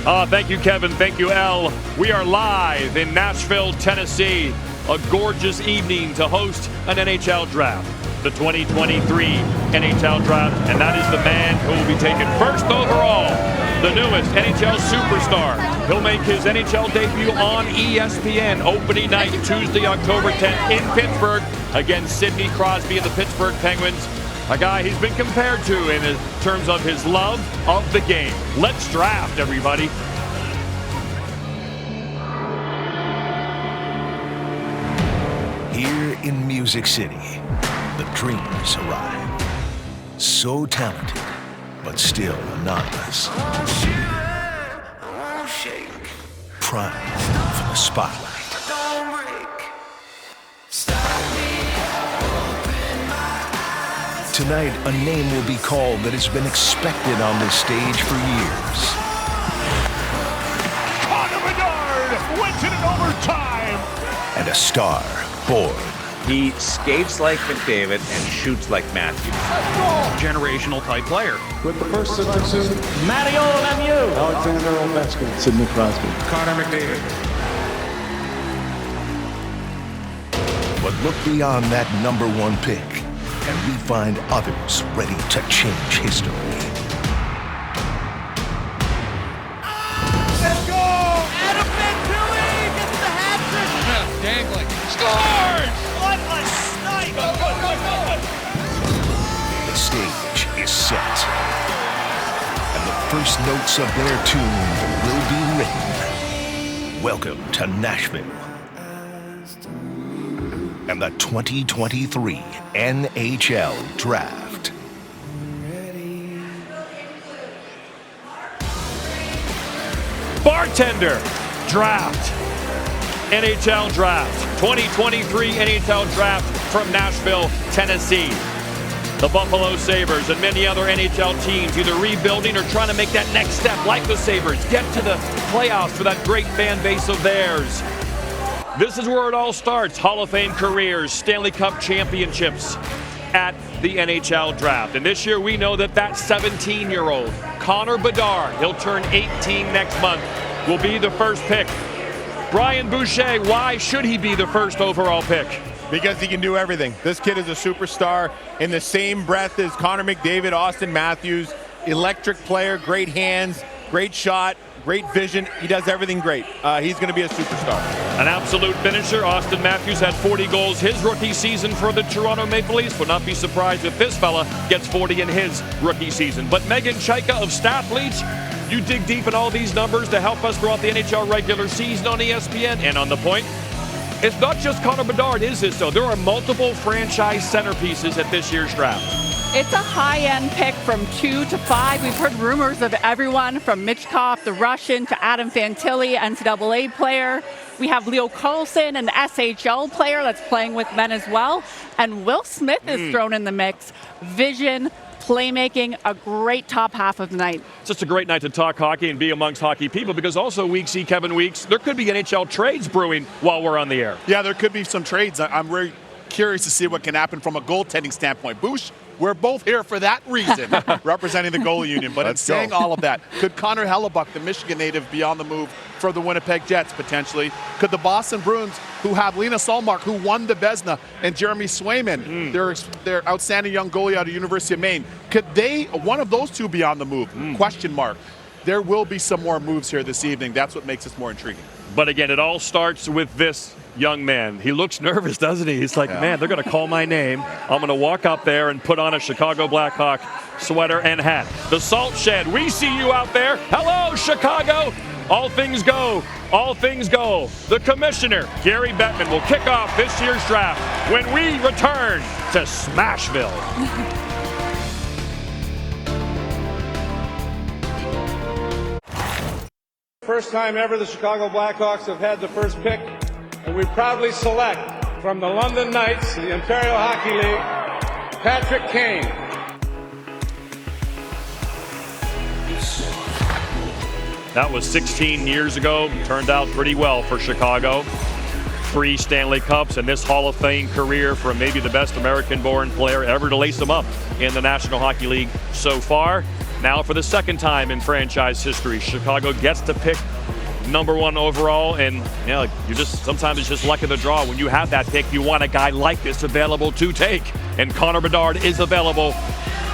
Thank you, Kevin. Thank you, Elle. We are live in Nashville, Tennessee. A gorgeous evening to host an NHL Draft. The 2023 NHL Draft. And that is the man who will be taken first overall. The newest NHL superstar. He'll make his NHL debut on ESPN opening night Tuesday, October 10th in Pittsburgh against Sidney Crosby and the Pittsburgh Penguins. A guy he's been compared to in terms of his love of the game. Let's draft, everybody. Here in Music City, the dreamers arrive. So talented, but still anonymous. Primed for the spotlight. Tonight, a name will be called that has been expected on this stage for years. Connor Bedard wins it in overtime. And a star born. He skates like McDavid and shoots like Matthews. Generational type player. With the first selection, Mario Lemieux, Alexander Ovechkin, Sidney Crosby, Connor McDavid. But look beyond that number one pick, and we find others ready to change history. Let's go! Adam Fantilli gets the hat trick. Dangling. Scores! What a snipe! The stage is set, and the first notes of their tune will be written. Welcome to Nashville and the 2023 NHL Draft. Bartender Draft. NHL Draft. 2023 NHL Draft from Nashville, Tennessee. The Buffalo Sabres and many other NHL teams either rebuilding or trying to make that next step like the Sabres. Get to the playoffs for that great fan base of theirs. This is where it all starts. Hall of Fame careers, Stanley Cup championships at the NHL Draft. And this year we know that 17-year-old Connor Bedard, he'll turn 18 next month, will be the first pick. Brian Boucher, why should he be the first overall pick? Because he can do everything. This kid is a superstar in the same breath as Connor McDavid, Austin Matthews. Electric player, great hands, great shot, great vision. He does everything great. He's going to be a superstar. An absolute finisher. Austin Matthews had 40 goals his rookie season for the Toronto Maple Leafs. Would not be surprised if this fella gets 40 in his rookie season. But Megan Chaika of Stathletes, you dig deep in all these numbers to help us throughout the NHL regular season on ESPN. And on the point, it's not just Connor Bedard, is this though? There are multiple franchise centerpieces at this year's draft. It's a high-end pick from 2 to 5. We've heard rumors of everyone from Michkov, the Russian, to Adam Fantilli, NCAA player. We have Leo Carlson, an SHL player that's playing with men as well. And Will Smith is thrown in the mix. Vision, playmaking, a great top half of the night. It's just a great night to talk hockey and be amongst hockey people, because also Week C, Kevin Weeks, there could be NHL trades brewing while we're on the air. Yeah, there could be some trades. I'm very curious to see what can happen from a goaltending standpoint. Boosh, we're both here for that reason, representing the goalie union. But in saying all of that, could Connor Hellebuck, the Michigan native, be on the move for the Winnipeg Jets potentially? Could the Boston Bruins, who have Lena Solmark, who won the Vezina, and Jeremy Swayman, their outstanding young goalie out of University of Maine, could one of those two be on the move? Question mark. There will be some more moves here this evening. That's what makes this more intriguing. But again, it all starts with this young man. He looks nervous, doesn't he? He's like, man, they're going to call my name. I'm going to walk up there and put on a Chicago Blackhawk sweater and hat. The Salt Shed, we see you out there. Hello, Chicago. All things go. All things go. The commissioner, Gary Bettman, will kick off this year's draft when we return to Smashville. First time ever the Chicago Blackhawks have had the first pick, and we proudly select from the London Knights, the Ontario Hockey League, Patrick Kane. That was 16 years ago. Turned out pretty well for Chicago. 3 Stanley Cups and this Hall of Fame career for maybe the best American-born player ever to lace them up in the National Hockey League so far. Now for the second time in franchise history, Chicago gets to pick #1 overall, and sometimes it's just luck of the draw. When you have that pick, you want a guy like this available to take, and Connor Bedard is available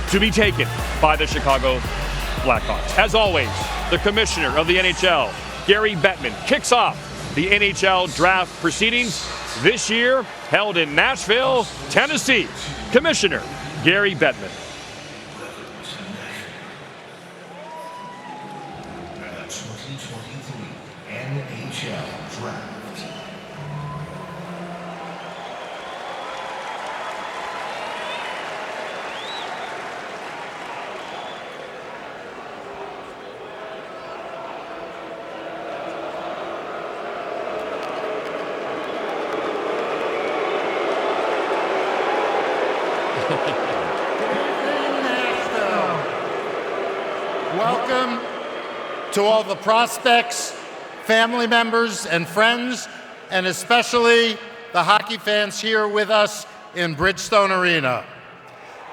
to be taken by the Chicago Blackhawks. As always, the commissioner of the NHL, Gary Bettman, kicks off the NHL Draft proceedings this year, held in Nashville, Tennessee. Commissioner Gary Bettman. NHL Draft. Welcome to all the prospects, family members, and friends, and especially the hockey fans here with us in Bridgestone Arena.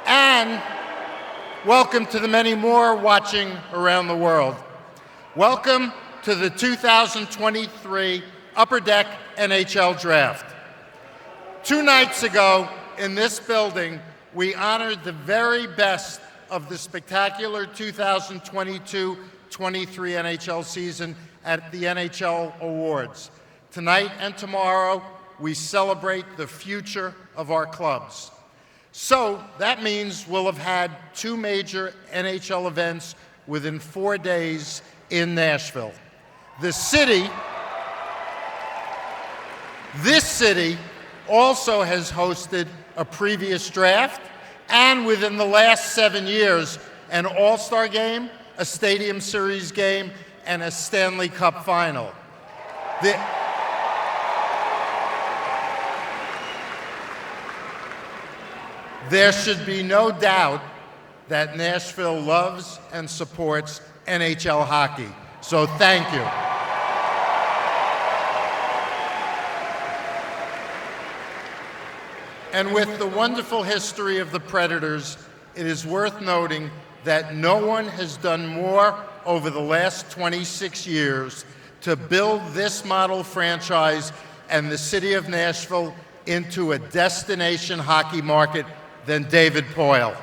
And welcome to the many more watching around the world. Welcome to the 2023 Upper Deck NHL Draft. 2 nights ago, in this building, we honored the very best of the spectacular 2022-23 NHL season at the NHL Awards. Tonight and tomorrow, we celebrate the future of our clubs. So that means we'll have had 2 major NHL events within 4 days in Nashville. This city also has hosted a previous draft, and within the last 7 years, an All-Star game, a Stadium Series game, and a Stanley Cup final. There should be no doubt that Nashville loves and supports NHL hockey. So thank you. And with the wonderful history of the Predators, it is worth noting that no one has done more over the last 26 years to build this model franchise and the city of Nashville into a destination hockey market than David Poile.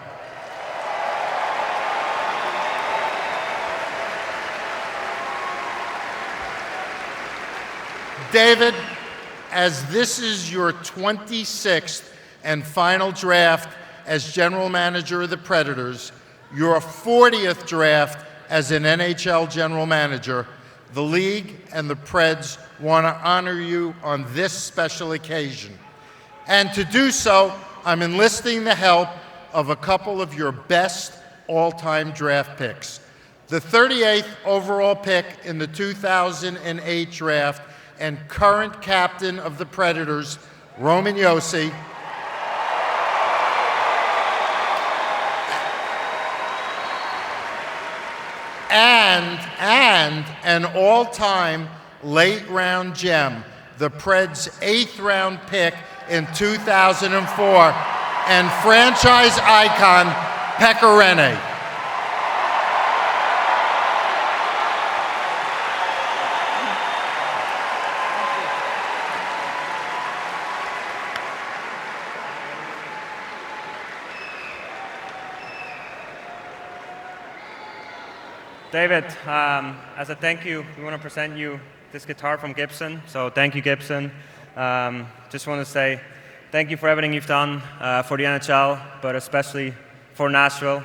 David, as this is your 26th and final draft as general manager of the Predators, your 40th draft as an NHL general manager, the league and the Preds want to honor you on this special occasion. And to do so, I'm enlisting the help of a couple of your best all-time draft picks. The 38th overall pick in the 2008 draft and current captain of the Predators, Roman Josi, and an all-time late-round gem, the Preds' 8th-round pick in 2004, and franchise icon, Pekka Rinne. David, as a thank you, we want to present you this guitar from Gibson. So thank you, Gibson. Just want to say thank you for everything you've done for the NHL, but especially for Nashville.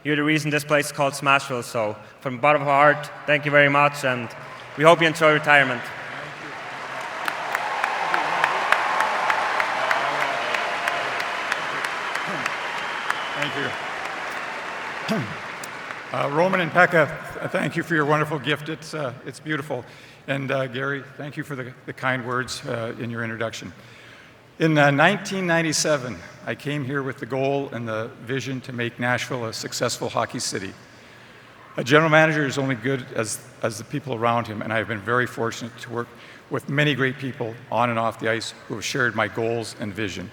You're the reason this place is called Smashville. So from the bottom of our heart, thank you very much, and we hope you enjoy retirement. Thank you. Roman and Pekka, thank you for your wonderful gift. It's beautiful. And Gary, thank you for the kind words in your introduction. In 1997, I came here with the goal and the vision to make Nashville a successful hockey city. A general manager is only good as the people around him, and I have been very fortunate to work with many great people on and off the ice who have shared my goals and vision.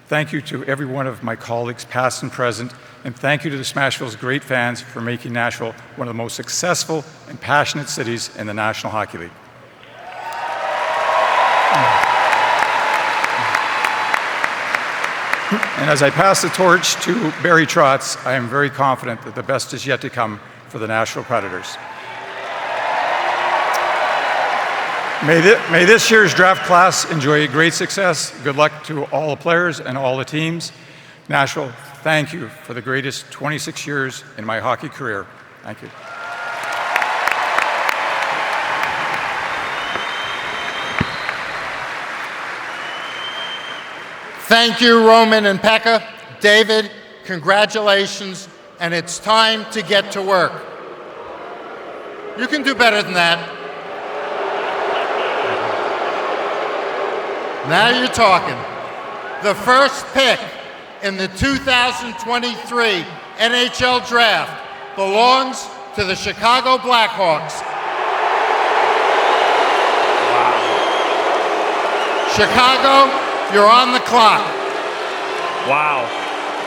Thank you to every one of my colleagues, past and present, and thank you to the Smashville's great fans for making Nashville one of the most successful and passionate cities in the National Hockey League. And as I pass the torch to Barry Trotz, I am very confident that the best is yet to come for the Nashville Predators. May this year's draft class enjoy great success. Good luck to all the players and all the teams. Nashville, thank you for the greatest 26 years in my hockey career. Thank you. Thank you, Roman and Pekka. David, congratulations, and it's time to get to work. You can do better than that. Now you're talking. The first pick in the 2023 NHL Draft belongs to the Chicago Blackhawks. Wow. Chicago, you're on the clock. Wow.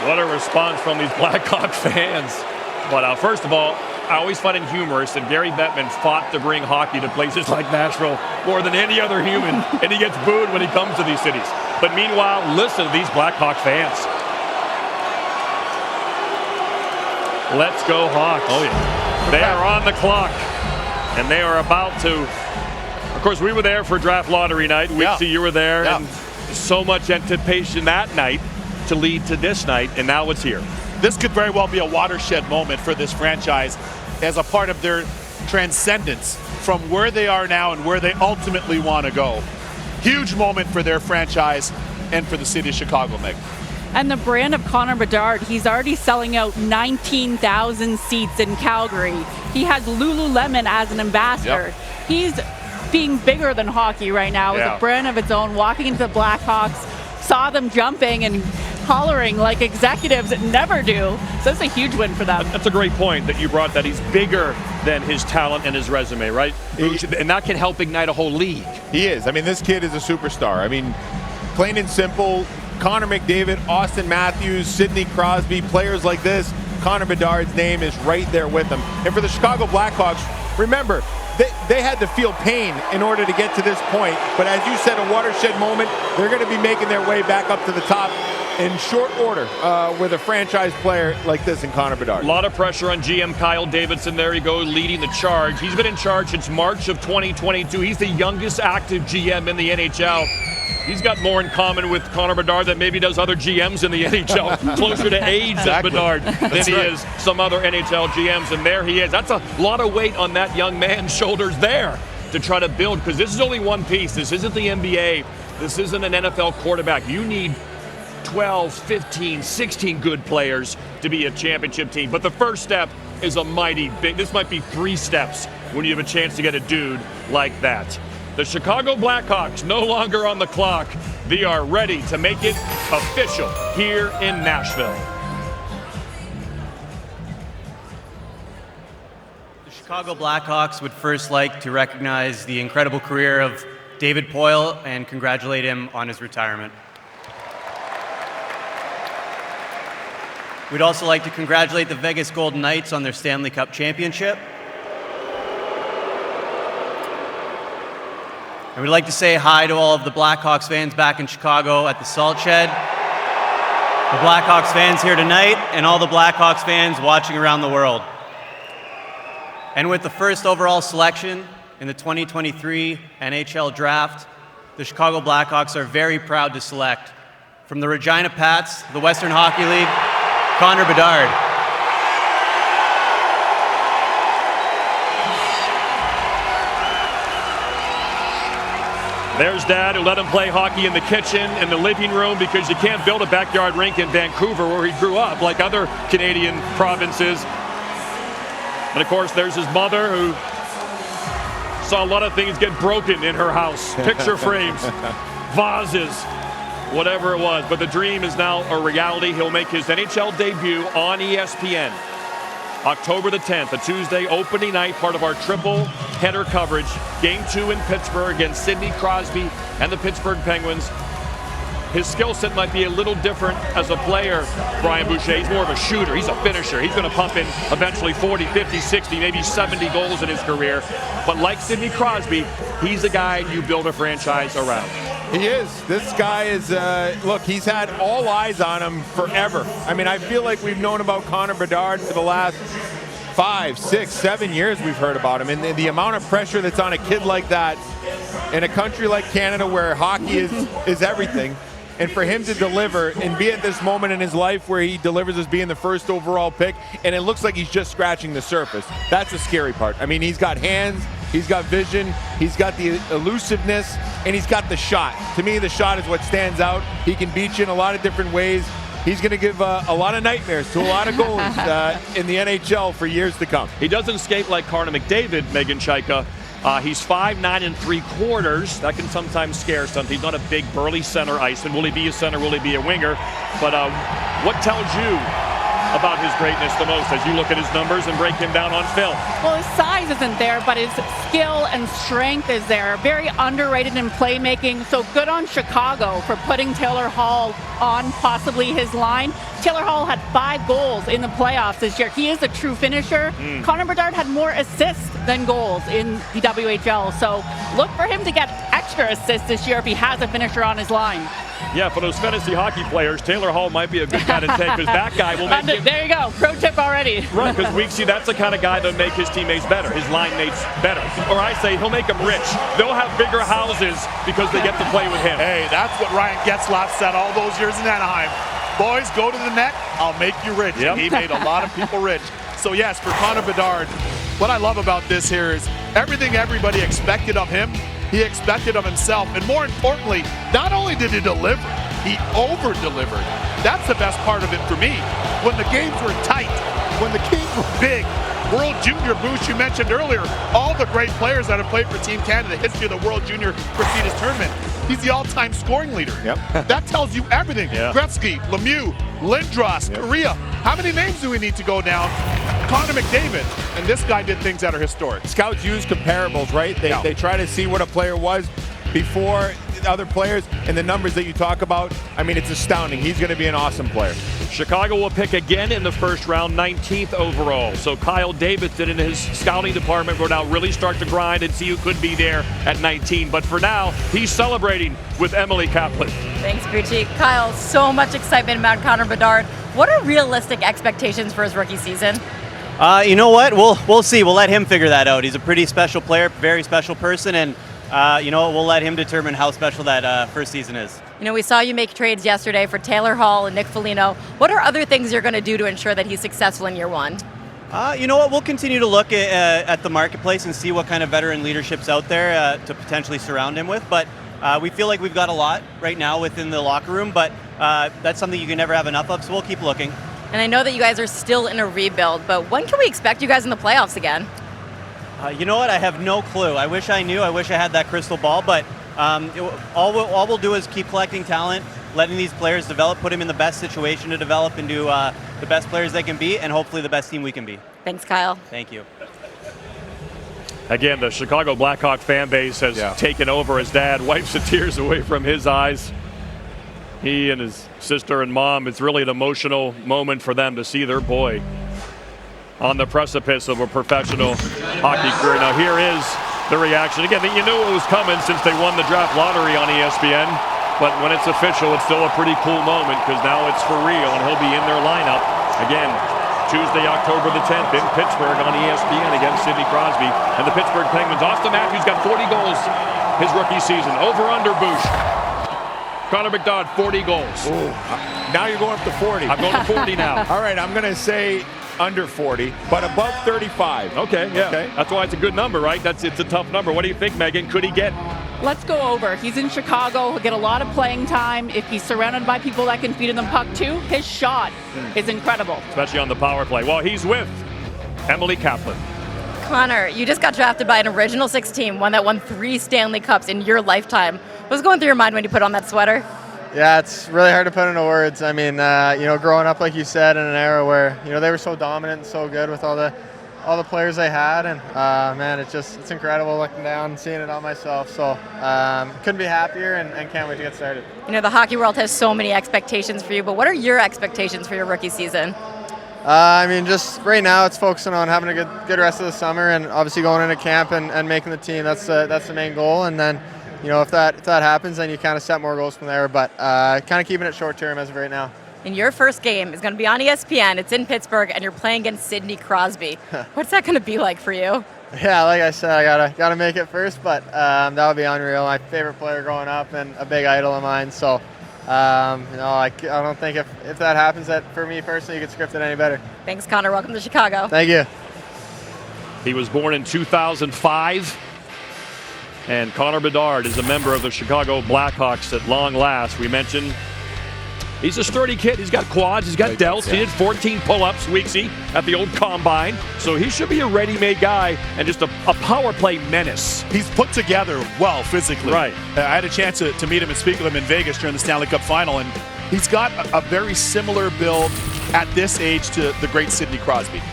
What a response from these Blackhawk fans. But first of all, I always find it humorous that Gary Bettman fought to bring hockey to places like Nashville more than any other human, and he gets booed when he comes to these cities. But meanwhile, listen to these Blackhawk fans. Let's go Hawks. Oh, yeah. They are on the clock, and they are about to. Of course, we were there for draft lottery night. Wixie, you were there, and so much anticipation that night to lead to this night, and now it's here. This could very well be a watershed moment for this franchise as a part of their transcendence from where they are now and where they ultimately want to go. Huge moment for their franchise and for the city of Chicago, Meg. And the brand of Connor Bedard, he's already selling out 19,000 seats in Calgary. He has Lululemon as an ambassador. Yep. He's being bigger than hockey right now with a brand of its own, walking into the Blackhawks, saw them jumping and hollering like executives never do. So it's a huge win for them. That's a great point that you brought, that he's bigger than his talent and his resume, right? And that can help ignite a whole league. He is. I mean, this kid is a superstar. I mean, plain and simple, Connor McDavid, Austin Matthews, Sidney Crosby, players like this, Connor Bedard's name is right there with them. And for the Chicago Blackhawks, remember, they had to feel pain in order to get to this point. But as you said, a watershed moment, they're going to be making their way back up to the top in short order with a franchise player like this in Connor Bedard. A lot of pressure on GM Kyle Davidson. There he goes, leading the charge. He's been in charge since March of 2022. He's the youngest active GM in the NHL. He's got more in common with Connor Bedard than maybe does other GMs in the NHL. Closer to age of Bedard than he is some other NHL GMs. And there he is. That's a lot of weight on that young man's shoulders there to try to build, because this is only one piece. This isn't the NBA. This isn't an NFL quarterback. You need 12, 15, 16 good players to be a championship team. But the first step is a mighty big, this might be 3 steps when you have a chance to get a dude like that. The Chicago Blackhawks no longer on the clock. They are ready to make it official here in Nashville. The Chicago Blackhawks would first like to recognize the incredible career of David Poile and congratulate him on his retirement. We'd also like to congratulate the Vegas Golden Knights on their Stanley Cup championship. And we'd like to say hi to all of the Blackhawks fans back in Chicago at the Salt Shed, the Blackhawks fans here tonight, and all the Blackhawks fans watching around the world. And with the first overall selection in the 2023 NHL Draft, the Chicago Blackhawks are very proud to select, from the Regina Pats, the Western Hockey League, Connor Bedard. There's Dad, who let him play hockey in the kitchen, in the living room, because you can't build a backyard rink in Vancouver where he grew up, like other Canadian provinces. And of course, there's his mother, who saw a lot of things get broken in her house. Picture frames, vases, whatever it was. But the dream is now a reality. He'll make his NHL debut on ESPN October the 10th, a Tuesday opening night, part of our triple header coverage. Game 2 in Pittsburgh against Sidney Crosby and the Pittsburgh Penguins. his skill set might be a little different as a player, Brian Boucher. He's more of a shooter. He's a finisher. He's going to pump in eventually 40, 50, 60, maybe 70 goals in his career. But like Sidney Crosby, he's a guy you build a franchise around. He is. This guy is, look, he's had all eyes on him forever. I mean, I feel like we've known about Connor Bedard for the last 5, 6, 7 years we've heard about him. And the amount of pressure that's on a kid like that in a country like Canada where hockey is everything, and for him to deliver and be at this moment in his life where he delivers as being the first overall pick, and it looks like he's just scratching the surface. That's the scary part. I mean, he's got hands, he's got vision, he's got the elusiveness, and he's got the shot. To me, the shot is what stands out. He can beat you in a lot of different ways. He's going to give a lot of nightmares to a lot of goalies in the NHL for years to come. He doesn't skate like Connor McDavid, Megan Chaika. He's 5'9 3/4. That can sometimes scare some. He's not a big, burly center iceman. Will he be a center? Will he be a winger? But what tells you about his greatness the most as you look at his numbers and break him down on film? Well, his size isn't there, but his skill and strength is there. Very underrated in playmaking. So good on Chicago for putting Taylor Hall on possibly his line. Taylor Hall had 5 goals in the playoffs this year. He is a true finisher. Connor Bedard had more assists than goals in the WHL. So look for him to get extra assists this year if he has a finisher on his line. Yeah, for those fantasy hockey players, Taylor Hall might be a good guy to take because that guy will make him... There you go. Pro tip already. Right, because Weeksy, that's the kind of guy that'll make his teammates better, his line mates better. Or I say he'll make them rich. They'll have bigger houses because they get to play with him. Hey, that's what Ryan Getzlaf said all those years in Anaheim. Boys, go to the net, I'll make you rich. Yep. And he made a lot of people rich. So yes, for Connor Bedard, what I love about this here is everything everybody expected of him, he expected of himself. And more importantly, not only did he deliver, he over-delivered. That's the best part of it for me. When the games were tight, when the games were big, World Junior boost you mentioned earlier, all the great players that have played for Team Canada, the history of the World Junior Prestigious Tournament. He's the all-time scoring leader. Yep. That tells you everything. Yeah. Gretzky, Lemieux, Lindros, Correa. How many names do we need to go down? Connor McDavid. And this guy did things that are historic. Scouts use comparables, right? They try to see what a player was before other players, and the numbers that you talk about, I mean, it's astounding. He's going to be an awesome player. Chicago will pick again in the first round, 19th overall. So Kyle Davidson in his scouting department will now really start to grind and see who could be there at 19. But for now, he's celebrating with Emily Kaplan. Thanks, Gucci. Kyle, so much excitement about Connor Bedard. What are realistic expectations for his rookie season? You know what? We'll see. We'll let him figure that out. He's a pretty special player, very special person, and you know, we'll let him determine how special that first season is. You know, we saw you make trades yesterday for Taylor Hall and Nick Foligno. What are other things you're going to do to ensure that he's successful in year one? You know what? We'll continue to look at the marketplace and see what kind of veteran leadership's out there to potentially surround him with. But we feel like we've got a lot right now within the locker room, but that's something you can never have enough of, so we'll keep looking. And I know that you guys are still in a rebuild, but when can we expect you guys in the playoffs again? You know what? I have no clue. I wish I knew. I wish I had that crystal ball, but all we'll do is keep collecting talent, letting these players develop, put them in the best situation to develop into the best players they can be, and hopefully the best team we can be. Thanks, Kyle. Thank you. Again, the Chicago Blackhawk fan base has taken over. His dad wipes the tears away from his eyes. He and his sister and mom, it's really an emotional moment for them to see their boy on the precipice of a professional hockey career. Now here is the reaction. Again, you knew it was coming since they won the draft lottery on ESPN, but when it's official, it's still a pretty cool moment because now it's for real and he'll be in their lineup. Again, Tuesday, October the 10th in Pittsburgh on ESPN against Sidney Crosby and the Pittsburgh Penguins. Austin Matthews got 40 goals his rookie season. Over under Bush. Connor McDavid, 40 goals. Ooh. Now you're going up to 40. I'm going to 40 now. All right, I'm going to say under 40, but above 35. Okay, yeah. Okay. That's why it's a good number, right? It's a tough number. What do you think, Megan? Could he get? Let's go over. He's in Chicago. He'll get a lot of playing time. If he's surrounded by people that can feed him the puck too, his shot is incredible. Especially on the power play. Well, he's with Emily Kaplan. Connor, you just got drafted by an original 6 team, one that won 3 Stanley Cups in your lifetime. What was going through your mind when you put on that sweater? Yeah, it's really hard to put into words. I mean, you know, growing up, like you said, in an era where, you know, they were so dominant and so good with all the all the players I had, and man, it's incredible looking down and seeing it all myself. So couldn't be happier, and can't wait to get started. You know, the hockey world has so many expectations for you, but what are your expectations for your rookie season? I mean, just right now, it's focusing on having a good rest of the summer, and obviously going into camp and making the team. That's the main goal, and then, you know, if that happens, then you kind of set more goals from there. But kind of keeping it short term as of right now. And your first game is going to be on ESPN. It's in Pittsburgh, and you're playing against Sidney Crosby. What's that going to be like for you? Yeah, like I said, I gotta make it first, but that would be unreal. My favorite player growing up and a big idol of mine. So. You know, I don't think if that happens, that for me personally, you could script it any better. Thanks, Connor. Welcome to Chicago. Thank you. He was born in 2005, and Connor Bedard is a member of the Chicago Blackhawks at long last. We mentioned he's a sturdy kid. He's got quads. He's got delts. He did 14 pull-ups, Weeksy, at the old combine. So he should be a ready-made guy and just a power play menace. He's put together well physically. Right. I had a chance to meet him and speak with him in Vegas during the Stanley Cup Final, and he's got a very similar build at this age to the great Sidney Crosby.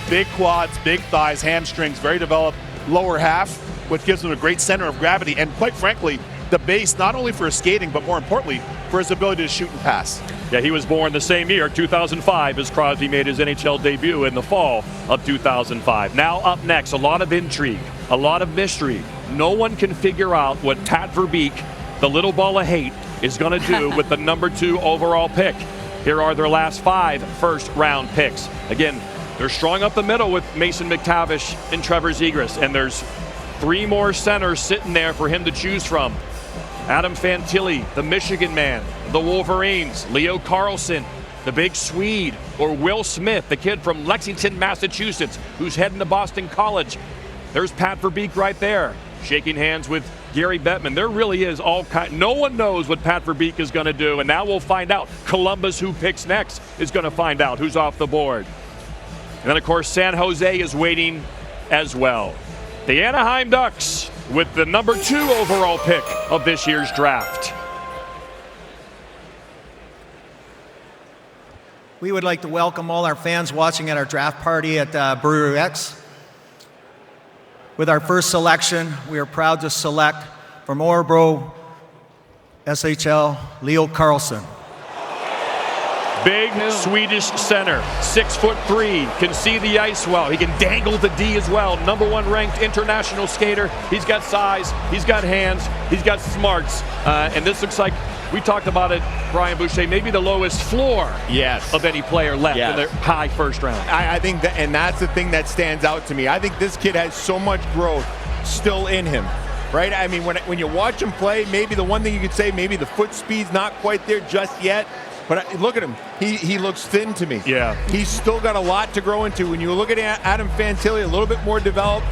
Big quads, big thighs, hamstrings, very developed lower half, which gives him a great center of gravity, and quite frankly, the base not only for his skating, but more importantly, for his ability to shoot and pass. Yeah, he was born the same year, 2005, as Crosby made his NHL debut in the fall of 2005. Now up next, a lot of intrigue, a lot of mystery. No one can figure out what Pat Verbeek, the little ball of hate, is going to do with the number 2 overall pick. Here are their last 5 first-round picks. Again, they're strong up the middle with Mason McTavish and Trevor Zegras, and there's 3 more centers sitting there for him to choose from. Adam Fantilli, the Michigan man, the Wolverines, Leo Carlsson, the big Swede, or Will Smith, the kid from Lexington, Massachusetts, who's heading to Boston College. There's Pat Verbeek right there, shaking hands with Gary Bettman. There really is all kind. No one knows what Pat Verbeek is going to do, and now we'll find out. Columbus, who picks next, is going to find out who's off the board. And then, of course, San Jose is waiting as well. The Anaheim Ducks with the number 2 overall pick of this year's draft. We would like to welcome all our fans watching at our draft party at Brewery X. With our first selection, we are proud to select from Örebro, SHL, Leo Carlsson. Big Swedish center, 6'3", can see the ice well. He can dangle the D as well. Number 1 ranked international skater. He's got size, he's got hands, he's got smarts. And this looks like, we talked about it, Brian Boucher, maybe the lowest floor of any player left in the high first round. I think that, and that's the thing that stands out to me. I think this kid has so much growth still in him. Right? I mean, when you watch him play, maybe the one thing you could say, maybe the foot speed's not quite there just yet. But look at him. He looks thin to me. Yeah. He's still got a lot to grow into. When you look at Adam Fantilli, a little bit more developed,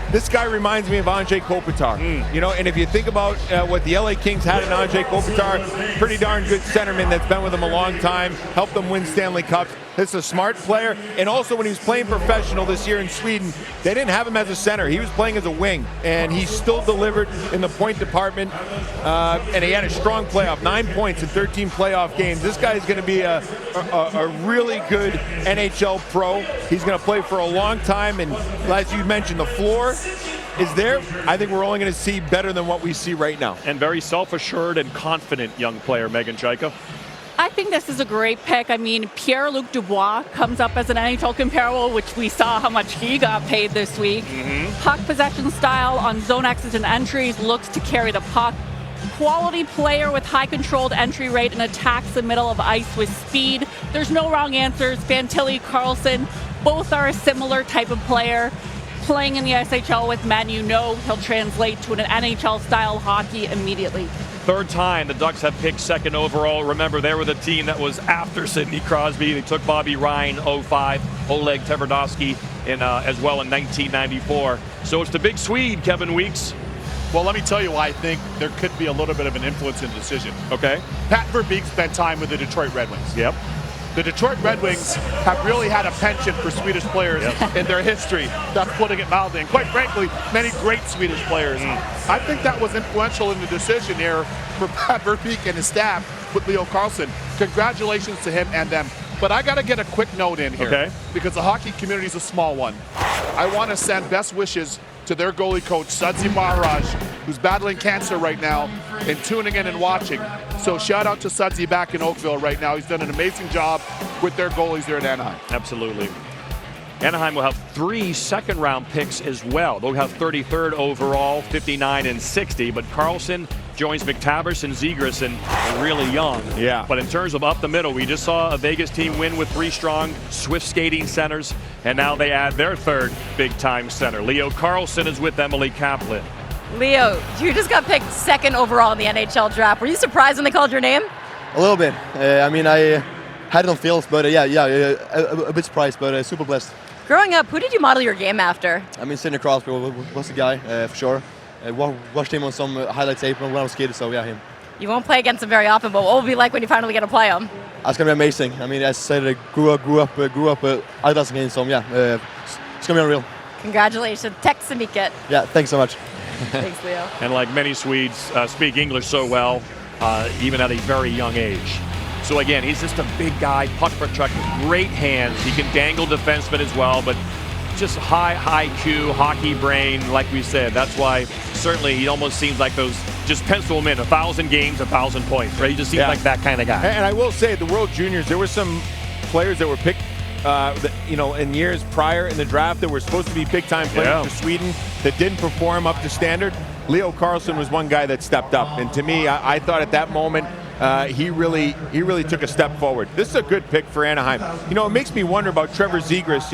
this guy reminds me of Andrei Kopitar. You know, and if you think about what the LA Kings had in Andrei Kopitar, pretty darn good centerman that's been with them a long time, helped them win Stanley Cups. This is a smart player. And also when he was playing professional this year in Sweden, they didn't have him as a center. He was playing as a wing, and he still delivered in the point department. And he had a strong playoff, 9 points in 13 playoff games. This guy is going to be a really good NHL pro. He's going to play for a long time, and as you mentioned, the floor is there. I think we're only going to see better than what we see right now. And very self-assured and confident young player, Megan Chaika. I think this is a great pick. I mean, Pierre-Luc Dubois comes up as an NHL comparable, which we saw how much he got paid this week. Puck possession style on zone exits and entries, looks to carry the puck. Quality player with high controlled entry rate and attacks the middle of ice with speed. There's no wrong answers. Fantilli, Carlsson, both are a similar type of player. Playing in the SHL with men, you know he'll translate to an NHL-style hockey immediately. 3rd time the Ducks have picked 2nd overall. Remember, they were the team that was after Sidney Crosby. They took Bobby Ryan, 05, Oleg Tverdovsky as well in 1994. So it's the big Swede, Kevin Weeks. Well, let me tell you why I think there could be a little bit of an influence in the decision. Okay. Pat Verbeek spent time with the Detroit Red Wings. Yep. The Detroit Red Wings have really had a penchant for Swedish players in their history. That's putting it mildly. And quite frankly, many great Swedish players. I think that was influential in the decision here for Pat Verbeek and his staff with Leo Carlsson. Congratulations to him and them. But I got to get a quick note in here because the hockey community is a small one. I want to send best wishes to their goalie coach, Sudsy Maharaj, who's battling cancer right now and tuning in and watching. So shout out to Sudsy back in Oakville right now. He's done an amazing job with their goalies there in Anaheim. Absolutely. Anaheim will have 3 second-round picks as well. They'll have 33rd overall, 59 and 60. But Carlson joins McTavish and Zegras, and really young. Yeah. But in terms of up the middle, we just saw a Vegas team win with 3 strong, swift skating centers, and now they add their 3rd big-time center. Leo Carlson is with Emily Kaplan. Leo, you just got picked 2nd overall in the NHL draft. Were you surprised when they called your name? A little bit. I mean, I had it on feels, but a bit surprised, but super blessed. Growing up, who did you model your game after? I mean, Sidney Crosby was the guy, for sure. Watched him on some highlight tape when I was a kid, so yeah, him. You won't play against him very often, but what will it be like when you finally get to play him? That's going to be amazing. I mean, as I said, I grew up idolizing him, so yeah, it's going to be unreal. Congratulations. Tack så mycket. Yeah, thanks so much. Thanks, Leo. And like many Swedes, speak English so well, even at a very young age. So again, he's just a big guy, puck protector, great hands. He can dangle defensemen as well, but just high IQ, hockey brain, like we said. That's why certainly he almost seems like those, just pencil him in, 1,000 games, 1,000 points, right? He just seems like that kind of guy. And I will say, at the World Juniors, there were some players that were picked, in years prior in the draft that were supposed to be big-time players for Sweden that didn't perform up to standard. Leo Carlson was one guy that stepped up, and to me, I thought at that moment, he really took a step forward. This is a good pick for Anaheim. It makes me wonder about Trevor Zegras.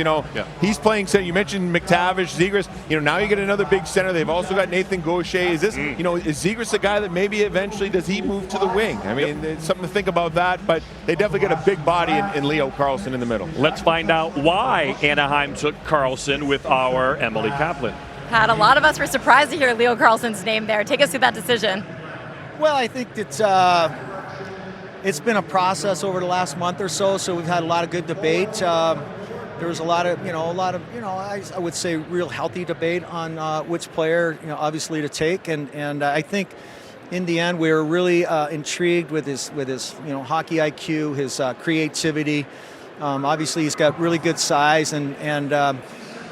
He's playing center. You mentioned McTavish, Zegras. Now you get another big center. They've also got Nathan Gaucher. Is this, is Zegras a guy that maybe eventually does he move to the wing? I mean, it's something to think about that. But they definitely get a big body in Leo Carlson in the middle. Let's find out why Anaheim took Carlson with our Emily Kaplan. Pat, a lot of us were surprised to hear Leo Carlson's name there. Take us through that decision. Well, I think it's been a process over the last month or so we've had a lot of good debate. There was a lot of, I would say real healthy debate on which player, obviously to take, and I think in the end we were really intrigued with his hockey IQ, his creativity. Obviously, he's got really good size, and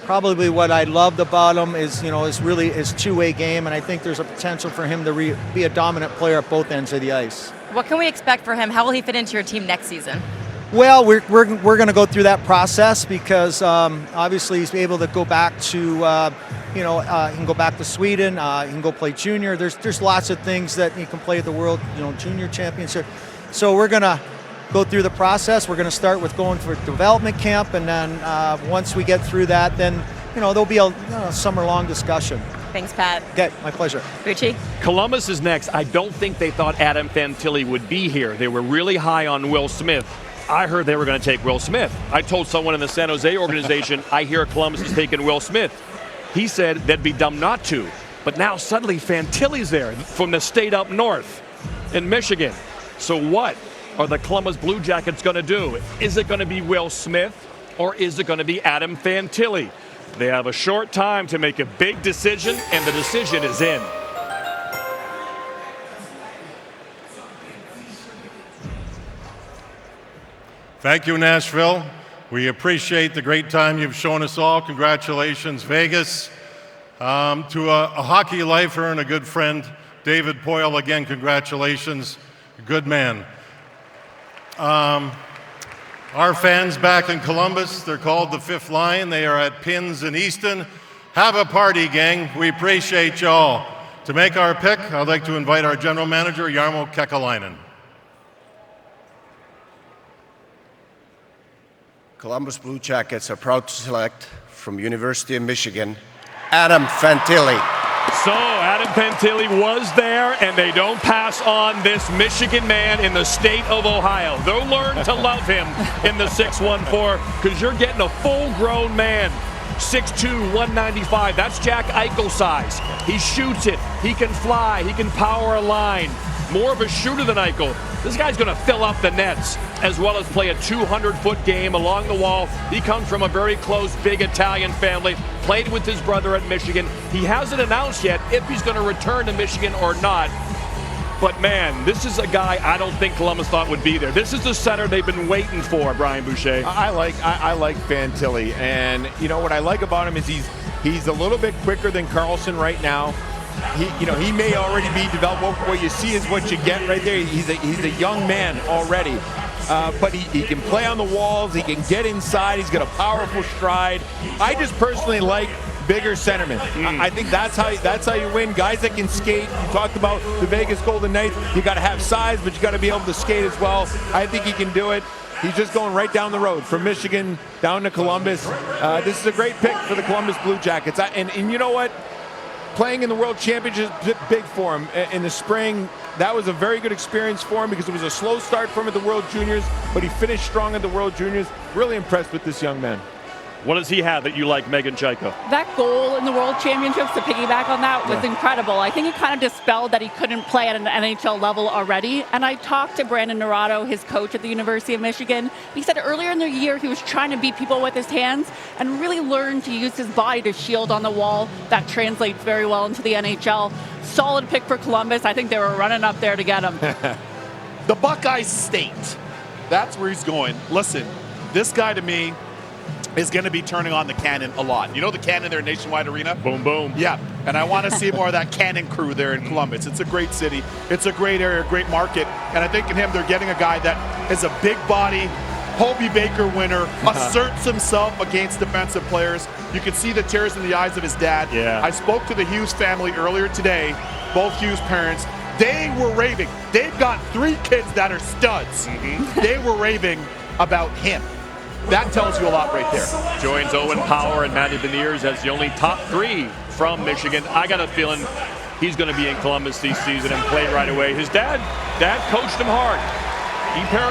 probably what I loved about him is, is really his two-way game, and I think there's a potential for him to be a dominant player at both ends of the ice. What can we expect for him? How will he fit into your team next season? Well, we're going to go through that process because obviously he's able to go back to, he can go back to Sweden. He can go play junior. There's lots of things that he can play at the World, Junior Championship. So we're going to go through the process. We're going to start with going for development camp, and then once we get through that, then there'll be a summer-long discussion. Thanks, Pat. Okay, my pleasure. Bucci? Columbus is next. I don't think they thought Adam Fantilli would be here. They were really high on Will Smith. I heard they were going to take Will Smith. I told someone in the San Jose organization, I hear Columbus is taking Will Smith. He said they'd be dumb not to. But now suddenly Fantilli's there from the state up north in Michigan. So what are the Columbus Blue Jackets going to do? Is it going to be Will Smith or is it going to be Adam Fantilli? They have a short time to make a big decision, and the decision is in. Thank you, Nashville. We appreciate the great time you've shown us all. Congratulations, Vegas. To a hockey lifer and a good friend, David Poyle, again, congratulations. Good man. Our fans back in Columbus, they're called the Fifth Line. They are at Pins in Easton. Have a party, gang. We appreciate y'all. To make our pick, I'd like to invite our general manager, Jarmo Kekalainen. Columbus Blue Jackets are proud to select from University of Michigan, Adam Fantilli. So Adam Fantilli was there, and they don't pass on this Michigan man in the state of Ohio. They'll learn to love him in the 6'14", because you're getting a full-grown man. 6'2", 195. That's Jack Eichel size. He shoots it. He can fly. He can power a line. More of a shooter than Eichel. This guy's going to fill up the nets as well as play a 200-foot game along the wall. He comes from a very close, big Italian family. Played with his brother at Michigan. He hasn't announced yet if he's going to return to Michigan or not. But man, this is a guy I don't think Columbus thought would be there. This is the center they've been waiting for, Brian Boucher. I like Fantilli, and you know what I like about him is he's a little bit quicker than Carlson right now. He may already be developed. What you see is what you get right there. He's a young man already, but he can play on the walls. He can get inside. He's got a powerful stride. I just personally like bigger centermen. I think that's how you win. Guys that can skate. You talked about the Vegas Golden Knights. You got to have size, but you got to be able to skate as well. I think he can do it. He's just going right down the road from Michigan down to Columbus. This is a great pick for the Columbus Blue Jackets. And you know what? Playing in the World Championship is big for him in the spring. That was a very good experience for him because it was a slow start for him at the World Juniors, but he finished strong at the World Juniors. Really impressed with this young man. What does he have that you like, Megan Chaika? That goal in the World Championships, to piggyback on that, was incredible. I think it kind of dispelled that he couldn't play at an NHL level already. And I talked to Brandon Naurato, his coach at the University of Michigan. He said earlier in the year he was trying to beat people with his hands and really learn to use his body to shield on the wall. That translates very well into the NHL. Solid pick for Columbus. I think they were running up there to get him. The Buckeye State. That's where he's going. Listen, this guy to me is going to be turning on the cannon a lot. You know the cannon there in Nationwide Arena? Boom, boom. Yeah, and I want to see more of that cannon crew there in Columbus. It's a great city. It's a great area, great market. And I think in him, they're getting a guy that is a big body, Hobie Baker winner, asserts himself against defensive players. You can see the tears in the eyes of his dad. Yeah. I spoke to the Hughes family earlier today, both Hughes parents. They were raving. They've got 3 kids that are studs. They were raving about him. That tells you a lot right there. Joins Owen Power and Matty Beniers as the only top 3 from Michigan. I got a feeling he's going to be in Columbus this season and play right away. His dad coached him hard.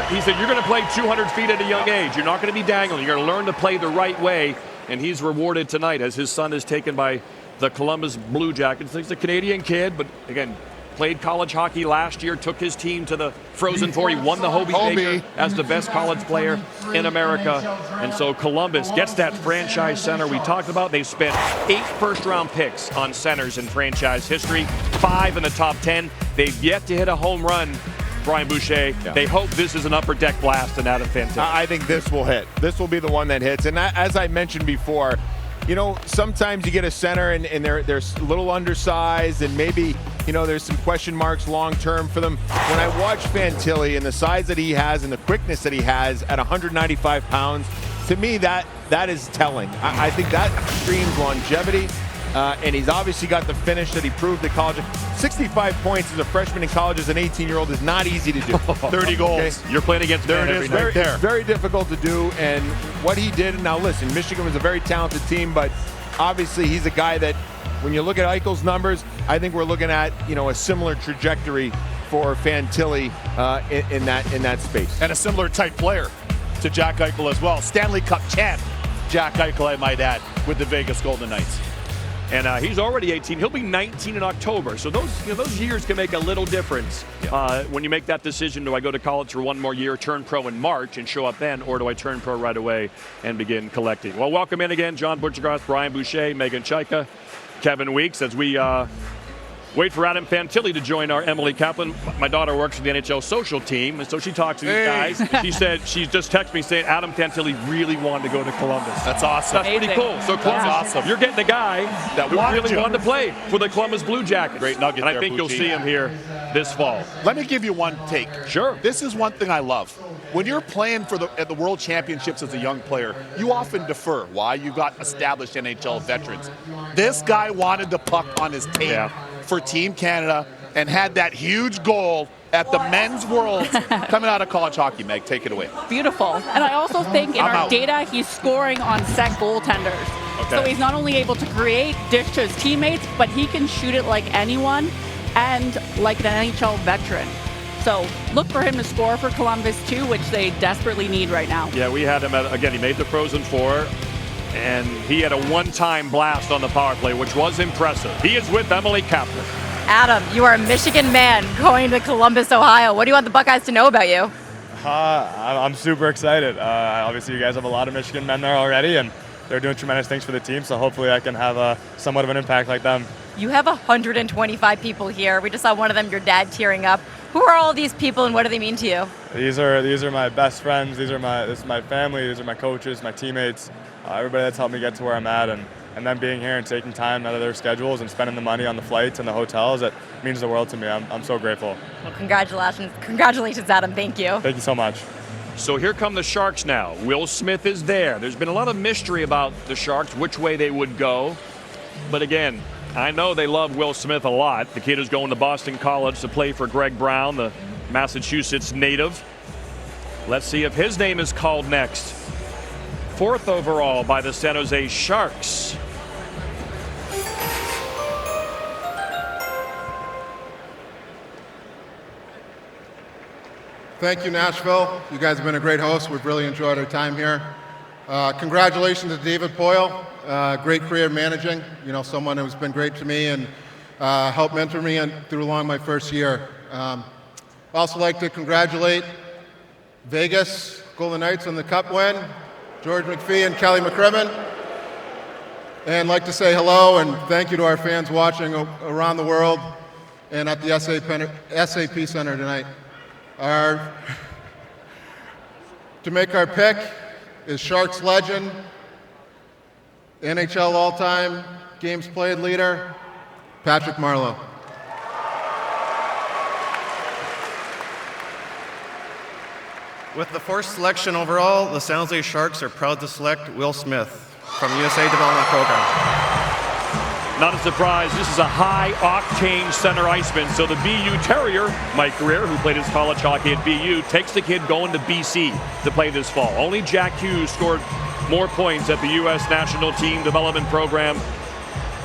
He said, you're going to play 200 feet at a young age. You're not going to be dangling. You're going to learn to play the right way. And he's rewarded tonight as his son is taken by the Columbus Blue Jackets. He's a Canadian kid, but again, played college hockey last year, took his team to the Frozen Four. He won the Hobie Baker as the best college player in America. And so Columbus gets that franchise center we talked about. They've spent 8 first-round picks on centers in franchise history, 5 in the top 10. They've yet to hit a home run, Brian Boucher. They hope this is an upper deck blast and Adam Fantilli. I think this will hit. This will be the one that hits. And as I mentioned before, you know, sometimes you get a center and they're a little undersized and maybe, you know, there's some question marks long-term for them. When I watch Fantilli and the size that he has and the quickness that he has at 195 pounds, to me, that is telling. I think that screams longevity, and he's obviously got the finish that he proved at college. 65 points as a freshman in college as an 18-year-old is not easy to do. 30 goals. Okay? You're playing against there. It is right there. It's very difficult to do, and what he did, now listen, Michigan was a very talented team, but obviously he's a guy that, when you look at Eichel's numbers, I think we're looking at, you know, a similar trajectory for Fantilli in that space. And a similar type player to Jack Eichel as well. Stanley Cup champ, Jack Eichel, I might add, with the Vegas Golden Knights. And he's already 18. He'll be 19 in October. So those years can make a little difference when you make that decision. Do I go to college for one more year, turn pro in March, and show up then, or do I turn pro right away and begin collecting? Well, welcome in again, John Butchergroth, Brian Boucher, Megan Chaika, Kevin Weeks, as we wait for Adam Fantilli to join our Emily Kaplan. My daughter works for the NHL social team, and so she talks to these guys. She said, she just texted me saying Adam Fantilli really wanted to go to Columbus. That's awesome. That's pretty cool. So Columbus, awesome. You're getting the guy that really wanted to play for the Columbus Blue Jackets. Great nugget and I there, think you'll Bucci. see him here this fall. Let me give you one take. Sure. This is one thing I love. When you're playing at the World Championships as a young player, you often defer. Why? You got established NHL veterans. This guy wanted the puck on his tape for Team Canada and had that huge goal at the Men's Worlds coming out of college hockey. Meg, take it away. Beautiful. And I also think in our data, he's scoring on set goaltenders. Okay. So he's not only able to create, dish to his teammates, but he can shoot it like anyone and like an NHL veteran. So look for him to score for Columbus too, which they desperately need right now. Yeah, we had him again, he made the Frozen Four, and he had a one-time blast on the power play, which was impressive. He is with Emily Kaplan. Adam, you are a Michigan man going to Columbus, Ohio. What do you want the Buckeyes to know about you? I'm super excited. Obviously, you guys have a lot of Michigan men there already, and they're doing tremendous things for the team, so hopefully I can have somewhat of an impact like them You have 125 people here. We just saw one of them, your dad, tearing up. Who are all these people and what do they mean to you? These are my best friends. This is my family. These are my coaches, my teammates, everybody that's helped me get to where I'm at. And them being here and taking time out of their schedules and spending the money on the flights and the hotels, it means the world to me. I'm so grateful. Well, congratulations, Adam. Thank you. Thank you so much. So here come the Sharks now. Will Smith is there. There's been a lot of mystery about the Sharks, which way they would go. But again, I know they love Will Smith a lot. The kid is going to Boston College to play for Greg Brown, the Massachusetts native. Let's see if his name is called next. 4th overall by the San Jose Sharks. Thank you, Nashville. You guys have been a great host. We've really enjoyed our time here. Congratulations to David Poile. Great career managing. You know, someone who's been great to me and helped mentor me through along my first year. Also like to congratulate Vegas Golden Knights on the Cup win, George McPhee and Kelly McCrimmon. And like to say hello and thank you to our fans watching around the world and at the SAP Center tonight. To make our pick is Sharks legend, NHL all-time games played leader, Patrick Marleau. With the 4th selection overall, the San Jose Sharks are proud to select Will Smith from USA Development Program. Not a surprise, this is a high-octane center iceman. So the BU Terrier, Mike Greer, who played his college hockey at BU, takes the kid going to BC to play this fall. Only Jack Hughes scored more points at the U.S. National Team Development Program.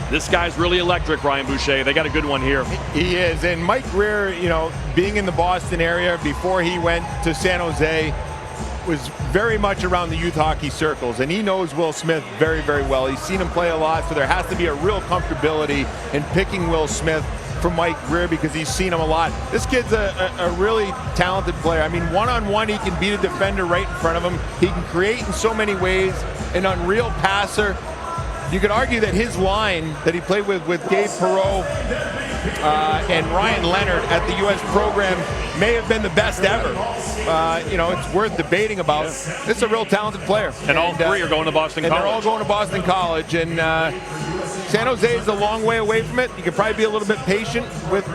This guy's really electric, Ryan Boucher. They got a good one here. He is, and Mike Greer, you know, being in the Boston area before he went to San Jose, was very much around the youth hockey circles, and he knows Will Smith very, very well. He's seen him play a lot, so there has to be a real comfortability in picking Will Smith for Mike Greer because he's seen him a lot. This kid's a really talented player. I mean, one-on-one, he can beat a defender right in front of him. He can create in so many ways, an unreal passer. You could argue that his line that he played with Gabe Perreault and Ryan Leonard at the U.S. program may have been the best ever. You know, it's worth debating about. This is a real talented player. And all three are going to Boston College. And they're all going to Boston College. And San Jose is a long way away from it. You could probably be a little bit patient with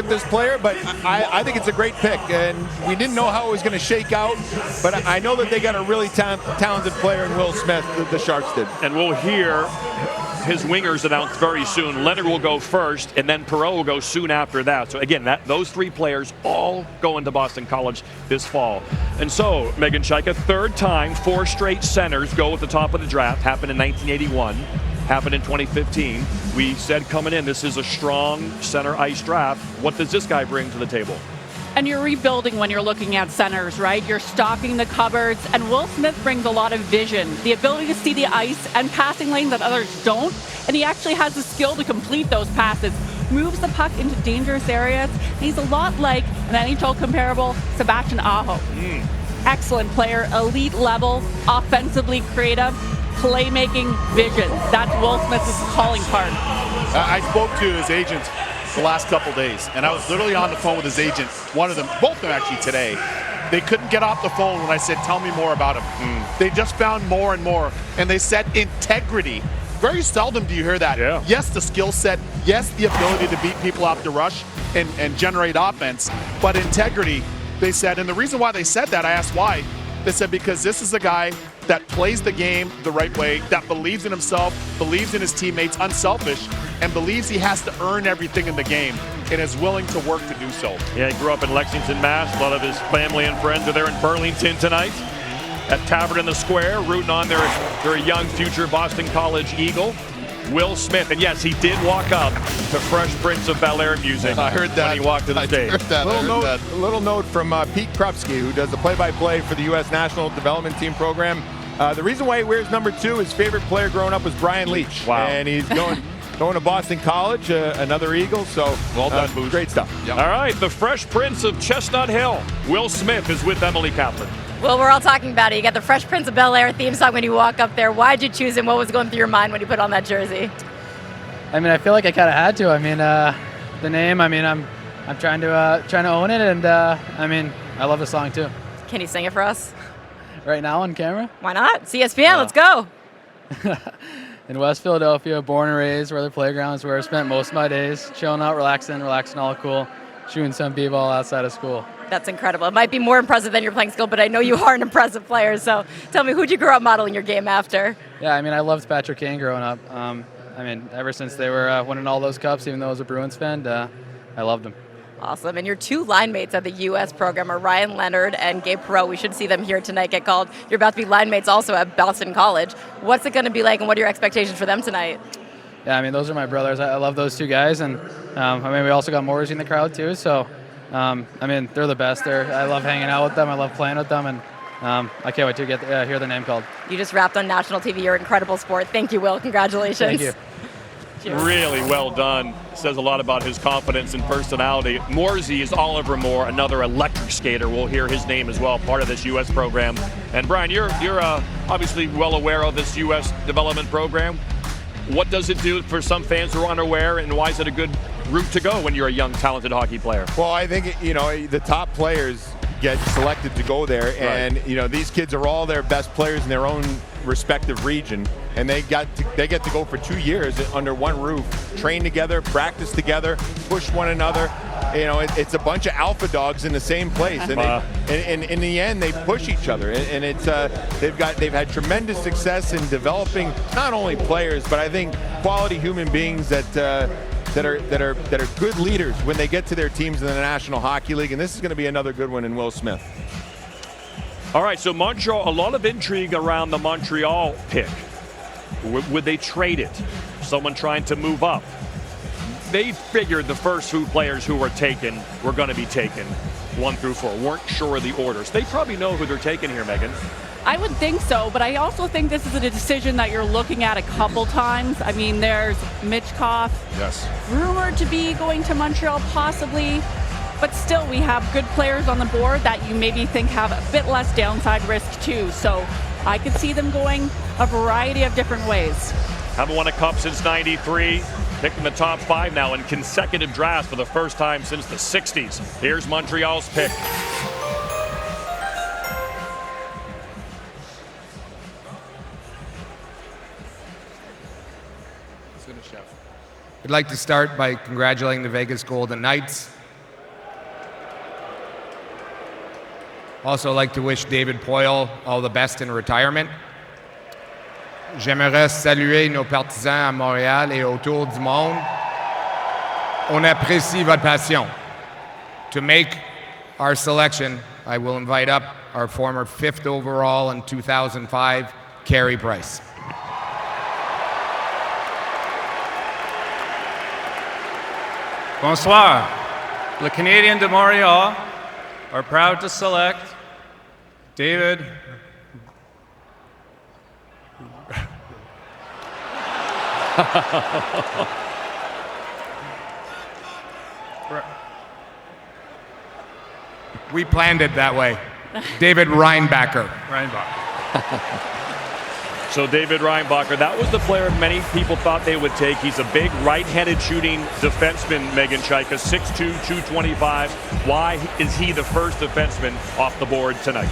this player, but I think it's a great pick, and we didn't know how it was going to shake out, but I know that they got a really talented player in Will Smith, the Sharks did. And we'll hear his wingers announced very soon. Leonard will go first, and then Perreault will go soon after that. So again, those 3 players all going to Boston College this fall. And so, Megan Shaika, 3rd time 4 straight centers go at the top of the draft. Happened in 1981. Happened in 2015. We said coming in, this is a strong center ice draft. What does this guy bring to the table? And you're rebuilding when you're looking at centers, right? You're stocking the cupboards, and Will Smith brings a lot of vision, the ability to see the ice and passing lanes that others don't, and he actually has the skill to complete those passes, moves the puck into dangerous areas. He's a lot like an NHL comparable, Sebastian Aho. Excellent player, elite level, offensively creative, playmaking vision. That's Will Smith's calling card. I spoke to his agent the last couple days, and I was literally on the phone with his agent, one of them, both of them actually today. They couldn't get off the phone when I said, tell me more about him. They just found more and more, and they said integrity. Very seldom do you hear that. Yeah. Yes, the skill set, yes, the ability to beat people off the rush and generate offense, but integrity, they said. And the reason why they said that, I asked why. They said because this is a guy that plays the game the right way, that believes in himself, believes in his teammates, unselfish, and believes he has to earn everything in the game and is willing to work to do so. Yeah, he grew up in Lexington, Mass. A lot of his family and friends are there in Burlington tonight at Tavern in the Square, rooting on their young future Boston College Eagle, Will Smith. And yes, he did walk up to Fresh Prince of Bel-Air music. I heard that. When he walked to the stage. A little note from Pete Krupski, who does the play-by-play for the U.S. National Development Team program. The reason why he wears number 2, his favorite player growing up was Brian Leach. Wow. And he's going to Boston College, another Eagle. So well done, Boosh. Great stuff. Yep. All right, the Fresh Prince of Chestnut Hill, Will Smith, is with Emily Kaplan. Well, we're all talking about it. You got the Fresh Prince of Bel-Air theme song when you walk up there. Why'd you choose him? What was going through your mind when you put on that jersey? I mean, I feel like I kind of had to. I mean, the name. I mean, I'm trying to own it, and I mean, I love the song too. Can you sing it for us? Right now on camera? Why not? CSPN, let's go. In West Philadelphia, born and raised, where the playground is where I spent most of my days, chilling out, relaxing all cool, shooting some b-ball outside of school. That's incredible. It might be more impressive than your playing skill, but I know you are an impressive player. So tell me, who'd you grow up modeling your game after? Yeah, I mean, I loved Patrick Kane growing up. I mean, ever since they were winning all those cups, even though I was a Bruins fan, I loved them. Awesome. And your two line mates at the U.S. program are Ryan Leonard and Gabe Perreault. We should see them here tonight get called. You're about to be line mates also at Boston College. What's it going to be like, and what are your expectations for them tonight? Yeah, I mean, those are my brothers. I love those two guys. And, I mean, we also got Morrissey in the crowd, too. So, I mean, they're the best. I love hanging out with them. I love playing with them. And I can't wait to hear their name called. You just wrapped on national TV. You're an incredible sport. Thank you, Will. Congratulations. Thank you. Cheers. Really well done. Says a lot about his confidence and personality. Morsey is Oliver Moore, another electric skater. We'll hear his name as well, part of this U.S. program. And Brian, you're obviously well aware of this U.S. development program. What does it do for some fans who are unaware, and why is it a good route to go when you're a young, talented hockey player? Well, I think, the top players get selected to go there, and these kids are all their best players in their own respective region, and they get to go for 2 years under one roof, train together, practice together, push one another. It's a bunch of alpha dogs in the same place, and in the end they push each other, and it's they've had tremendous success in developing not only players, but I think quality human beings that are good leaders when they get to their teams in the National Hockey League, and this is going to be another good one in Will Smith. All right, so Montreal, a lot of intrigue around the Montreal pick. Would they trade it? Someone trying to move up. They figured the first two players who were taken were going to be taken 1 through 4. Weren't sure of the orders. They probably know who they're taking here, Megan. I would think so, but I also think this is a decision that you're looking at a couple times. I mean, there's Michkov, yes, rumored to be going to Montreal possibly, but still we have good players on the board that you maybe think have a bit less downside risk too. So I could see them going a variety of different ways. Haven't won a cup since '93. Picking the top 5 now in consecutive drafts for the first time since the 60s. Here's Montreal's pick. I'd like to start by congratulating the Vegas Golden Knights. Also like to wish David Poile all the best in retirement. J'aimerais saluer nos partisans à Montréal et autour du monde. On apprécie votre passion. To make our selection, I will invite up our former 5th overall in 2005, Carey Price. Bonsoir. Le Canadiens de Montréal are proud to select David We planned it that way. David Reinbacher. So David Reinbacher, that was the player many people thought they would take. He's a big right-handed shooting defenseman, Megan Chaika, 6'2", 225. Why is he the first defenseman off the board tonight?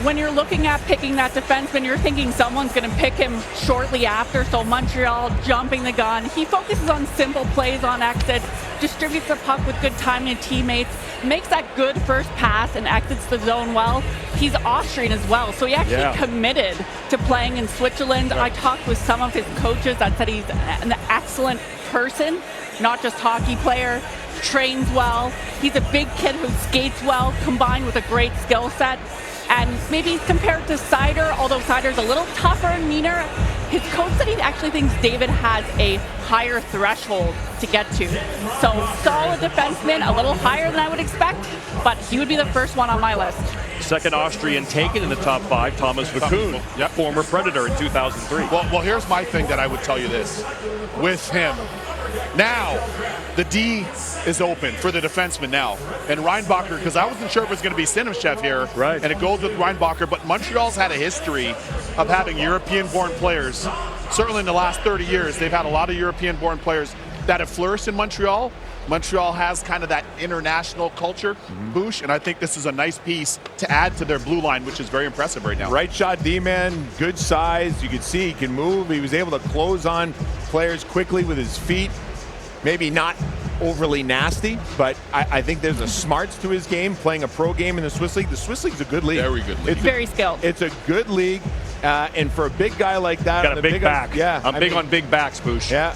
When you're looking at picking that defenseman, you're thinking someone's going to pick him shortly after, so Montreal jumping the gun. He focuses on simple plays on exits, distributes the puck with good timing to teammates, makes that good first pass and exits the zone well. He's Austrian as well, so he actually committed to playing in Switzerland. I talked with some of his coaches that said he's an excellent person, not just hockey player, trains well. He's a big kid who skates well, combined with a great skill set. And maybe compared to Seider, although Seider's a little tougher and meaner, his coach said he actually thinks David has a higher threshold to get to. So solid defenseman, a little higher than I would expect, but he would be the first one on my list. Second Austrian taken in the top 5, Thomas Vakuun, former Predator in 2003. Well, here's my thing that I would tell you this. With him, now the D is open for the defenseman now. And Reinbacher, because I wasn't sure if it was going to be Sinimchev here, and it goes with Reinbacher, but Montreal's had a history of having European-born players certainly in the last 30 years, they've had a lot of European-born players that have flourished in Montreal. Montreal has kind of that international culture, Bouch, and I think this is a nice piece to add to their blue line, which is very impressive right now. Right shot D-man, good size. You can see he can move. He was able to close on players quickly with his feet. Maybe not overly nasty, but I think there's a smarts to his game, playing a pro game in the Swiss League. The Swiss League's a good league. Very good league. Very skilled. It's a good league. And for a big guy like that, Got a big back. Yeah, I'm big on big backs, Bouch. Yeah,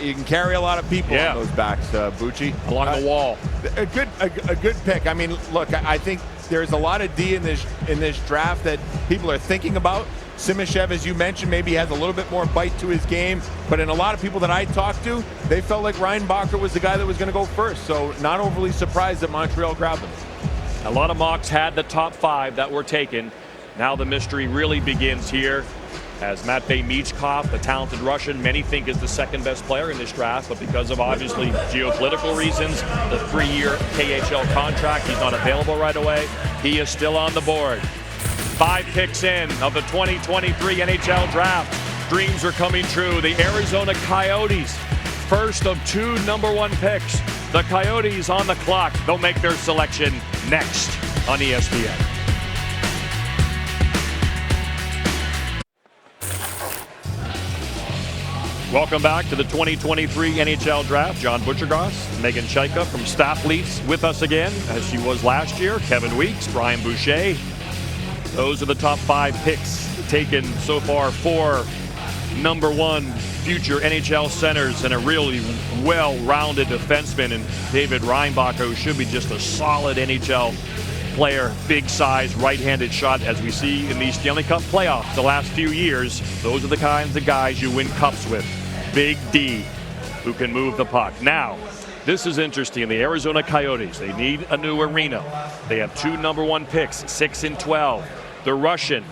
you can carry a lot of people on those backs, Bucci. Along the wall. A good pick. I mean, look, I think there's a lot of D in this draft that people are thinking about. Simashev, as you mentioned, maybe has a little bit more bite to his game, but in a lot of people that I talked to, they felt like Reinbacher was the guy that was going to go first. So not overly surprised that Montreal grabbed him. A lot of mocks had the top 5 that were taken. Now the mystery really begins here as Matvei Michkov, the talented Russian, many think is the second best player in this draft, but because of obviously geopolitical reasons, the 3-year KHL contract, he's not available right away. He is still on the board. 5 picks in of the 2023 NHL Draft. Dreams are coming true. The Arizona Coyotes, first of 2 #1 picks. The Coyotes on the clock. They'll make their selection next on ESPN. Welcome back to the 2023 NHL Draft. John Butchergross, Megan Chaika from Staff Leafs with us again, as she was last year. Kevin Weeks, Brian Boucher. Those are the top 5 picks taken so far for #1 future NHL centers and a really well-rounded defenseman in David Reinbacher, who should be just a solid NHL player, big size, right-handed shot, as we see in these Stanley Cup playoffs the last few years. Those are the kinds of guys you win cups with. Big D, who can move the puck. Now, this is interesting. The Arizona Coyotes, they need a new arena. They have 2 #1 picks, 6 and 12. The Russian,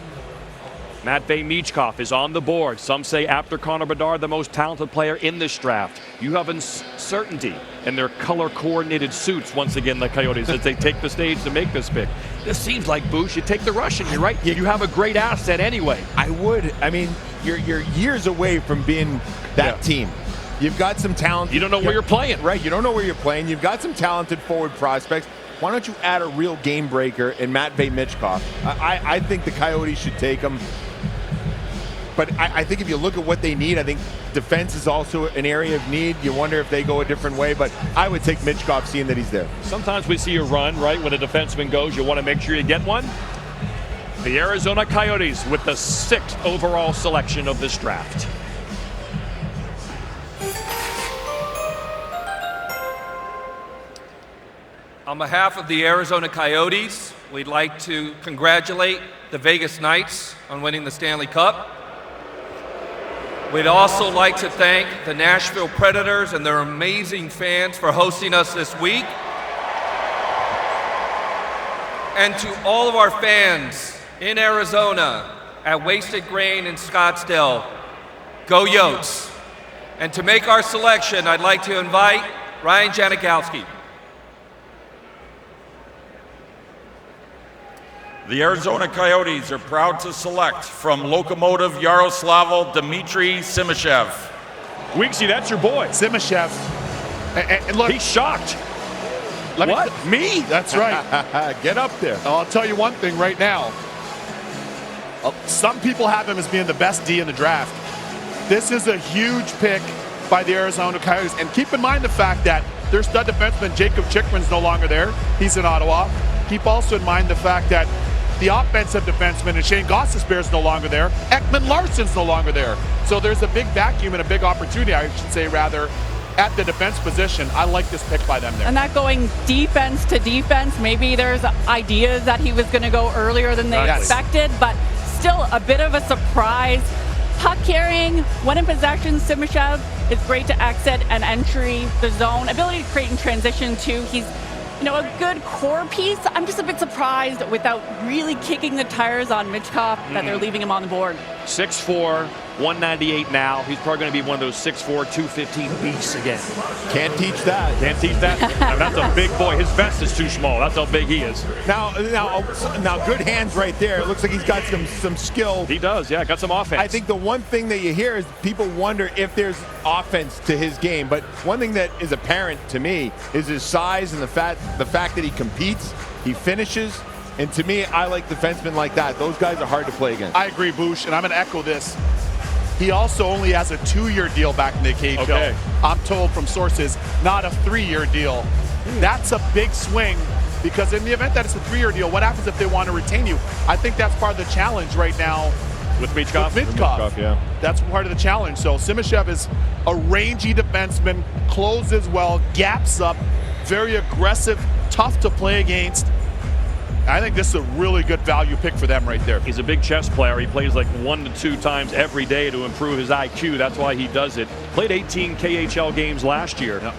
Matvei Michkov, is on the board. Some say after Connor Bedard, the most talented player in this draft. You have uncertainty in their color-coordinated suits, once again, the Coyotes, as they take the stage to make this pick. This seems like, Bouch, you take the Russian, you're right. You have a great asset anyway. I would. I mean, you're years away from being that team. You've got some talent. You don't know where you're playing. Right, you don't know where you're playing. You've got some talented forward prospects. Why don't you add a real game breaker in Matvei Michkov? I think the Coyotes should take him. But I think if you look at what they need, I think defense is also an area of need. You wonder if they go a different way, but I would take Michkov seeing that he's there. Sometimes we see a run, right? When a defenseman goes, you want to make sure you get one. The Arizona Coyotes with the 6th overall selection of this draft. On behalf of the Arizona Coyotes, we'd like to congratulate the Vegas Knights on winning the Stanley Cup. We'd also like to thank the Nashville Predators and their amazing fans for hosting us this week. And to all of our fans in Arizona, at Wasted Grain in Scottsdale, go Yotes. And to make our selection, I'd like to invite Ryan Janikowski. The Arizona Coyotes are proud to select from Lokomotiv Yaroslavl Dmitry Simashev. Weeksy, that's your boy. Simashev. And look, he's shocked. What? Me? That's right. Get up there. I'll tell you one thing right now. Some people have him as being the best D in the draft. This is a huge pick by the Arizona Coyotes. And keep in mind the fact that their stud defenseman, Jacob Chikrin's no longer there. He's in Ottawa. Keep also in mind the fact that the offensive defenseman and Shane Gostisbehere is no longer there. Ekman Larsson's no longer there. So there's a big vacuum and a big opportunity, I should say, rather, at the defense position. I like this pick by them there. And that going defense to defense, maybe there's ideas that he was going to go earlier than they expected, but still a bit of a surprise. Puck carrying, when in possession, Simashev is great to exit and entry the zone. Ability to create in transition too. He's a good core piece. I'm just a bit surprised without really kicking the tires on Michkov that they're leaving him on the board. 6'4", 198 now. He's probably going to be one of those 6'4", 215 beasts again. Can't teach that. Can't teach that. I mean, that's a big boy. His vest is too small. That's how big he is. Now, good hands right there. It looks like he's got some skill. He does, yeah. Got some offense. I think the one thing that you hear is people wonder if there's offense to his game. But one thing that is apparent to me is his size and the fact that he competes, he finishes. And to me, I like defensemen like that. Those guys are hard to play against. I agree, Boosh, and I'm going to echo this. He also only has a 2-year deal back in the KHL. Okay. I'm told from sources, not a 3-year deal. That's a big swing because in the event that it's a 3-year deal, what happens if they want to retain you? I think that's part of the challenge right now. With Michkov? With Michkov, yeah. That's part of the challenge. So Simashev is a rangy defenseman, closes well, gaps up, very aggressive, tough to play against. I think this is a really good value pick for them right there. He's a big chess player. He plays like 1 to 2 times every day to improve his IQ. That's why he does it. Played 18 KHL games last year. Yep.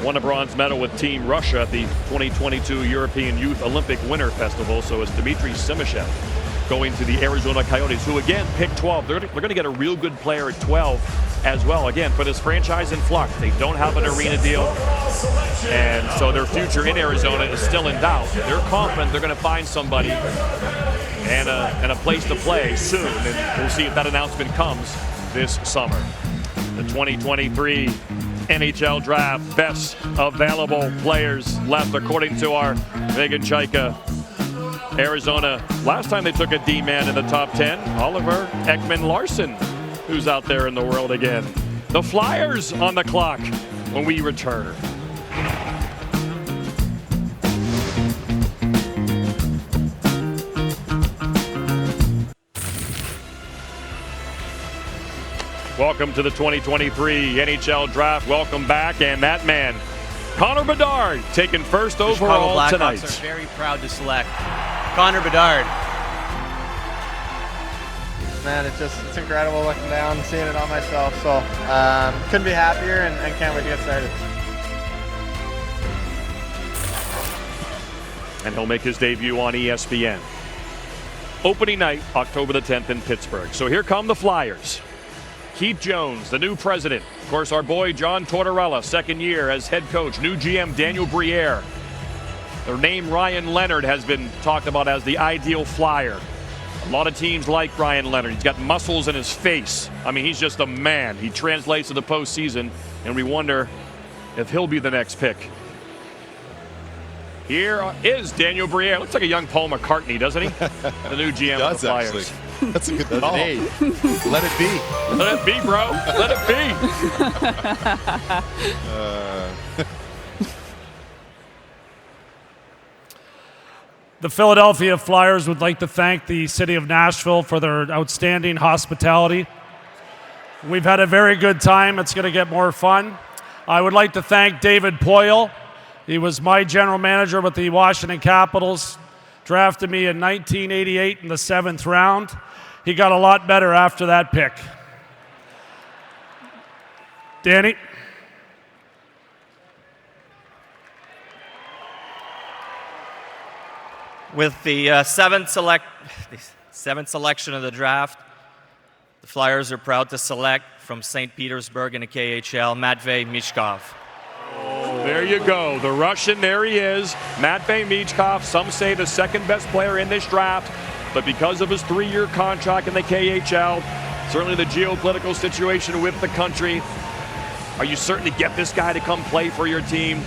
Won a bronze medal with Team Russia at the 2022 European Youth Olympic Winter Festival. So it's Dmitry Simashev going to the Arizona Coyotes, who again picked 12. They're going to get a real good player at 12 as well. Again, for this franchise in flux, they don't have an arena deal, and so their future in Arizona is still in doubt. They're confident they're going to find somebody and a place to play soon, and we'll see if that announcement comes this summer. The 2023 NHL Draft, best available players left according to our Megan Chaika. Arizona, last time they took a D-man in the top 10, Oliver Ekman-Larsson, who's out there in the world again. The Flyers on the clock when we return. Welcome to the 2023 NHL Draft. Welcome back, and that man, Connor Bedard, taken first overall Blackhawks tonight. are very proud to select Connor Bedard. Man, it's incredible looking down and seeing it on myself. So couldn't be happier and can't wait to get started. And he'll make his debut on ESPN. Opening night, October the 10th in Pittsburgh. So here come the Flyers. Keith Jones, the new president. Of course, our boy John Tortorella, second year as head coach. New GM Daniel Briere. Their name Ryan Leonard has been talked about as the ideal Flyer. A lot of teams like Ryan Leonard. He's got muscles in his face. I mean, he's just a man. He translates to the postseason, and we wonder if he'll be the next pick. Here is Daniel Briere. Looks like a young Paul McCartney, doesn't he? The new GM of the Flyers. Actually. That's a good call. Let it be. Let it be, bro. Let it be. The Philadelphia Flyers would like to thank the city of Nashville for their outstanding hospitality. We've had a very good time. It's going to get more fun. I would like to thank David Poile. He was my general manager with the Washington Capitals, drafted me in 1988 in the 7th round. He got a lot better after that pick. Danny? With the seventh selection of the draft, the Flyers are proud to select from St. Petersburg in the KHL, Matvei Michkov. Oh, there you go. The Russian, there he is. Matvei Michkov, some say the second best player in this draft, but because of his 3-year contract in the KHL, certainly the geopolitical situation with the country, are you certain to get this guy to come play for your team?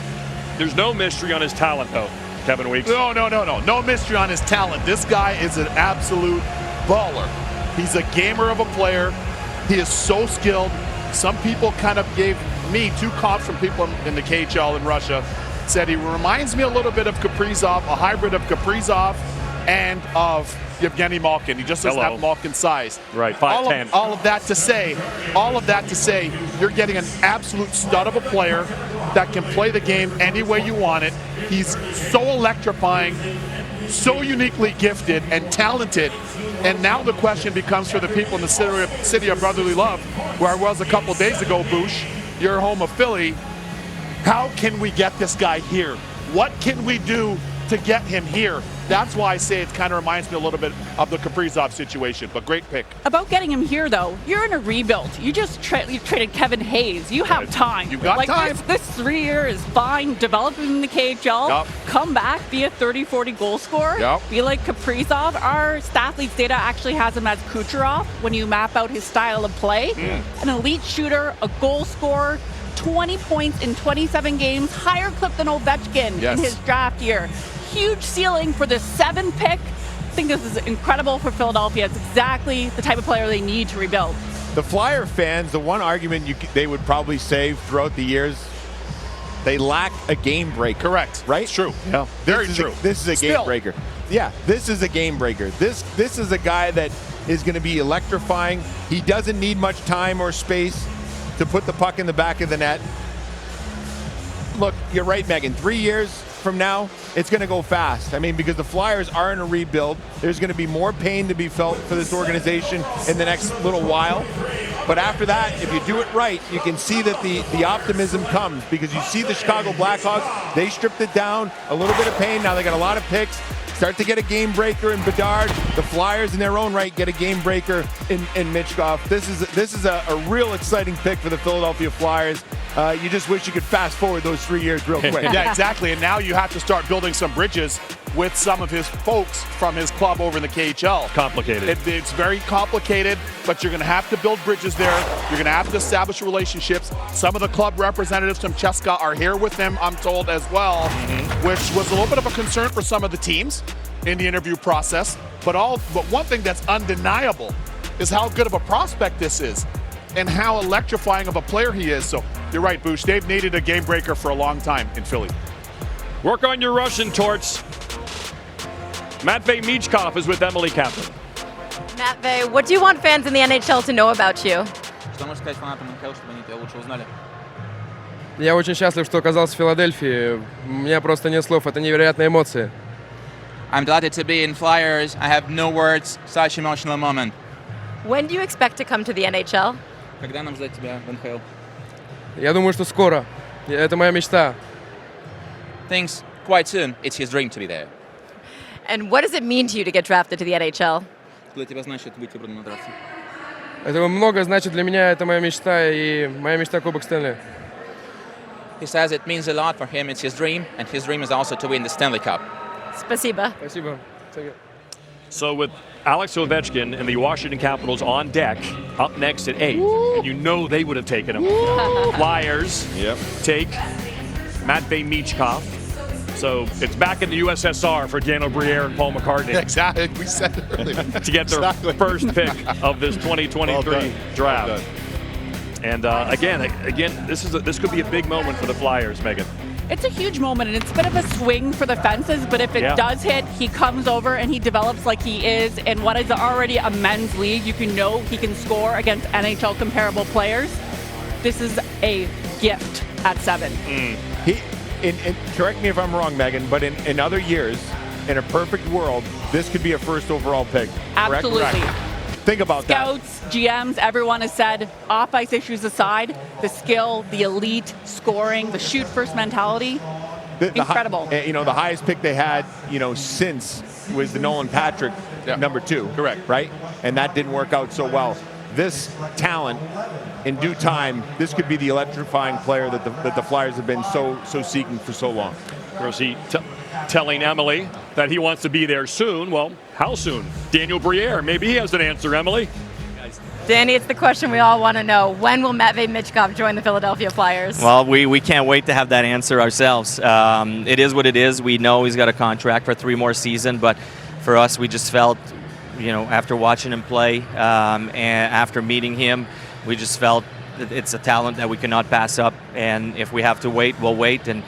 There's no mystery on his talent, though. Kevin Weeks. No mystery on his talent. This guy is an absolute baller. He's a gamer of a player. He is so skilled. Some people kind of gave me 2 comps from people in the KHL in Russia. Said he reminds me a little bit of Kaprizov, a hybrid of Kaprizov and of Evgeny Malkin. He just doesn't have Malkin's size. Right, 5'10". All of that to say, you're getting an absolute stud of a player that can play the game any way you want it. He's so electrifying, so uniquely gifted and talented. And now the question becomes for the people in the city of brotherly love, where I was a couple days ago, Boosh, your home of Philly. How can we get this guy here? What can we do to get him here? that's why I say it kind of reminds me a little bit of the Kaprizov situation, but great pick. About getting him here, though, you're in a rebuild. You just you traded Kevin Hayes. You have time. You've got time. This 3 year is fine. Develop him in the KHL. Yep. Come back, be a 30-40 goal scorer. Yep. Be like Kaprizov. Our Stathletes data actually has him as Kucherov when you map out his style of play. An elite shooter, a goal scorer, 20 points in 27 games, higher clip than Ovechkin in his draft year. Huge ceiling for the 7th pick. I think this is incredible for Philadelphia. It's exactly the type of player they need to rebuild. The Flyer fans, the one argument they would probably say throughout the years, they lack a game breaker. Correct. Right? It's true. Yeah. Very true. This is a game breaker. Yeah, this is a game breaker. This is a guy that is going to be electrifying. He doesn't need much time or space to put the puck in the back of the net. Look, you're right, Megan. 3 years from now, it's going to go fast. I mean, because the Flyers are in a rebuild. There's going to be more pain to be felt for this organization in the next little while. But after that, if you do it right, you can see that the optimism comes, because you see the Chicago Blackhawks, they stripped it down, a little bit of pain. Now they got a lot of picks. Start to get a game breaker in Bedard. The Flyers in their own right get a game breaker in Michkov. This is a real exciting pick for the Philadelphia Flyers. You just wish you could fast forward those 3 years real quick. Yeah, exactly. And now you have to start building some bridges with some of his folks from his club over in the KHL. Complicated. It's very complicated, but you're going to have to build bridges there. You're going to have to establish relationships. Some of the club representatives from Cheska are here with him, I'm told, as well, which was a little bit of a concern for some of the teams in the interview process. But one thing that's undeniable is how good of a prospect this is and how electrifying of a player he is. So you're right, Bush. They've needed a game breaker for a long time in Philly. Work on your Russian, Torts. Matvei Michkov is with Emily Kaplan. Matvei, what do you want fans in the NHL to know about you? Что можешь сказать фанатам НХЛ, чтобы они тебя лучше узнали? Я очень счастлив, что оказался в Филадельфии. У меня просто нет слов, это невероятные эмоции. I'm delighted to be in Flyers. I have no words. Such an emotional moment. When do you expect to come to the NHL? Когда нам ждать тебя в НХЛ? Я думаю, что скоро. Это моя мечта. Things quite soon. It's his dream to be there. And what does it mean to you to get drafted to the NHL? Для тебя значит быть выбранным на драфте. Это много значит для меня, это моя мечта, и моя мечта Кубок Стэнли. He says it means a lot for him. It's his dream, and his dream is also to win the Stanley Cup. Спасибо. Спасибо. So with Alex Ovechkin and the Washington Capitals on deck, up next at 8, and you know they would have taken him. Flyers take Matvei Michkov. So it's back in the USSR for Daniel Briere and Paul McCartney. Exactly. We said it earlier. To get their first pick of this 2023 draft. And again, this could be a big moment for the Flyers, Megan. It's a huge moment, and it's a bit of a swing for the fences, but if it does hit, he comes over and he develops like he is in what is already a men's league. You can know he can score against NHL comparable players. This is a gift at 7. And correct me if I'm wrong, Megan, but in other years, in a perfect world, this could be a first overall pick. Absolutely. Correct? Think about Scouts, GMs, everyone has said, off-ice issues aside, the skill, the elite scoring, the shoot-first mentality, incredible. The highest pick they had, since was the Nolan Patrick number 2. Correct. Right? And that didn't work out so well. This talent, in due time, this could be the electrifying player that the Flyers have been so seeking for so long. Of course, telling Emily that he wants to be there soon. Well, how soon? Daniel Briere, maybe he has an answer, Emily. Danny, it's the question we all want to know. When will Matvei Michkov join the Philadelphia Flyers? Well, we can't wait to have that answer ourselves. It is what it is. We know he's got a contract for 3 more seasons, but for us, we just felt, after watching him play and after meeting him, we just felt that it's a talent that we cannot pass up. And if we have to wait, we'll wait. And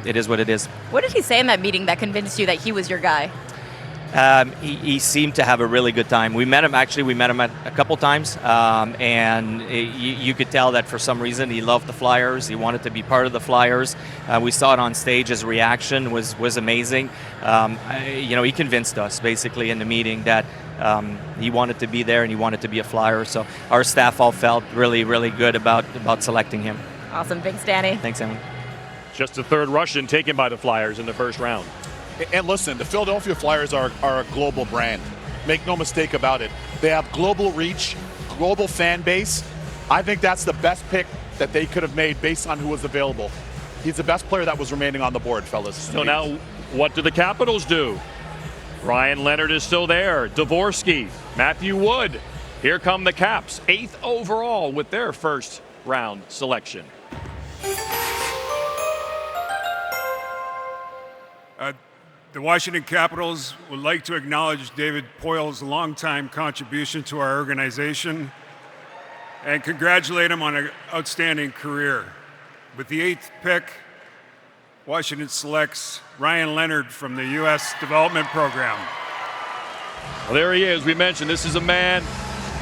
it is what it is. What did he say in that meeting that convinced you that he was your guy? He seemed to have a really good time. We met him at a couple times, and you could tell that for some reason he loved the Flyers. He wanted to be part of the Flyers. We saw it on stage. His reaction was amazing. He convinced us basically in the meeting that he wanted to be there and he wanted to be a Flyer. So our staff all felt really, really good about selecting him. Awesome. Thanks, Danny. Thanks, Emily. Just the 3rd Russian taken by the Flyers in the first round. And listen, the Philadelphia Flyers are a global brand. Make no mistake about it. They have global reach, global fan base. I think that's the best pick that they could have made based on who was available. He's the best player that was remaining on the board, fellas. So now, what do the Capitals do? Ryan Leonard is still there. Dvorsky, Matthew Wood. Here come the Caps, 8th overall with their first round selection. The Washington Capitals would like to acknowledge David Poyle's longtime contribution to our organization and congratulate him on an outstanding career. With the 8th pick, Washington selects Ryan Leonard from the U.S. Development Program. Well, there he is. We mentioned this is a man,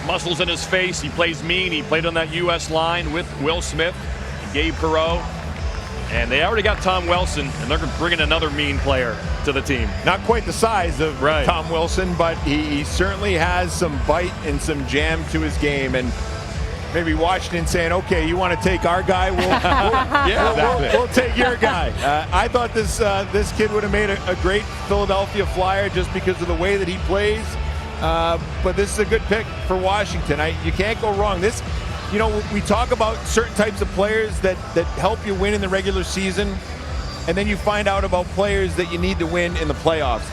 muscles in his face. He plays mean. He played on that U.S. line with Will Smith and Gabe Perreault. And they already got Tom Wilson, and they're bringing another mean player to the team. Not quite the size of Tom Wilson, but he certainly has some bite and some jam to his game. And maybe Washington saying, okay, you want to take our guy? We'll take your guy. I thought this kid would have made a great Philadelphia Flyer just because of the way that he plays. But this is a good pick for Washington. You can't go wrong. You know, we talk about certain types of players that help you win in the regular season, and then you find out about players that you need to win in the playoffs.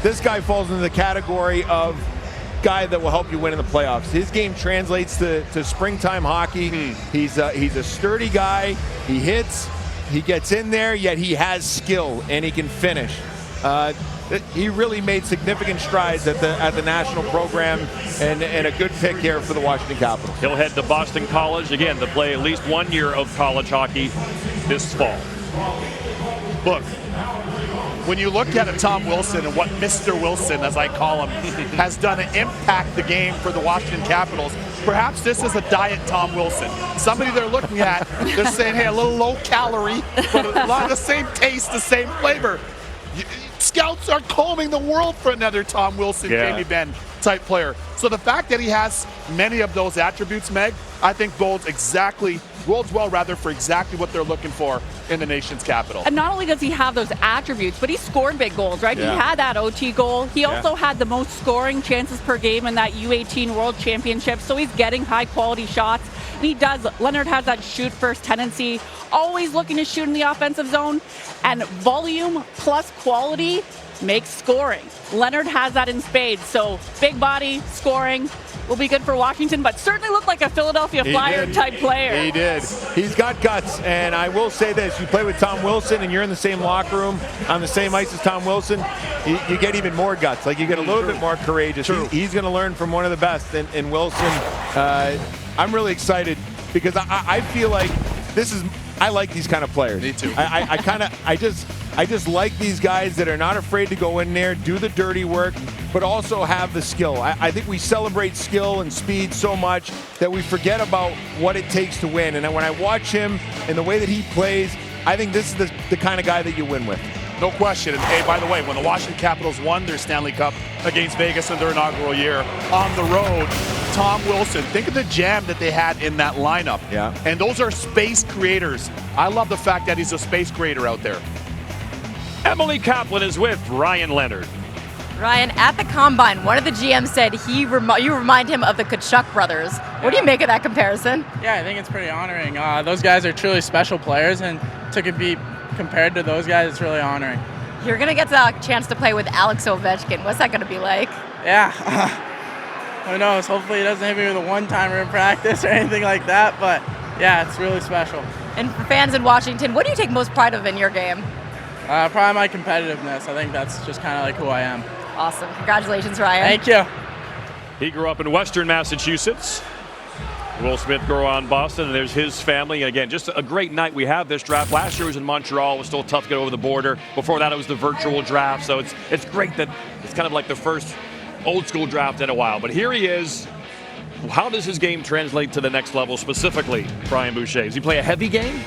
This guy falls into the category of guy that will help you win in the playoffs. His game translates to springtime hockey. He's a sturdy guy. He hits, he gets in there, yet he has skill and he can finish. He really made significant strides at the national program, and a good pick here for the Washington Capitals. He'll head to Boston College again to play at least 1 year of college hockey this fall. Look, when you look at a Tom Wilson and what Mr. Wilson, as I call him, has done to impact the game for the Washington Capitals, perhaps this is a diet Tom Wilson. Somebody they're looking at, they're saying, hey, a little low calorie, but a lot of the same taste, the same flavor. Scouts are combing the world for another Tom Wilson, Jamie Benn type player. So the fact that he has many of those attributes, Meg, I think bodes well for exactly what they're looking for in the nation's capital. And not only does he have those attributes, but he scored big goals, right? Yeah. He had that OT goal. He also had the most scoring chances per game in that U18 World Championship, so he's getting high quality shots. And Leonard has that shoot first tendency, always looking to shoot in the offensive zone, and volume plus quality makes scoring. Leonard has that in spades, so big body, scoring will be good for Washington, but certainly looked like a Philadelphia Flyer type player. He did. He's got guts, and I will say this, you play with Tom Wilson and you're in the same locker room on the same ice as Tom Wilson, you get even more guts. Like, you get a little bit more courageous. He's going to learn from one of the best in Wilson. I'm really excited because I feel like I like these kind of players. Me too. I just like these guys that are not afraid to go in there, do the dirty work, but also have the skill. I think we celebrate skill and speed so much that we forget about what it takes to win. And when I watch him and the way that he plays, I think this is the kind of guy that you win with. No question. And hey, by the way, when the Washington Capitals won their Stanley Cup against Vegas in their inaugural year on the road, Tom Wilson, think of the jam that they had in that lineup. Yeah. And those are space creators. I love the fact that he's a space creator out there. Emily Kaplan is with Ryan Leonard. Ryan, at the Combine, one of the GMs said you remind him of the Tkachuk brothers. What do you make of that comparison? Yeah, I think it's pretty honoring. Those guys are truly special players, and to be compared to those guys, it's really honoring. You're going to get a chance to play with Alex Ovechkin. What's that going to be like? Yeah. Who knows? Hopefully he doesn't hit me with a one-timer in practice or anything like that, but yeah, it's really special. And for fans in Washington, what do you take most pride of in your game? Probably my competitiveness. I think that's just kind of like who I am. Awesome. Congratulations, Ryan. Thank you. He grew up in Western Massachusetts. Will Smith grew up in Boston, and there's his family. And again, just a great night we have this draft. Last year was in Montreal. It was still tough to get over the border. Before that, it was the virtual draft. So it's great that it's kind of like the first old school draft in a while. But here he is. How does his game translate to the next level specifically, Brian Boucher? Does he play a heavy game?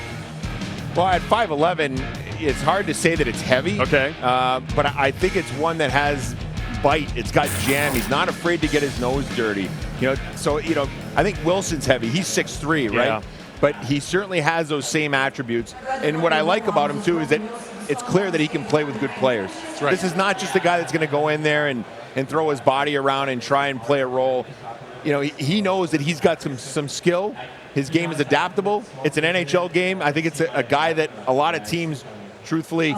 Well, at 5'11", it's hard to say that it's heavy. Okay. But I think it's one that has bite. It's got jam. He's not afraid to get his nose dirty. So I think Wilson's heavy. He's 6'3", right? Yeah. But he certainly has those same attributes. And what I like about him too is that it's clear that he can play with good players. right. This is not just a guy that's going to go in there and throw his body around and try and play a role. You know, he knows that he's got some skill. His game is adaptable. It's an NHL game. I think it's a guy that a lot of teams, truthfully,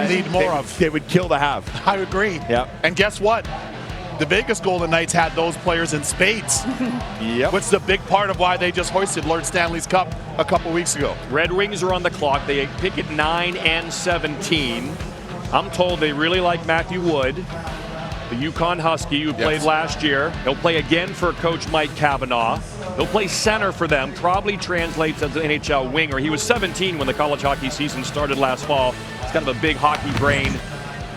need more of. They would kill to have. I agree. Yeah. And guess what? The Vegas Golden Knights had those players in spades. Yep. Which is a big part of why they just hoisted Lord Stanley's Cup a couple weeks ago. Red Wings are on the clock. They pick at 9 and 17. I'm told they really like Matthew Wood, the Yukon Husky who played last year. He'll play again for Coach Mike Cavanaugh. He'll play center for them, probably translates as an NHL winger. He was 17 when the college hockey season started last fall. He's kind of a big hockey brain,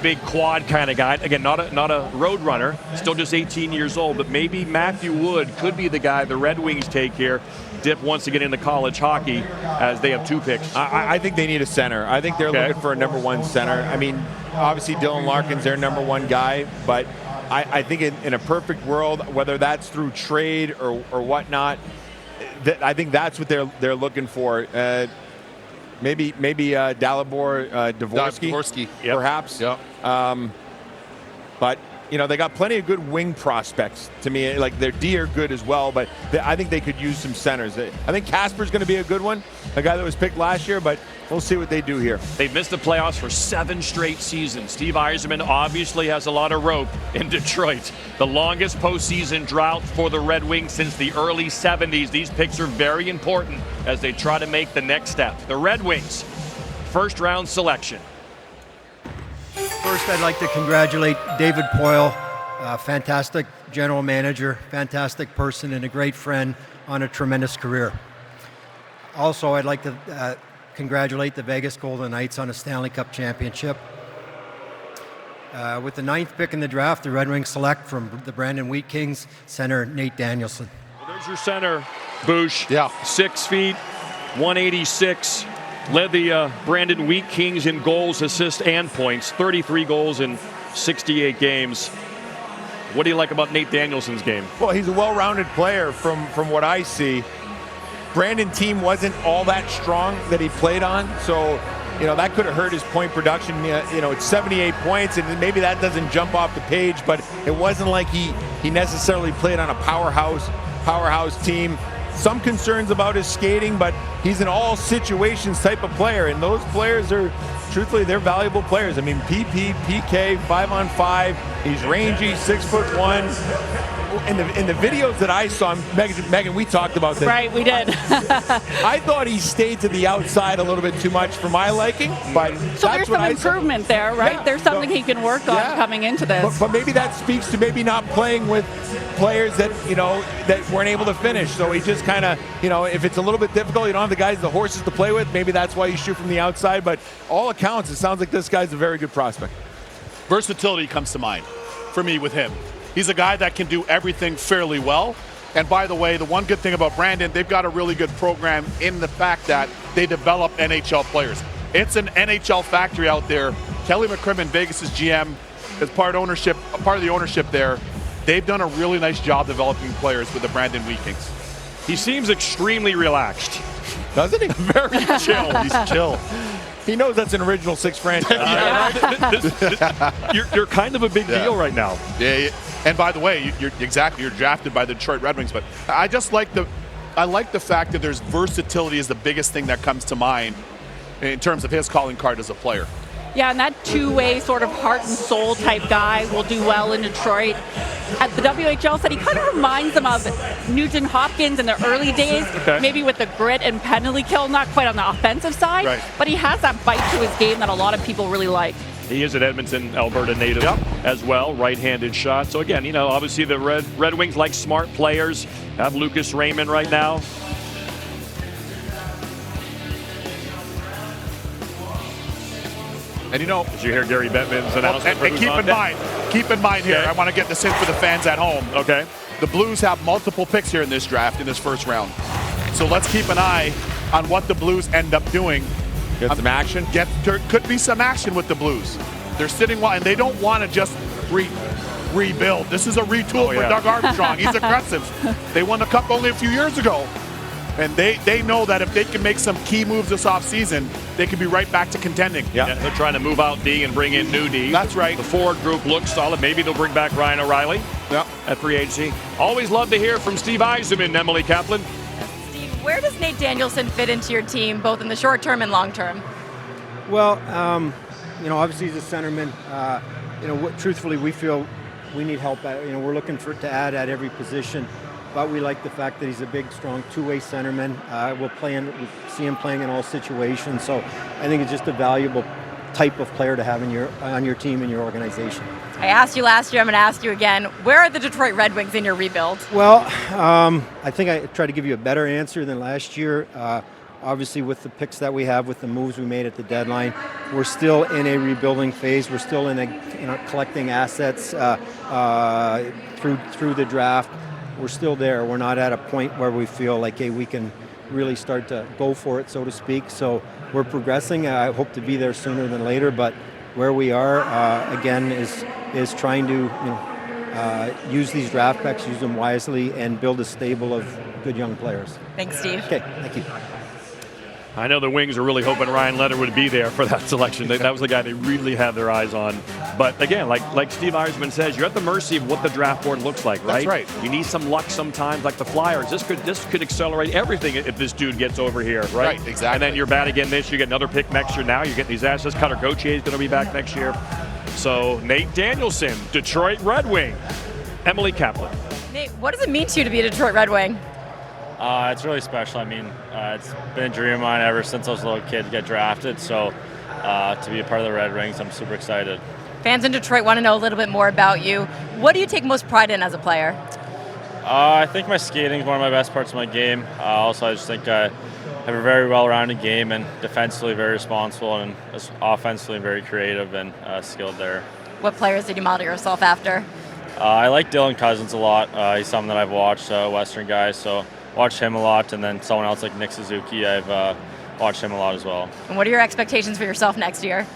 big quad kind of guy. Again, not a road runner, still just 18 years old, but maybe Matthew Wood could be the guy the Red Wings take here, dip once again into college hockey as they have 2 picks. I think they need a center. I think they're looking for a number 1 center. I mean, obviously Dylan Larkin's their number 1 guy, but I think in a perfect world, whether that's through trade or whatnot, I think that's what they're looking for. Maybe Dalibor Dvorsky, perhaps. Yep. But you know, they got plenty of good wing prospects to me. Like their D are good as well, but I think they could use some centers. I think Casper's going to be a good one, a guy that was picked last year, but we'll see what they do here. They've missed the playoffs for 7 straight seasons. Steve Yzerman obviously has a lot of rope in Detroit. The longest postseason drought for the Red Wings since the early 70s. These picks are very important as they try to make the next step. The Red Wings, first round selection. First, I'd like to congratulate David Poile, fantastic general manager, fantastic person, and a great friend on a tremendous career. Also, I'd like to congratulate the Vegas Golden Knights on a Stanley Cup championship. With the 9th pick in the draft, the Red Wings select from the Brandon Wheat Kings center Nate Danielson. Well, there's your center, Boosh. Yeah. 6 feet, 186. Led the Brandon Wheat Kings in goals, assists, and points. 33 goals in 68 games. What do you like about Nate Danielson's game? Well, he's a well-rounded player from what I see. Brandon team wasn't all that strong that he played on, so you know that could have hurt his point production. You know, it's 78 points, and maybe that doesn't jump off the page, but it wasn't like he necessarily played on a powerhouse team. Some concerns about his skating, but he's an all situations type of player, and those players are, truthfully, they're valuable players. I mean, PP, PK, 5-on-5, he's rangy, 6'1". In the videos that I saw, Megan, we talked about this. Right, we did. I thought he stayed to the outside a little bit too much for my liking, but so there's some improvement there, right? Yeah. There's something he can work on coming into this. But maybe that speaks to maybe not playing with players that, you know, that weren't able to finish. So he just kind of, you know, if it's a little bit difficult, you don't have the guys, the horses to play with, maybe that's why you shoot from the outside. But all accounts, it sounds like this guy's a very good prospect. Versatility comes to mind for me with him. He's a guy that can do everything fairly well. And by the way, the one good thing about Brandon, they've got a really good program in the fact that they develop NHL players. It's an NHL factory out there. Kelly McCrimmon, Vegas' GM, is part of the ownership there. They've done a really nice job developing players with the Brandon Wheat Kings. He seems extremely relaxed. Doesn't he? Very chill. He's chill. He knows that's an original 6 franchise. You're kind of a big deal right now. Yeah. And by the way, you're drafted by the Detroit Red Wings, but I like the fact that there's versatility is the biggest thing that comes to mind in terms of his calling card as a player. Yeah, and that two-way sort of heart and soul type guy will do well in Detroit. At the WHL said he kind of reminds them of Nugent Hopkins in the early days, maybe with the grit and penalty kill, not quite on the offensive side, but he has that bite to his game that a lot of people really like. He is an Edmonton, Alberta native as well, right-handed shot. So again, you know, obviously the Red Wings like smart players. Have Lucas Raymond right now. And you know, did you hear Gary Bettman's announcement? And keep in mind here, I want to get this in for the fans at home. Okay. The Blues have multiple picks here in this draft, in this first round. So let's keep an eye on what the Blues end up doing. Get some action. There could be some action with the Blues. They're sitting well, and they don't want to just rebuild. This is a retool for Doug Armstrong. He's aggressive. They won the Cup only a few years ago. And they know that if they can make some key moves this offseason, they can be right back to contending. Yeah, they're trying to move out D and bring in new D. That's right. The forward group looks solid. Maybe they'll bring back Ryan O'Reilly at free agency. Always love to hear from Steve Yzerman, Emily Kaplan. Steve, where does Nate Danielson fit into your team, both in the short term and long term? Well, obviously he's a centerman. Truthfully, we feel we need help. We're looking to add at every position, but we like the fact that he's a big, strong two-way centerman. We see him playing in all situations. So I think it's just a valuable type of player to have on your team and your organization. I asked you last year, I'm going to ask you again. Where are the Detroit Red Wings in your rebuild? Well, I think I tried to give you a better answer than last year. Obviously, with the picks that we have, with the moves we made at the deadline, we're still in a rebuilding phase. We're still collecting assets through the draft. We're still there. We're not at a point where we feel like, hey, we can really start to go for it, so to speak. So we're progressing. I hope to be there sooner than later. But where we are, again, is trying to use these draft picks, use them wisely, and build a stable of good young players. Thanks, Steve. Okay, thank you. I know the Wings are really hoping Ryan Leonard would be there for that selection. That was the guy they really had their eyes on. But again, like Steve Yzerman says, you're at the mercy of what the draft board looks like, right? That's right. You need some luck sometimes, like the Flyers. This could accelerate everything if this dude gets over here, right? Right, exactly. And then you're bad again this. You get another pick next year. Now you're getting these assets. Cutter Gauthier is going to be back next year. So Nate Danielson, Detroit Red Wing. Emily Kaplan. Nate, what does it mean to you to be a Detroit Red Wing? It's really special. I mean, it's been a dream of mine ever since I was a little kid to get drafted. So to be a part of the Red Wings, I'm super excited. Fans in Detroit want to know a little bit more about you. What do you take most pride in as a player? I think my skating is one of my best parts of my game. Also, I just think I have a very well-rounded game and defensively very responsible and offensively very creative and skilled there. What players did you model yourself after? I like Dylan Cousins a lot. He's someone that I've watched, Western guy, so watched him a lot. And then someone else like Nick Suzuki, I've watched him a lot as well. And what are your expectations for yourself next year?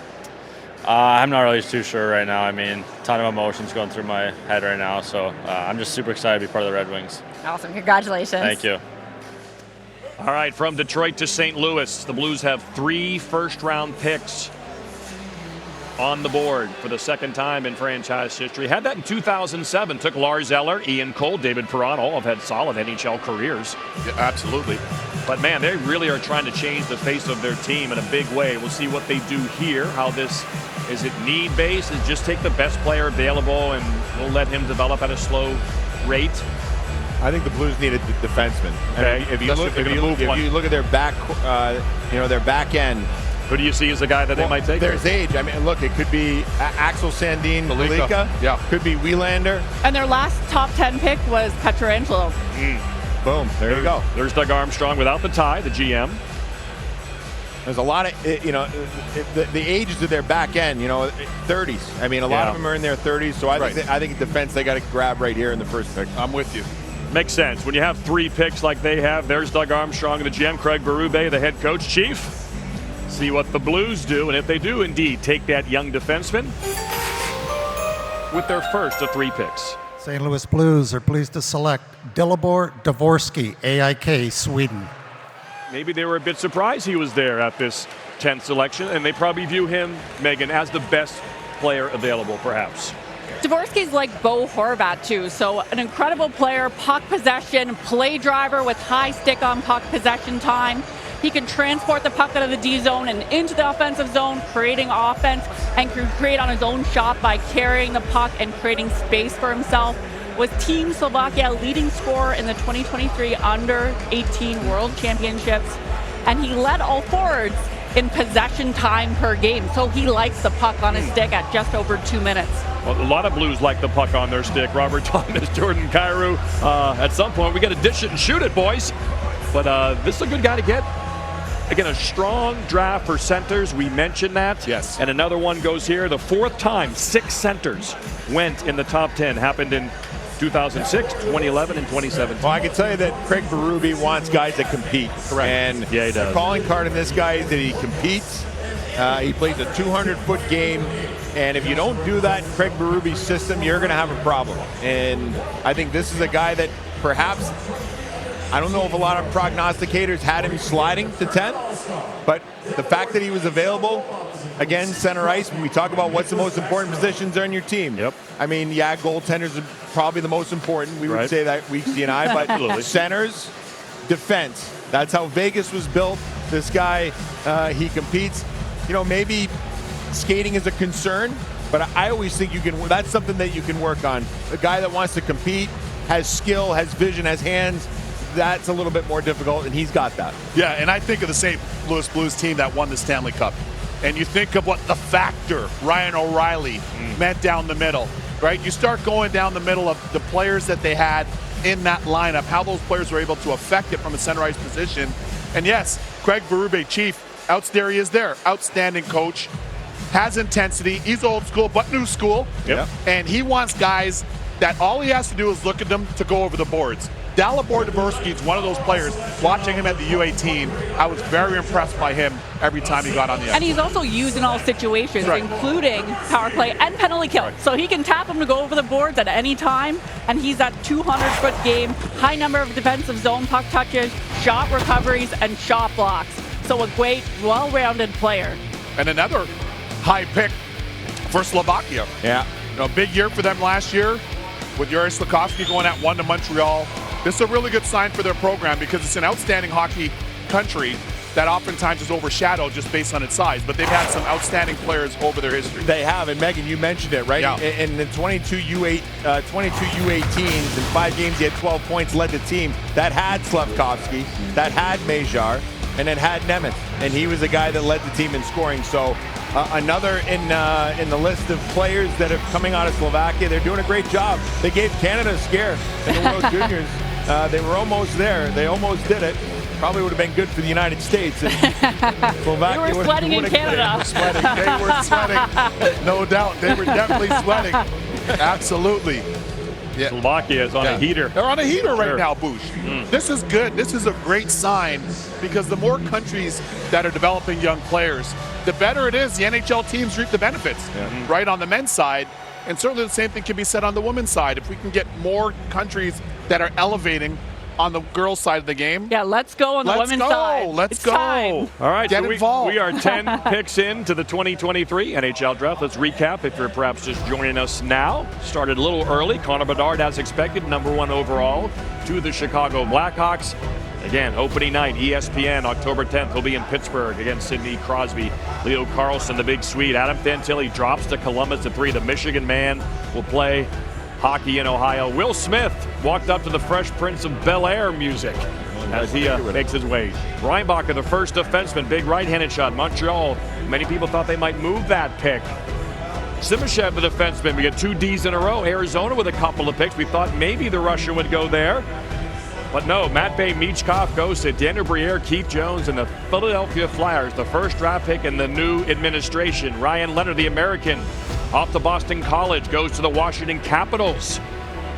I'm not really too sure right now. I mean, a ton of emotions going through my head right now, so I'm just super excited to be part of the Red Wings. Awesome. Congratulations. Thank you. All right, from Detroit to St. Louis, the Blues have 3 first-round picks on the board for the second time in franchise history. Had that in 2007. Took Lars Eller, Ian Cole, David Perron. All have had solid NHL careers. Yeah, absolutely. But man, they really are trying to change the face of their team in a big way. We'll see what they do here. How this is it need-based? Is just take the best player available and we'll let him develop at a slow rate. I think the Blues need a defenseman. Okay, if you look at their back, their back end. Who do you see as a guy that they might take? There's age. I mean, look, it could be Axel Sandin, Malika. Yeah. Could be Wielander. And their last top 10 pick was Pietrangelo. Boom. There you go. There's Doug Armstrong without the tie, the GM. There's a lot of, the ages of their back end, 30s. I mean, a lot of them are in their 30s. So I think defense they got to grab right here in the first pick. I'm with you. Makes sense. When you have 3 picks like they have, there's Doug Armstrong, the GM, Craig Berube, the head coach. Chief, see what the Blues do, and if they do indeed take that young defenseman with their first of 3 picks. St. Louis Blues are pleased to select Dalibor Dvorsky, AIK, Sweden. Maybe they were a bit surprised he was there at this 10th selection, and they probably view him, Megan, as the best player available, perhaps. Dvorsky's like Bo Horvat, too. So an incredible player, puck possession, play driver with high stick on puck possession time. He can transport the puck out of the D zone and into the offensive zone, creating offense, and can create on his own shot by carrying the puck and creating space for himself. Was Team Slovakia leading scorer in the 2023 Under-18 World Championships, and he led all forwards in possession time per game. So he likes the puck on his stick at just over 2 minutes. Well, a lot of Blues like the puck on their stick. Robert Thomas, Jordan Kyrou. At some point, we got to dish it and shoot it, boys. But this is a good guy to get. Again, a strong draft for centers. We mentioned that. Yes. And another one goes here. The 4th time 6 centers went in the top 10. Happened in 2006, 2011, and 2017. Well, I can tell you that Craig Berube wants guys that compete. Correct. And yeah, he does. The calling card in this guy is that he competes. He plays a 200-foot game. And if you don't do that in Craig Berube's system, you're going to have a problem. And I think this is a guy that perhaps I don't know if a lot of prognosticators had him sliding to 10, but the fact that he was available, again, center ice, when we talk about what's the most important positions on your team. Yep. I mean, yeah, goaltenders are probably the most important. We would say that, Weeksy and I, but centers, defense. That's how Vegas was built. This guy, he competes. You know, maybe skating is a concern, but I always think that's something that you can work on. A guy that wants to compete, has skill, has vision, has hands, that's a little bit more difficult, and he's got that. Yeah, and I think of the St. Louis Blues team that won the Stanley Cup. And you think of what the factor Ryan O'Reilly meant down the middle, right? You start going down the middle of the players that they had in that lineup, how those players were able to affect it from a center ice position. And yes, Craig Berube, Chief, there he is there. Outstanding coach, has intensity. He's old school, but new school. Yep. And he wants guys that all he has to do is look at them to go over the boards. Dalibor Dvorsky is one of those players. Watching him at the U18, I was very impressed by him every time he got on the ice. And he's also used in all situations, including power play and penalty kill. So he can tap him to go over the boards at any time, and he's at 200-foot game, high number of defensive zone puck touches, shot recoveries, and shot blocks. So a great, well-rounded player. And another high pick for Slovakia. Yeah. You know, big year for them last year with Yuri Slafkovsky going at 1 to Montreal. This is a really good sign for their program because it's an outstanding hockey country that oftentimes is overshadowed just based on its size. But they've had some outstanding players over their history. They have, and Megan, you mentioned it, right? Yeah. In the 22 U18s, in 5 games, he had 12 points, led the team. That had Slafkovsky, that had Mejar, and it had Nemeth. And he was the guy that led the team in scoring. So another in the list of players that are coming out of Slovakia. They're doing a great job. They gave Canada a scare in the World Juniors. They were almost there. They almost did it. Probably would have been good for the United States. And Slovakia we were sweating in Canada. They were sweating. No doubt. They were definitely sweating. Absolutely. Yeah. Slovakia is on a heater. They're on a heater right now, Bush. This is good. This is a great sign because the more countries that are developing young players, the better it is. The NHL teams reap the benefits, right, on the men's side. And certainly the same thing can be said on the women's side. If we can get more countries that are elevating on the girls' side of the game. Yeah, let's go on the women's side. Let's go. Time. All right, Get so involved. we are 10 picks into the 2023 NHL Draft. Let's recap if you're perhaps just joining us now. Started a little early. Connor Bedard, as expected, #1 overall to the Chicago Blackhawks. Again, opening night, ESPN, October 10th. He'll be in Pittsburgh against Sidney Crosby. Leo Carlsson, the big Swede. Adam Fantilli drops to Columbus at 3. The Michigan man will play hockey in Ohio. Will Smith walked up to the Fresh Prince of Bel-Air music as he makes his way. Reinbacher, the first defenseman, big right-handed shot. Montreal, many people thought they might move that pick. Simashev, the defenseman. We get 2 Ds in a row. Arizona with a couple of picks. We thought maybe the Russian would go there. But no, Matvei Michkov goes to Daniel Briere, Keith Jones, and the Philadelphia Flyers, the first draft pick in the new administration. Ryan Leonard, the American, off to Boston College, goes to the Washington Capitals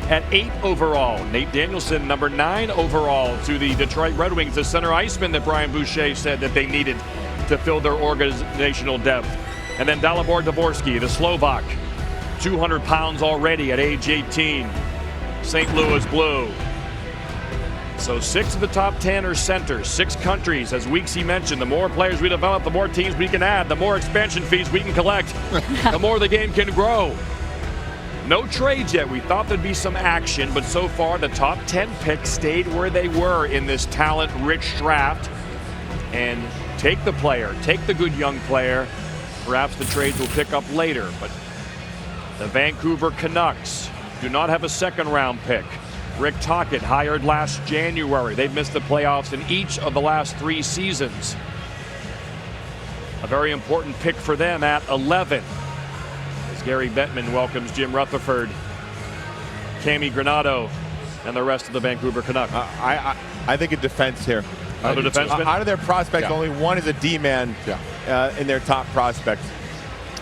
at 8 overall. Nate Danielson, number 9 overall, to the Detroit Red Wings, the center iceman that Brian Boucher said that they needed to fill their organizational depth. And then Dalibor Dvorsky, the Slovak, 200 pounds already at age 18, St. Louis Blue. So 6 of the top 10 are centers, 6 countries. As Weeksy mentioned, the more players we develop, the more teams we can add, the more expansion fees we can collect, the more the game can grow. No trades yet. We thought there'd be some action, but so far the top 10 picks stayed where they were in this talent-rich draft. And take the player, take the good young player. Perhaps the trades will pick up later, but the Vancouver Canucks do not have a second-round pick. Rick Tocchet, hired last January. They've missed the playoffs in each of the last 3 seasons. A very important pick for them at 11. As Gary Bettman welcomes Jim Rutherford, Cami Granado, and the rest of the Vancouver Canucks. I think a defense here. Another defenseman? Out of their prospects, only one is a D-man in their top prospects.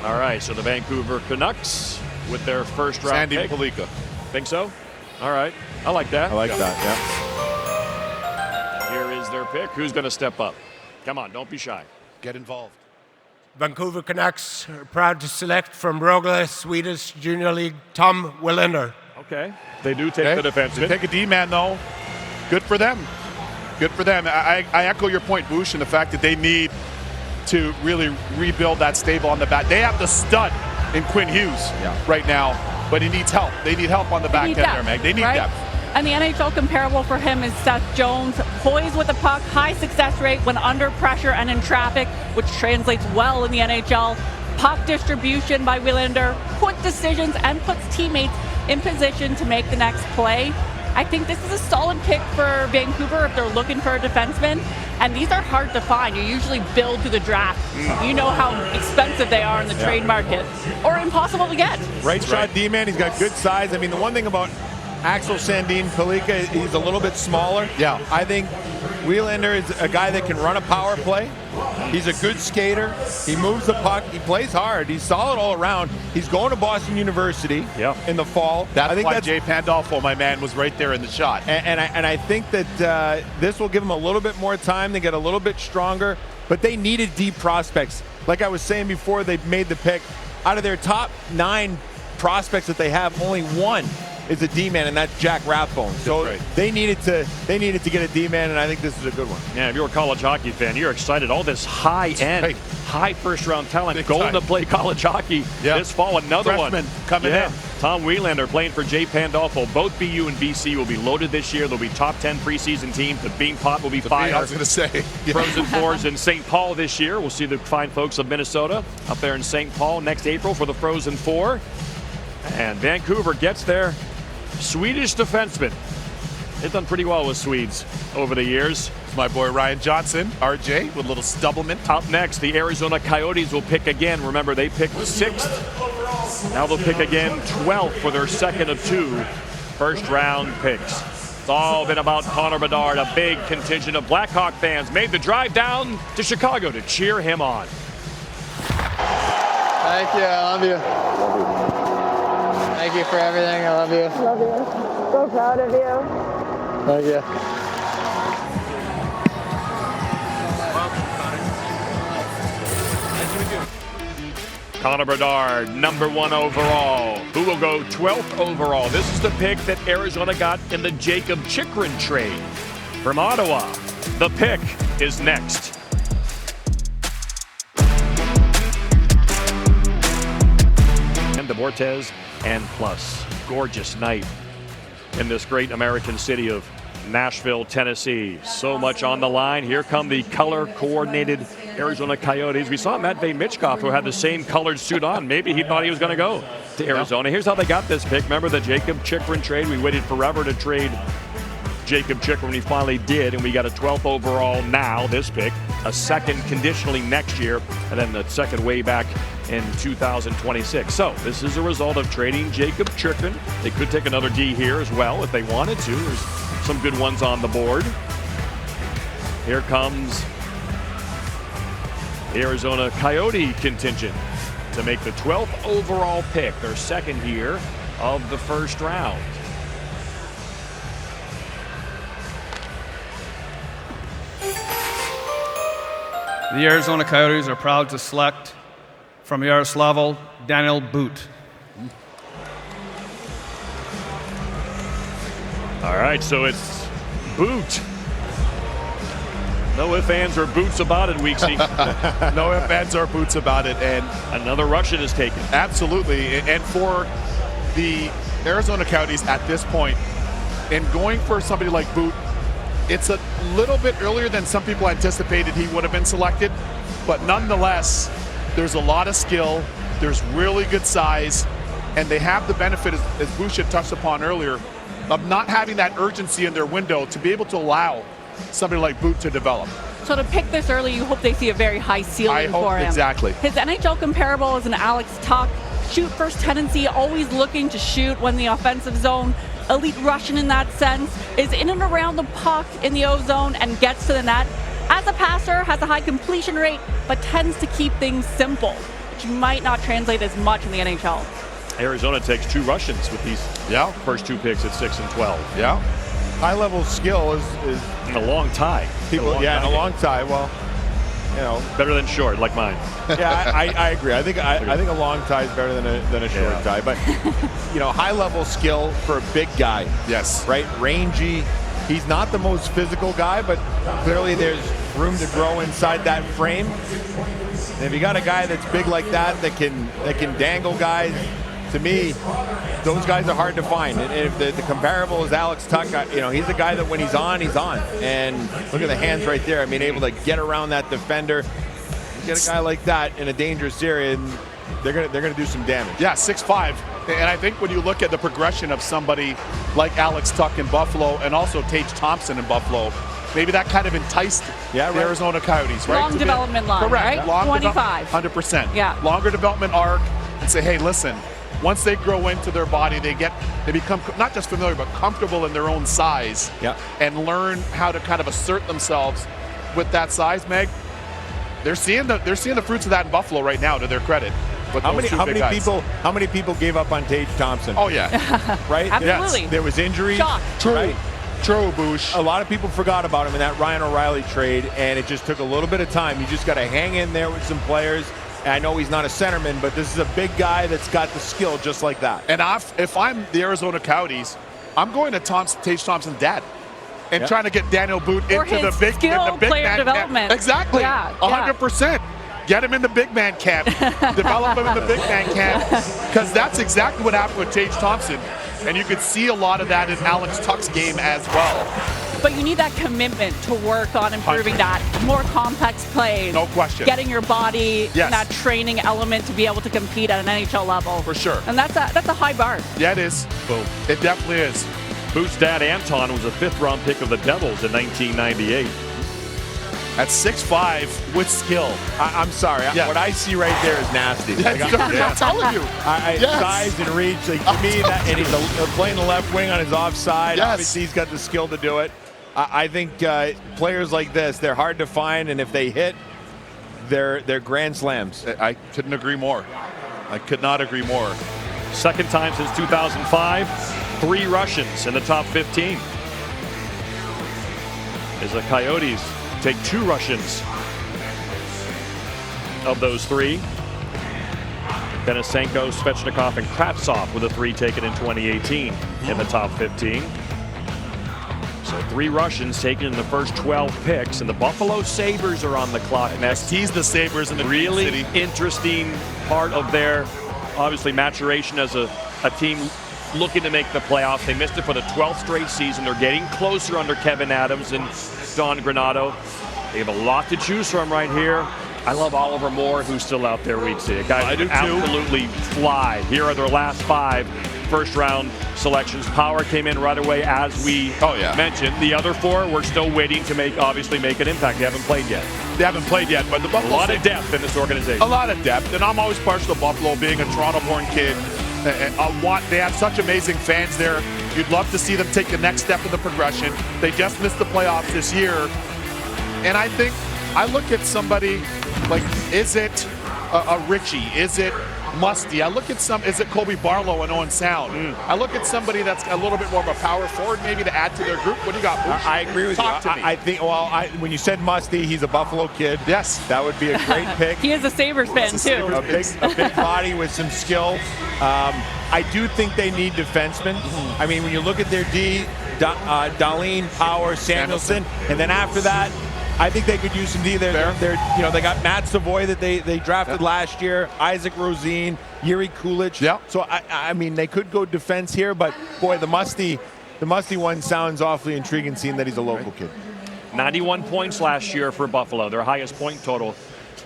All right, so the Vancouver Canucks with their first round Sandy pick. Pelika. Think so? All right. I like that. I like that, Here is their pick. Who's going to step up? Come on, don't be shy. Get involved. Vancouver Canucks are proud to select from Rögle, Swedish Junior League, Tom Willander. Okay. They do take the defenseman. They take a D-man, though. Good for them. Good for them. I echo your point, Bush, and the fact that they need to really rebuild that stable on the back. They have the stud in Quinn Hughes right now, but he needs help. They need help on the back end there, Meg. They need depth. And the NHL comparable for him is Seth Jones, poised with the puck, high success rate when under pressure and in traffic, which translates well in the NHL. Puck distribution by Willander, quick decisions, and puts teammates in position to make the next play. I think this is a solid pick for Vancouver if they're looking for a defenseman. And these are hard to find. You usually build through the draft. You know how expensive they are in the trade market, or impossible to get. Right shot D-man. He's got good size. I mean, the one thing about Axel Sandin Pellikka, he's a little bit smaller. Yeah. I think Willander is a guy that can run a power play. He's a good skater. He moves the puck. He plays hard. He's solid all around. He's going to Boston University in the fall. I think that's Jay Pandolfo, my man, was right there in the shot. And I think that this will give them a little bit more time to get a little bit stronger. But they needed deep prospects. Like I was saying before they made the pick, out of their top 9 prospects that they have, only one is a D-man, and that's Jack Rathbone. So they needed to get a D-man, and I think this is a good one. Yeah, if you're a college hockey fan, you're excited. All this high-end, high first-round talent going to play college hocky this fall. Another Freshman one coming in. Tom Willander playing for Jay Pandolfo. Both BU and BC will be loaded this year. There'll be top 10 preseason teams. The Beanpot will be fired. I was going to say. Frozen Fours in St. Paul this year. We'll see the fine folks of Minnesota up there in St. Paul next April for the Frozen Four. And Vancouver gets their Swedish defenseman. They've done pretty well with Swedes over the years. It's my boy Ryan Johnson, RJ, with a little stubblement. Up next, the Arizona Coyotes will pick again. Remember, they picked 6th. Now they'll pick again 12th for their second of 2 first-round picks. It's all been about Connor Bedard. A big contingent of Blackhawk fans made the drive down to Chicago to cheer him on. Thank you. I love you. Thank you for everything. I love you. Love you. So proud of you. Thank you. Connor Bedard, #1 overall. Who will go 12th overall? This is the pick that Arizona got in the Jacob Chychrun trade from Ottawa. The pick is next. And Deportes and plus. Gorgeous night in this great American city of Nashville, Tennessee. So much on the line. Here come the color-coordinated Arizona Coyotes. We saw Matvei Michkov, who had the same colored suit on. Maybe he thought he was going to go to Arizona. Here's how they got this pick. Remember the Jacob Chychrun trade? We waited forever to trade Jacob Chychrun. He finally did, and we got a 12th overall now, this pick. A second conditionally next year, and then the second way back in 2026. So this is a result of trading Jacob Chychrun. They could take another D here as well if they wanted to. There's some good ones on the board. Here comes the Arizona Coyote contingent to make the 12th overall pick, their second year of the first round. The Arizona Coyotes are proud to select from Yaroslavl, Daniel Boot. All right, so it's Boot. No ifs, ands, or boots about it, Weeksy. No ifs, ands, or boots about it. And another Russian is taken. Absolutely. And for the Arizona Coyotes at this point, and going for somebody like Boot, it's a little bit earlier than some people anticipated he would have been selected. But nonetheless, there's a lot of skill. There's really good size. And they have the benefit, as Bush had touched upon earlier, of not having that urgency in their window to be able to allow somebody like Boot to develop. So to pick this early, you hope they see a very high ceiling for him. Exactly. His NHL comparable is an Alex Tuck. Shoot first tendency, always looking to shoot when the offensive zone. Elite Russian in that sense, is in and around the puck in the O zone and gets to the net. As a passer, has a high completion rate, but tends to keep things simple, which might not translate as much in the NHL. Arizona takes 2 Russians with these first 2 picks at 6 and 12. Yeah. High-level skill is in a long tie. In a long tie. Well, you know, better than short, like mine. Yeah, I agree. I think a long tie is better than a short tie. But you know, high-level skill for a big guy. Yes. Right. Rangy, He's not the most physical guy, but clearly there's room to grow inside that frame. And if you got a guy that's big like that can dangle guys, to me, those guys are hard to find. And if the comparable is Alex Tuck, he's a guy that when he's on, he's on. And look at the hands right there. I mean, able to get around that defender. You get a guy like that in a dangerous area, and they're gonna do some damage. Yeah, 6'5". And I think when you look at the progression of somebody like Alex Tuck in Buffalo and also Tage Thompson in Buffalo, maybe that kind of enticed the Arizona Coyotes, right? Long development line, correct. right? Long 25. 100%. Yeah. Longer development arc, and say, hey, listen, once they grow into their body, they become not just familiar, but comfortable in their own size, and learn how to kind of assert themselves with that size, Meg. They're seeing the fruits of that in Buffalo right now, to their credit. How many people gave up on Tage Thompson? Oh yeah, right. Absolutely. Yes. There was injuries. Shock. True. Right? True, Boosh. A lot of people forgot about him in that Ryan O'Reilly trade, and it just took a little bit of time. You just got to hang in there with some players. And I know he's not a centerman, but this is a big guy that's got the skill just like that. And if I'm the Arizona Coyotes, I'm going to Tage Thompson's dad and trying to get Daniel Boot into the big man development. Exactly. Yeah, 100%. Get him in the big man camp. Develop him in the big man camp. Because that's exactly what happened with Tage Thompson. And you could see a lot of that in Alex Tuck's game as well. But you need that commitment to work on improving that. More complex plays. No question. Getting your body in that training element to be able to compete at an NHL level. For sure. And that's a high bar. Yeah, it is. Boom. It definitely is. Boot's dad, Anton, was a 5th-round pick of the Devils in 1998. At 6'5", with skill. I'm sorry. What I see right there is nasty. I'm telling you. Size and reach. Like, to me, and he's playing the left wing on his offside. Yes. Obviously, he's got the skill to do it. I think players like this, they're hard to find, and if they hit, they're grand slams. I couldn't agree more. I could not agree more. Second time since 2005, 3 Russians in the top 15. As the Coyotes take 2 Russians of those 3. Denisenko, Svechnikov, and Kravtsov with a 3 taken in 2018 in the top 15. So 3 Russians taken in the first 12 picks, and the Buffalo Sabres are on the clock next. Tease the Sabres in the really city. Interesting part of their, obviously, maturation as a team looking to make the playoffs. They missed it for the 12th straight season. They're getting closer under Kevin Adams and Don Granato. They have a lot to choose from right here. I love Oliver Moore, who's still out there. We'd see a guy who absolutely fly. Here are their last 5 first-round selections. Power came in right away, as we mentioned. The other 4 we're still waiting to obviously make an impact. They haven't played yet. They haven't played yet, but the Buffalo. A lot of depth in this organization. A lot of depth, and I'm always partial to Buffalo, being a Toronto-born kid. They have such amazing fans there. You'd love to see them take the next step in the progression. They just missed the playoffs this year. And I think, I look at somebody like, is it a Richie? Is it Musty? I look at is it Colby Barlow and Owen Sound? I look at somebody that's a little bit more of a power forward, maybe to add to their group. What do you got, Boosh? I agree with you. I think, when you said Musty, he's a Buffalo kid. Yes. That would be a great pick. He is a Sabres fan, too. A big body with some skill. I do think they need defensemen. I mean, when you look at their D, Dahlin, Power, Samuelson, and then after that, I think they could use some D there. They got Matt Savoy that they drafted last year, Isaac Rosine, Yuri Kulich. Yeah. So I mean, they could go defense here, but boy, the Musty one sounds awfully intriguing, seeing that he's a local kid. 91 points last year for Buffalo, their highest point total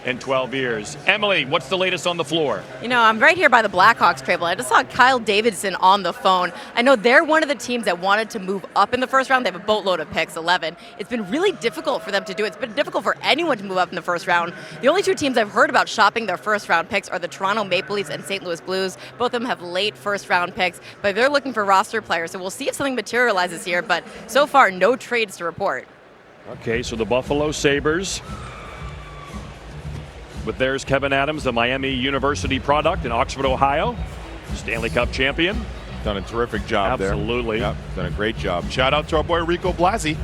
in 12 years. Emily, what's the latest on the floor? I'm right here by the Blackhawks table. I just saw Kyle Davidson on the phone. I know they're one of the teams that wanted to move up in the first round. They have a boatload of picks, 11. It's been really difficult for them to do it. It's been difficult for anyone to move up in the first round. The only 2 teams I've heard about shopping their first round picks are the Toronto Maple Leafs and St. Louis Blues. Both of them have late first round picks, but they're looking for roster players. So we'll see if something materializes here, but so far, no trades to report. Okay, so the Buffalo Sabres, with theirs Kevin Adams, the Miami University product in Oxford, Ohio, Stanley Cup champion. Done a terrific job there. Absolutely. Yep, done a great job. Shout out to our boy Rico Blasi,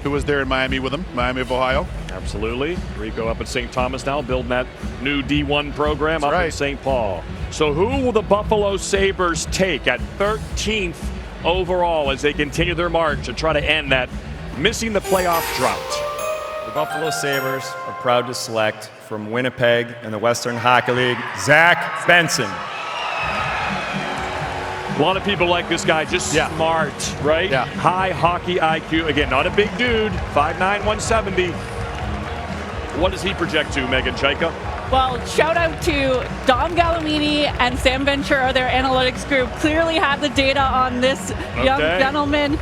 who was there in Miami with him, Miami of Ohio. Absolutely. Rico up at St. Thomas now, building that new D1 program in St. Paul. So who will the Buffalo Sabres take at 13th overall as they continue their march to try to end that missing the playoff drought. The Buffalo Sabres are proud to select from Winnipeg and the Western Hockey League, Zach Benson. A lot of people like this guy, just smart, right? Yeah. High hockey IQ. Again, not a big dude, 5'9", 170. What does he project to, Megan Chaika? Well, shout out to Dom Gallimini and Sam Ventura, their analytics group. Clearly have the data on this young gentleman.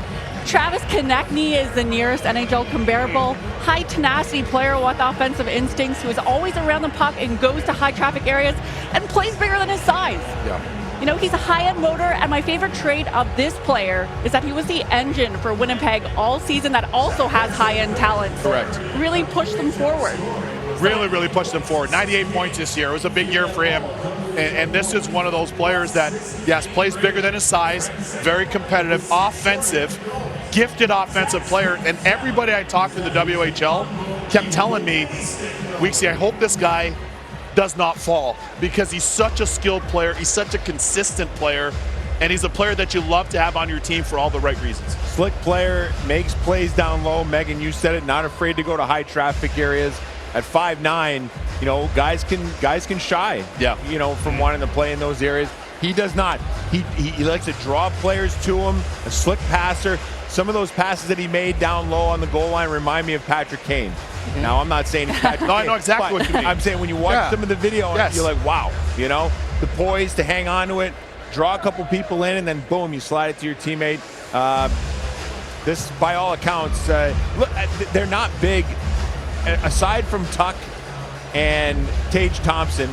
Travis Konechny is the nearest NHL comparable. High tenacity player with offensive instincts who is always around the puck and goes to high traffic areas and plays bigger than his size. Yeah. You know, he's a high-end motor, and my favorite trait of this player is that he was the engine for Winnipeg all season that also has high-end talent. Correct. Really pushed them forward. Really pushed them forward. 98 points this year. It was a big year for him. And this is one of those players that, yes, plays bigger than his size, very competitive, offensive, gifted offensive player. And everybody I talked to in the WHL kept telling me, Weeksy, I hope this guy does not fall, because he's such a skilled player, he's such a consistent player, and he's a player that you love to have on your team for all the right reasons. Slick player, makes plays down low. Megan, you said it, not afraid to go to high traffic areas. At 5'9", you know, guys can shy, you know, from wanting to play in those areas. He does not. He likes to draw players to him, a slick passer. Some of those passes that he made down low on the goal line remind me of Patrick Kane. Now, I'm not saying he's Patrick No, Kane, I know exactly what you mean. I'm saying when you watch some of the video, you're like, wow, you know, the poise to hang on to it, draw a couple people in, and then boom, you slide it to your teammate. This, by all accounts, look, they're not big. Aside from Tuck and Tage Thompson,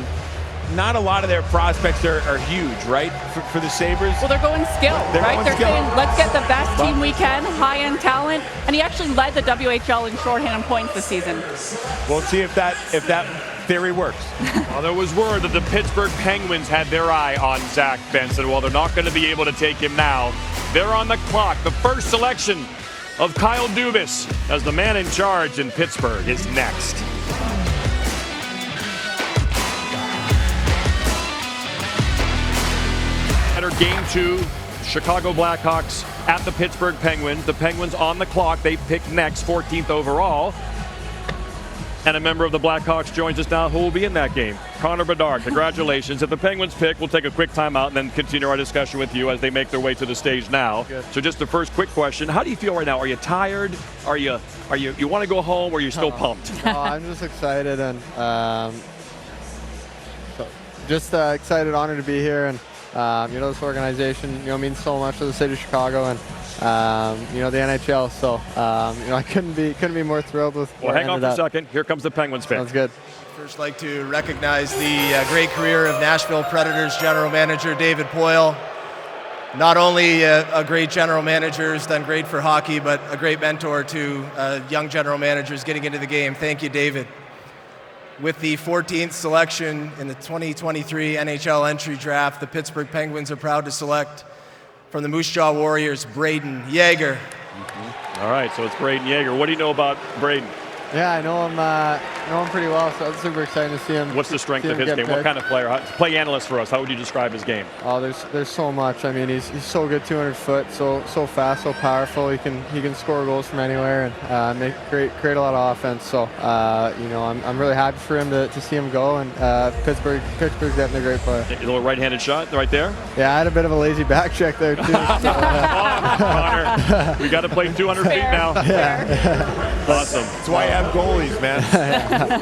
not a lot of their prospects are huge, right, for the Sabres? Well, they're going skill, right? They're saying, let's get the best team we can, high-end talent, and he actually led the WHL in shorthand points this season. We'll see if that theory works. Well, there was word that the Pittsburgh Penguins had their eye on Zach Benson. Well, they're not going to be able to take him now. They're on the clock. The first selection of Kyle Dubas as the man in charge in Pittsburgh is next. Game 2, Chicago Blackhawks at the Pittsburgh Penguins. The Penguins on the clock. They pick next, 14th overall. And a member of the Blackhawks joins us now who will be in that game. Connor Bedard, congratulations. If the Penguins pick, we'll take a quick timeout and then continue our discussion with you as they make their way to the stage now. Good. So just the first quick question, how do you feel right now? Are you tired? Are you want to go home, or are you still pumped? No, I'm just excited and just excited, honored to be here, and you know, this organization, you know, means so much to the city of Chicago and you know, the NHL. So you know, I couldn't be more thrilled with. Well, hang on for a second. Here comes the Penguins pick. Sounds good. First, like to recognize the great career of Nashville Predators general manager David Poile. Not only a great general manager, who's done great for hockey, but a great mentor to young general managers getting into the game. Thank you, David. With the 14th selection in the 2023 NHL Entry Draft, the Pittsburgh Penguins are proud to select from the Moose Jaw Warriors, Braden Yeager. All right, so it's Braden Yeager. What do you know about Braden? Yeah, I know him pretty well, so it's super exciting to see him. What's the strength of his game? Picked. What kind of player? Play analyst for us. How would you describe his game? Oh, there's so much. I mean, he's so good, 200 foot, so fast, so powerful. He can score goals from anywhere and create a lot of offense. So you know, I'm really happy for him to see him go, and Pittsburgh's getting a great player. A little right-handed shot right there. Yeah, I had a bit of a lazy back check there too. Connor, we got to play 200 feet now. Yeah. Awesome. That's why I have goalies, man.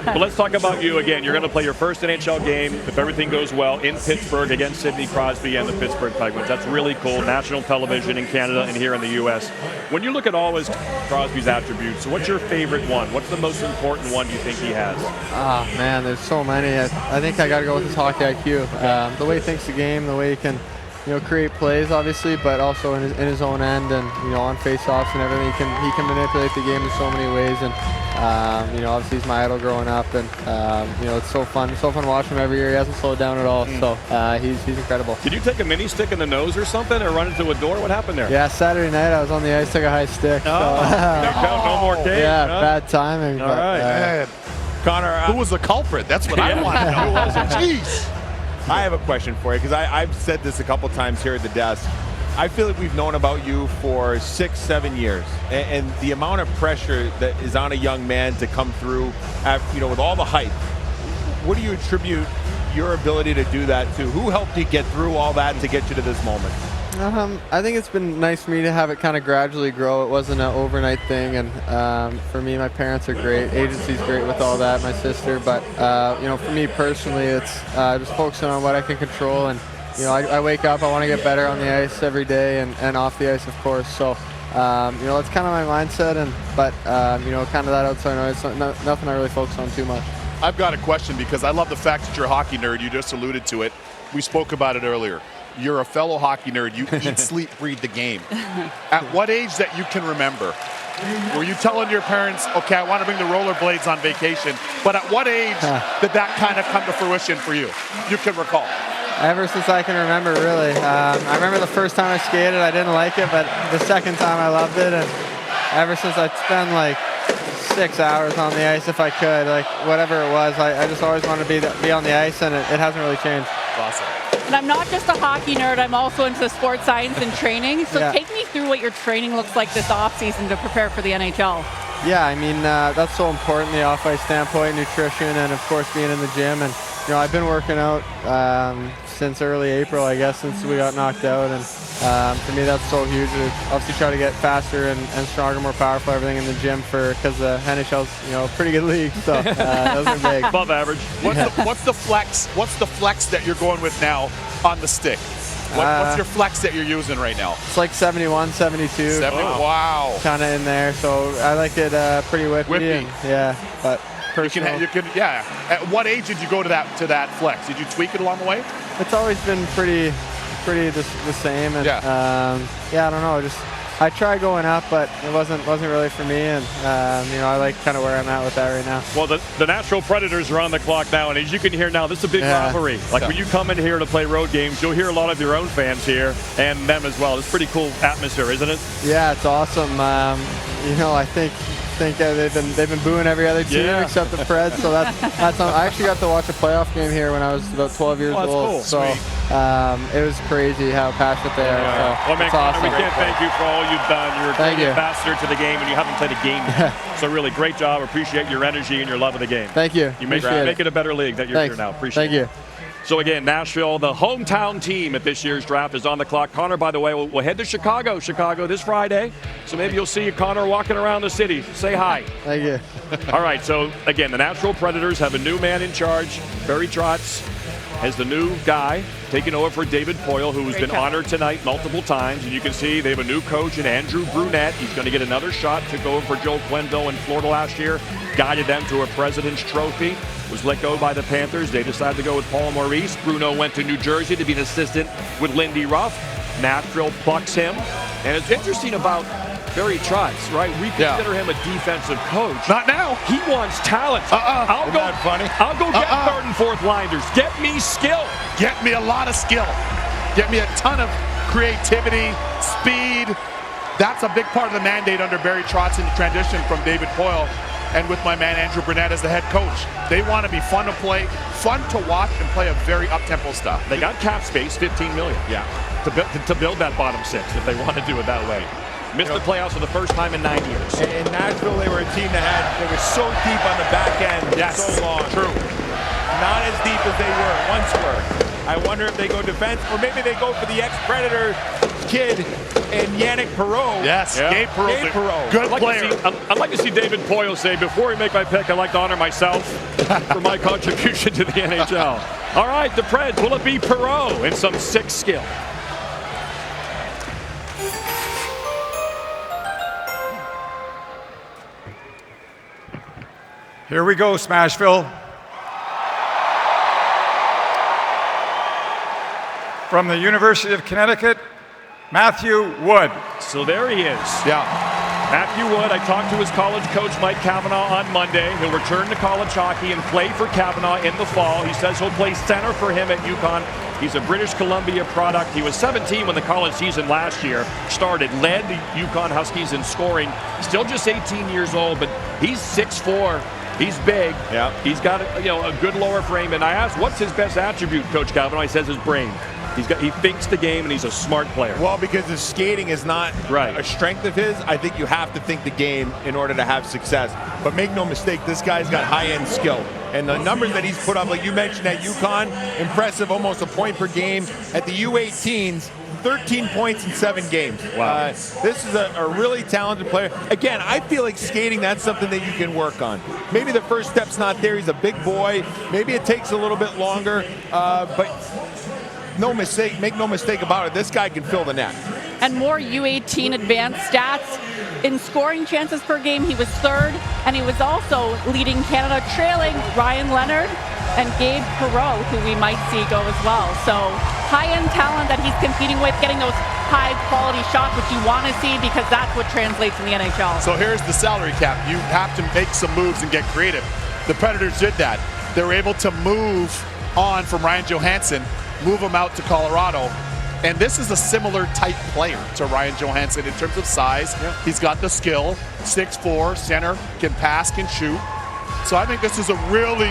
But let's talk about you again. You're going to play your first NHL game, if everything goes well, in Pittsburgh against Sidney Crosby and the Pittsburgh Penguins. That's really cool. National television in Canada and here in the U.S. When you look at all Crosby's attributes, what's your favorite one? What's the most important one you think he has? Ah, man, there's so many. I think I got to go with his hockey IQ. The way he thinks the game, the way he can, you know, create plays, obviously, but also in his own end, and you know, on face-offs and everything, he can manipulate the game in so many ways. And you know, obviously he's my idol growing up, and you know, it's so fun watching him every year. He hasn't slowed down at all, so he's incredible. Did you take a mini stick in the nose or something, or run into a door? What happened there? Yeah, Saturday night I was on the ice, took a high stick. No more game. Yeah, huh? bad timing. All right. Connor, who was the culprit? That's what I want to know. Who was it? Jeez. I have a question for you, because I've said this a couple times here at the desk. I feel like we've known about you for 6, 7 years, and the amount of pressure that is on a young man to come through, with all the hype. What do you attribute your ability to do that to? Who helped you get through all that and to get you to this moment? I think it's been nice for me to have it kind of gradually grow. It wasn't an overnight thing, and for me, my parents are great. Agency's great with all that, my sister. But for me personally, it's just focusing on what I can control. And I wake up, I want to get better on the ice every day, and off the ice, of course. So that's kind of my mindset. But kind of that outside noise, nothing I really focus on too much. I've got a question because I love the fact that you're a hockey nerd. You just alluded to it. We spoke about it earlier. You're a fellow hockey nerd. You eat, sleep, breathe the game. At what age that you can remember, were you telling your parents, okay, I want to bring the rollerblades on vacation, but at what age did that kind of come to fruition for you? You can recall. Ever since I can remember, really. I remember the first time I skated, I didn't like it, but the second time I loved it, and ever since I'd spend like 6 hours on the ice if I could, like whatever it was. I just always wanted to be on the ice, and it hasn't really changed. Awesome. And I'm not just a hockey nerd, I'm also into sports science and training. So Yeah. take me through what your training looks like this offseason to prepare for the NHL. Yeah, I mean, that's so important, the off-ice standpoint, nutrition, and of course being in the gym. And, I've been working out since early April, I guess, since we got knocked out. And for me, that's so huge. We obviously try to get faster and stronger, more powerful, everything in the gym because the NHL's, a pretty good league. So those are big. Above average. What's the flex? What's the flex that you're going with now on the stick? What's your flex that you're using right now? It's like 71, 72. 70, wow. Kind of in there. So I like it pretty whippy. And, yeah, but personal. You can. At what age did you go to that flex? Did you tweak it along the way? It's always been pretty the same. And, I don't know. I tried going up, but it wasn't really for me. And I like kind of where I'm at with that right now. Well, the Nashville Predators are on the clock now, and as you can hear now, this is a big rivalry. Like when you come in here to play road games, you'll hear a lot of your own fans here and them as well. It's a pretty cool atmosphere, isn't it? Yeah, it's awesome. I think they've been booing every other team except the Preds. So that's I actually got to watch a playoff game here when I was about 12 years old. Cool. So it was crazy how passionate they are. So Well, man, it's awesome. we can't thank you for all you've done. You're a Thank great you. ambassador to the game, and you haven't played a game yet. So really, great job. Appreciate your energy and your love of the game. Thank you. You make it a better league that you're Thanks. here now. Appreciate Thank it. you. So again, Nashville, the hometown team at this year's draft, is on the clock. Connor, by the way, will head to Chicago this Friday. So maybe you'll see Connor walking around the city. Say hi. Thank you. All right, so again, the Nashville Predators have a new man in charge. Barry Trotz as the new guy taking over for David Poile, who has been honored tonight multiple times. And you can see they have a new coach in Andrew Brunette. He's going to get another shot. Took over for Joel Quenneville in Florida last year. Guided them to a President's Trophy. Was let go by the Panthers. They decided to go with Paul Maurice. Bruno went to New Jersey to be an assistant with Lindy Ruff. Nashville plucks him. And it's interesting about Barry Trotz, right? We consider him a defensive coach. Not now. He wants talent. I'll go get third and fourth liners. Get me skill. Get me a lot of skill. Get me a ton of creativity, speed. That's a big part of the mandate under Barry Trotz in the transition from David Poile and with my man Andrew Brunette as the head coach. They want to be fun to play, fun to watch, and play a very up-tempo style. They got cap space, $15 million. Yeah. To build that bottom six if they want to do it that way. Missed the playoffs for the first time in 9 years. In Nashville, they were a team that was so deep on the back end for so long. True. Not as deep as they once were. I wonder if they go defense, or maybe they go for the ex-Predator kid and Yannick Perreault. Yes, Gabe Perreault. Good player. I'd like to see David Poile say, before we make my pick, I'd like to honor myself for my contribution to the NHL. All right, the Preds, will it be Perreault in some sick skill? Here we go, Smashville. From the University of Connecticut, Matthew Wood. So there he is. Yeah. Matthew Wood, I talked to his college coach, Mike Cavanaugh, on Monday. He'll return to college hockey and play for Cavanaugh in the fall. He says he'll play center for him at UConn. He's a British Columbia product. He was 17 when the college season last year started, led the UConn Huskies in scoring. Still just 18 years old, but he's 6'4". He's big. Yeah. He's got a good lower frame. And I asked, what's his best attribute, Coach Cavanaugh? He says his brain. He thinks the game, and he's a smart player. Well, because his skating is not a strength of his, I think you have to think the game in order to have success. But make no mistake, this guy's got high-end skill. And the numbers that he's put up, like you mentioned at UConn, impressive, almost a point per game. At the U18s, 13 points in 7 games. Wow. This is a really talented player. Again, I feel like skating, that's something that you can work on. Maybe the first step's not there. He's a big boy. Maybe it takes a little bit longer. But no mistake, make no mistake about it, this guy can fill the net. And more U18 advanced stats. In scoring chances per game, he was 3rd, and he was also leading Canada, trailing Ryan Leonard and Gabe Perreault, who we might see go as well. So high-end talent that he's competing with, getting those high-quality shots, which you want to see because that's what translates in the NHL. So here's the salary cap. You have to make some moves and get creative. The Predators did that. They were able to move on from Ryan Johansson, move him out to Colorado. And this is a similar type player to Ryan Johansson in terms of size. He's got the skill, 6'4", center, can pass, can shoot. So I think this is a really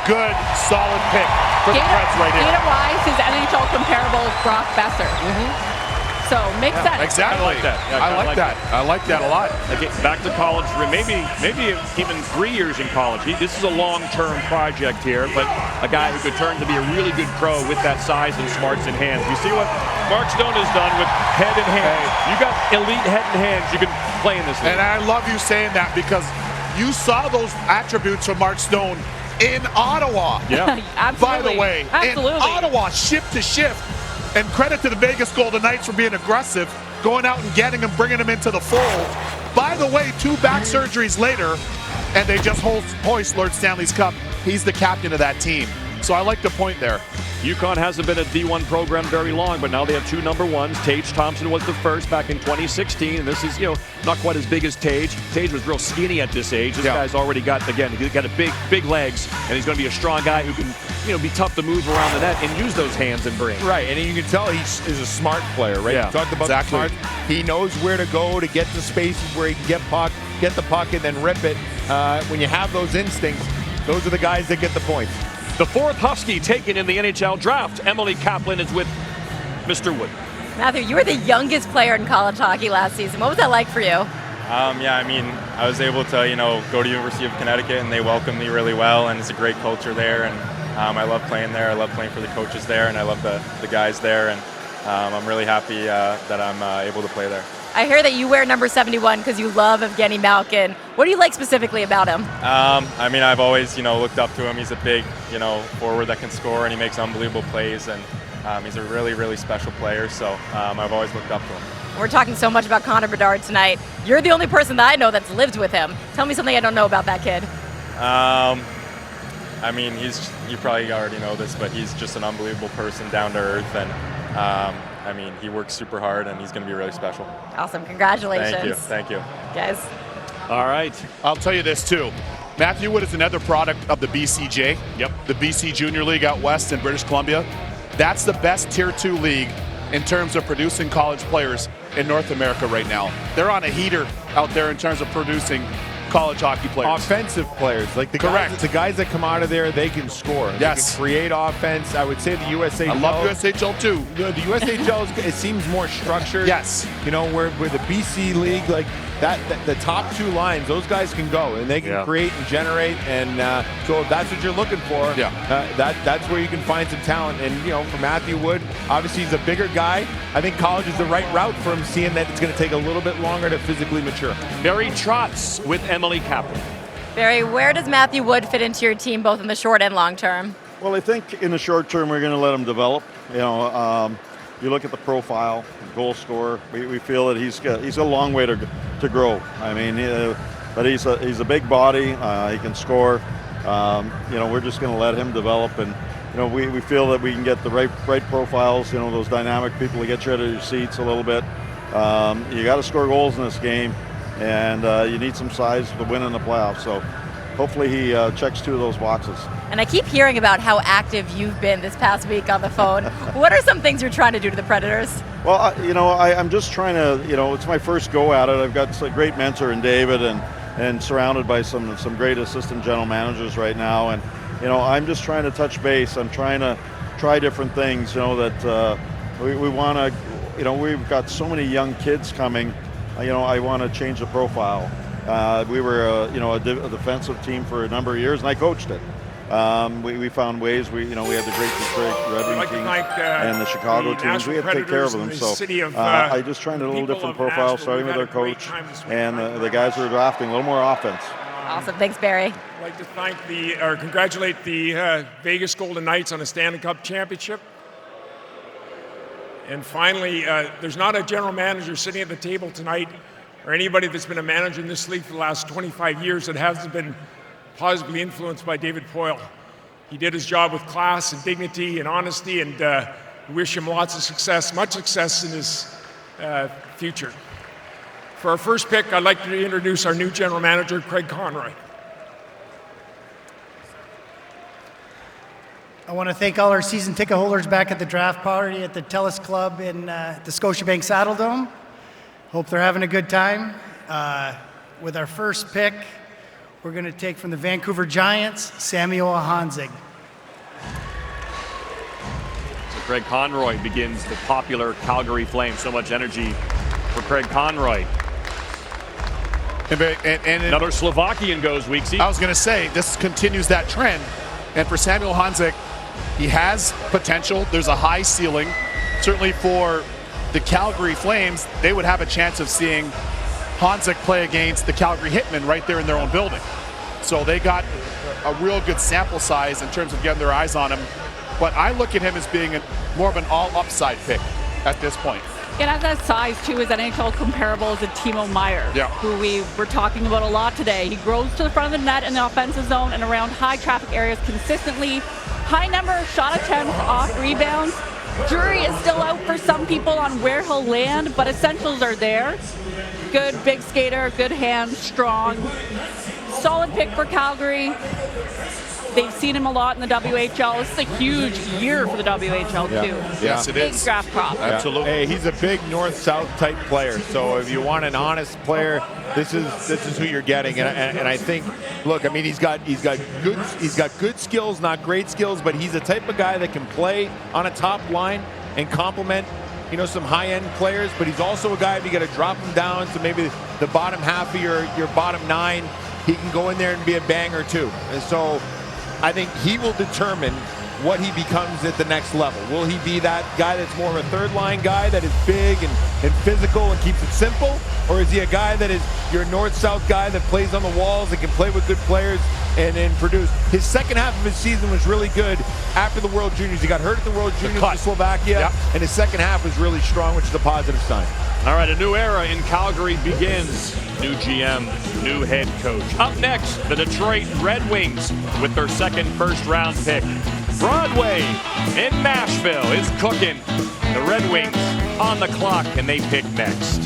good, solid pick for the Preds right here. Data-wise, his NHL comparable is Brock Besser. So makes sense. Exactly. I like that. Yeah, I like that. I like that a lot. Again, back to college, maybe even 3 years in college. This is a long-term project here, but a guy who could turn to be a really good pro with that size and smarts in hands. You see what Mark Stone has done with head and hands. You got elite head and hands. You can play in this league. And I love you saying that because you saw those attributes from Mark Stone in Ottawa. Yeah. Absolutely. By the way, Absolutely. in Ottawa, shift to shift. And credit to the Vegas Golden Knights for being aggressive, going out and getting him, bringing him into the fold. By the way, 2 back surgeries later, and they just hoist Lord Stanley's Cup. He's the captain of that team. So I like the point there. UConn hasn't been a D1 program very long, but now they have 2 number ones. Tage Thompson was the first back in 2016, and this is, not quite as big as Tage. Tage was real skinny at this age. This guy's already got a big legs, and he's going to be a strong guy who can, be tough to move around the net and use those hands and brain. Right, and you can tell he's a smart player, right? Yeah, you talked about smart. He knows where to go to get to spaces where he can get the puck and then rip it. When you have those instincts, those are the guys that get the points. The 4th Husky taken in the NHL Draft. Emily Kaplan is with Mr. Wood. Matthew, you were the youngest player in college hockey last season. What was that like for you? Yeah, I mean, I was able to, go to University of Connecticut, and they welcomed me really well, and it's a great culture there, and I love playing there. I love playing for the coaches there, and I love the guys there, and I'm really happy that I'm able to play there. I hear that you wear number 71 because you love Evgeny Malkin. What do you like specifically about him? I mean, I've always, looked up to him. He's a big, forward that can score, and he makes unbelievable plays, and he's a really, really special player, so I've always looked up to him. We're talking so much about Connor Bedard tonight. You're the only person that I know that's lived with him. Tell me something I don't know about that kid. I mean, you probably already know this, but he's just an unbelievable person, down to earth, and I mean, he works super hard, and he's going to be really special. Awesome. Congratulations. Thank you. Guys. All right. I'll tell you this, too. Matthew Wood is another product of the BCJ. Yep. The BC Junior League out west in British Columbia. That's the best Tier 2 league in terms of producing college players in North America right now. They're on a heater out there in terms of producing college hockey players. Offensive players. Like the guys that come out of there, they can score. Yes. They can create offense. I would say the USHL. I love USHL too. The USHL, it seems more structured. Yes. Where the BC League, like that, the top 2 lines, those guys can go and they can create and generate. And so if that's what you're looking for, that's where you can find some talent. And, for Matthew Wood, obviously he's a bigger guy. I think college is the right route for him, seeing that it's going to take a little bit longer to physically mature. Barry Trotz with Emily Kaplan. Barry, where does Matthew Wood fit into your team, both in the short and long term? Well, I think in the short term, we're going to let him develop. You look at the profile, goal scorer. We feel that he's a long way to grow. I mean, but he's a big body. He can score. We're just going to let him develop, and we feel that we can get the right profiles. Those dynamic people to get you out of your seats a little bit. You got to score goals in this game, and you need some size to win in the playoffs. So hopefully he checks 2 of those boxes. And I keep hearing about how active you've been this past week on the phone. What are some things you're trying to do to the Predators? Well, I'm just trying to, it's my first go at it. I've got a great mentor in David and surrounded by some great assistant general managers right now. And, I'm just trying to touch base. I'm trying to, try different things. That we want to. We've got so many young kids coming. I want to change the profile. We were a defensive team for a number of years, and I coached it. We found ways. We had the great Detroit Red Wing team and the Chicago teams. We had to take care of them. So I just tried a little different profile, starting with our coach and the guys who are drafting a little more offense. Awesome. Thanks, Barry. I'd like to congratulate the Vegas Golden Knights on a Stanley Cup championship. And finally, there's not a general manager sitting at the table tonight or anybody that's been a manager in this league for the last 25 years that hasn't been positively influenced by David Poile. He did his job with class and dignity and honesty, and we wish him lots of success, much success in his future. For our first pick, I'd like to introduce our new general manager, Craig Conroy. I want to thank all our season ticket holders back at the draft party at the TELUS Club in the Scotiabank Saddledome. Hope they're having a good time. With our first pick, we're going to take from the Vancouver Giants, Samuel Hanzig. So Craig Conroy begins the popular Calgary Flames. So much energy for Craig Conroy. And another Slovakian goes, Weeksy. I was going to say, this continues that trend. And for Samuel Hanzig, he has potential. There's a high ceiling. Certainly for the Calgary Flames, they would have a chance of seeing Hanzig play against the Calgary Hitmen right there in their own building. So they got a real good sample size in terms of getting their eyes on him. But I look at him as being more of an all-upside pick at this point. And at that size, too, his NHL comparable is a Timo Meier, who we were talking about a lot today. He grows to the front of the net in the offensive zone and around high traffic areas consistently. High number of shot attempts off rebounds. Jury is still out for some people on where he'll land, but essentials are there. Good big skater, good hands, strong. Solid pick for Calgary. They've seen him a lot in the WHL. This is a huge year for the WHL, too. Yes, it is. Big draft crop. Absolutely. Hey, he's a big north-south type player. So if you want an honest player, this is who you're getting. And I think, look, I mean, he's got good skills, not great skills, but he's the type of guy that can play on a top line and complement, some high-end players. But he's also a guy, if you got to drop him down to maybe the bottom half of your bottom nine, he can go in there and be a banger too. And so I think he will determine what he becomes at the next level. Will he be that guy that's more of a third-line guy that is big and physical and keeps it simple? Or is he a guy that is your north-south guy that plays on the walls and can play with good players and produce? His second half of his season was really good after the World Juniors. He got hurt at the World Juniors with Slovakia, and his second half was really strong, which is a positive sign. All right, a new era in Calgary begins. New GM, new head coach. Up next, the Detroit Red Wings with their second first-round pick. Broadway in Nashville is cooking. The Red Wings on the clock, and they pick next.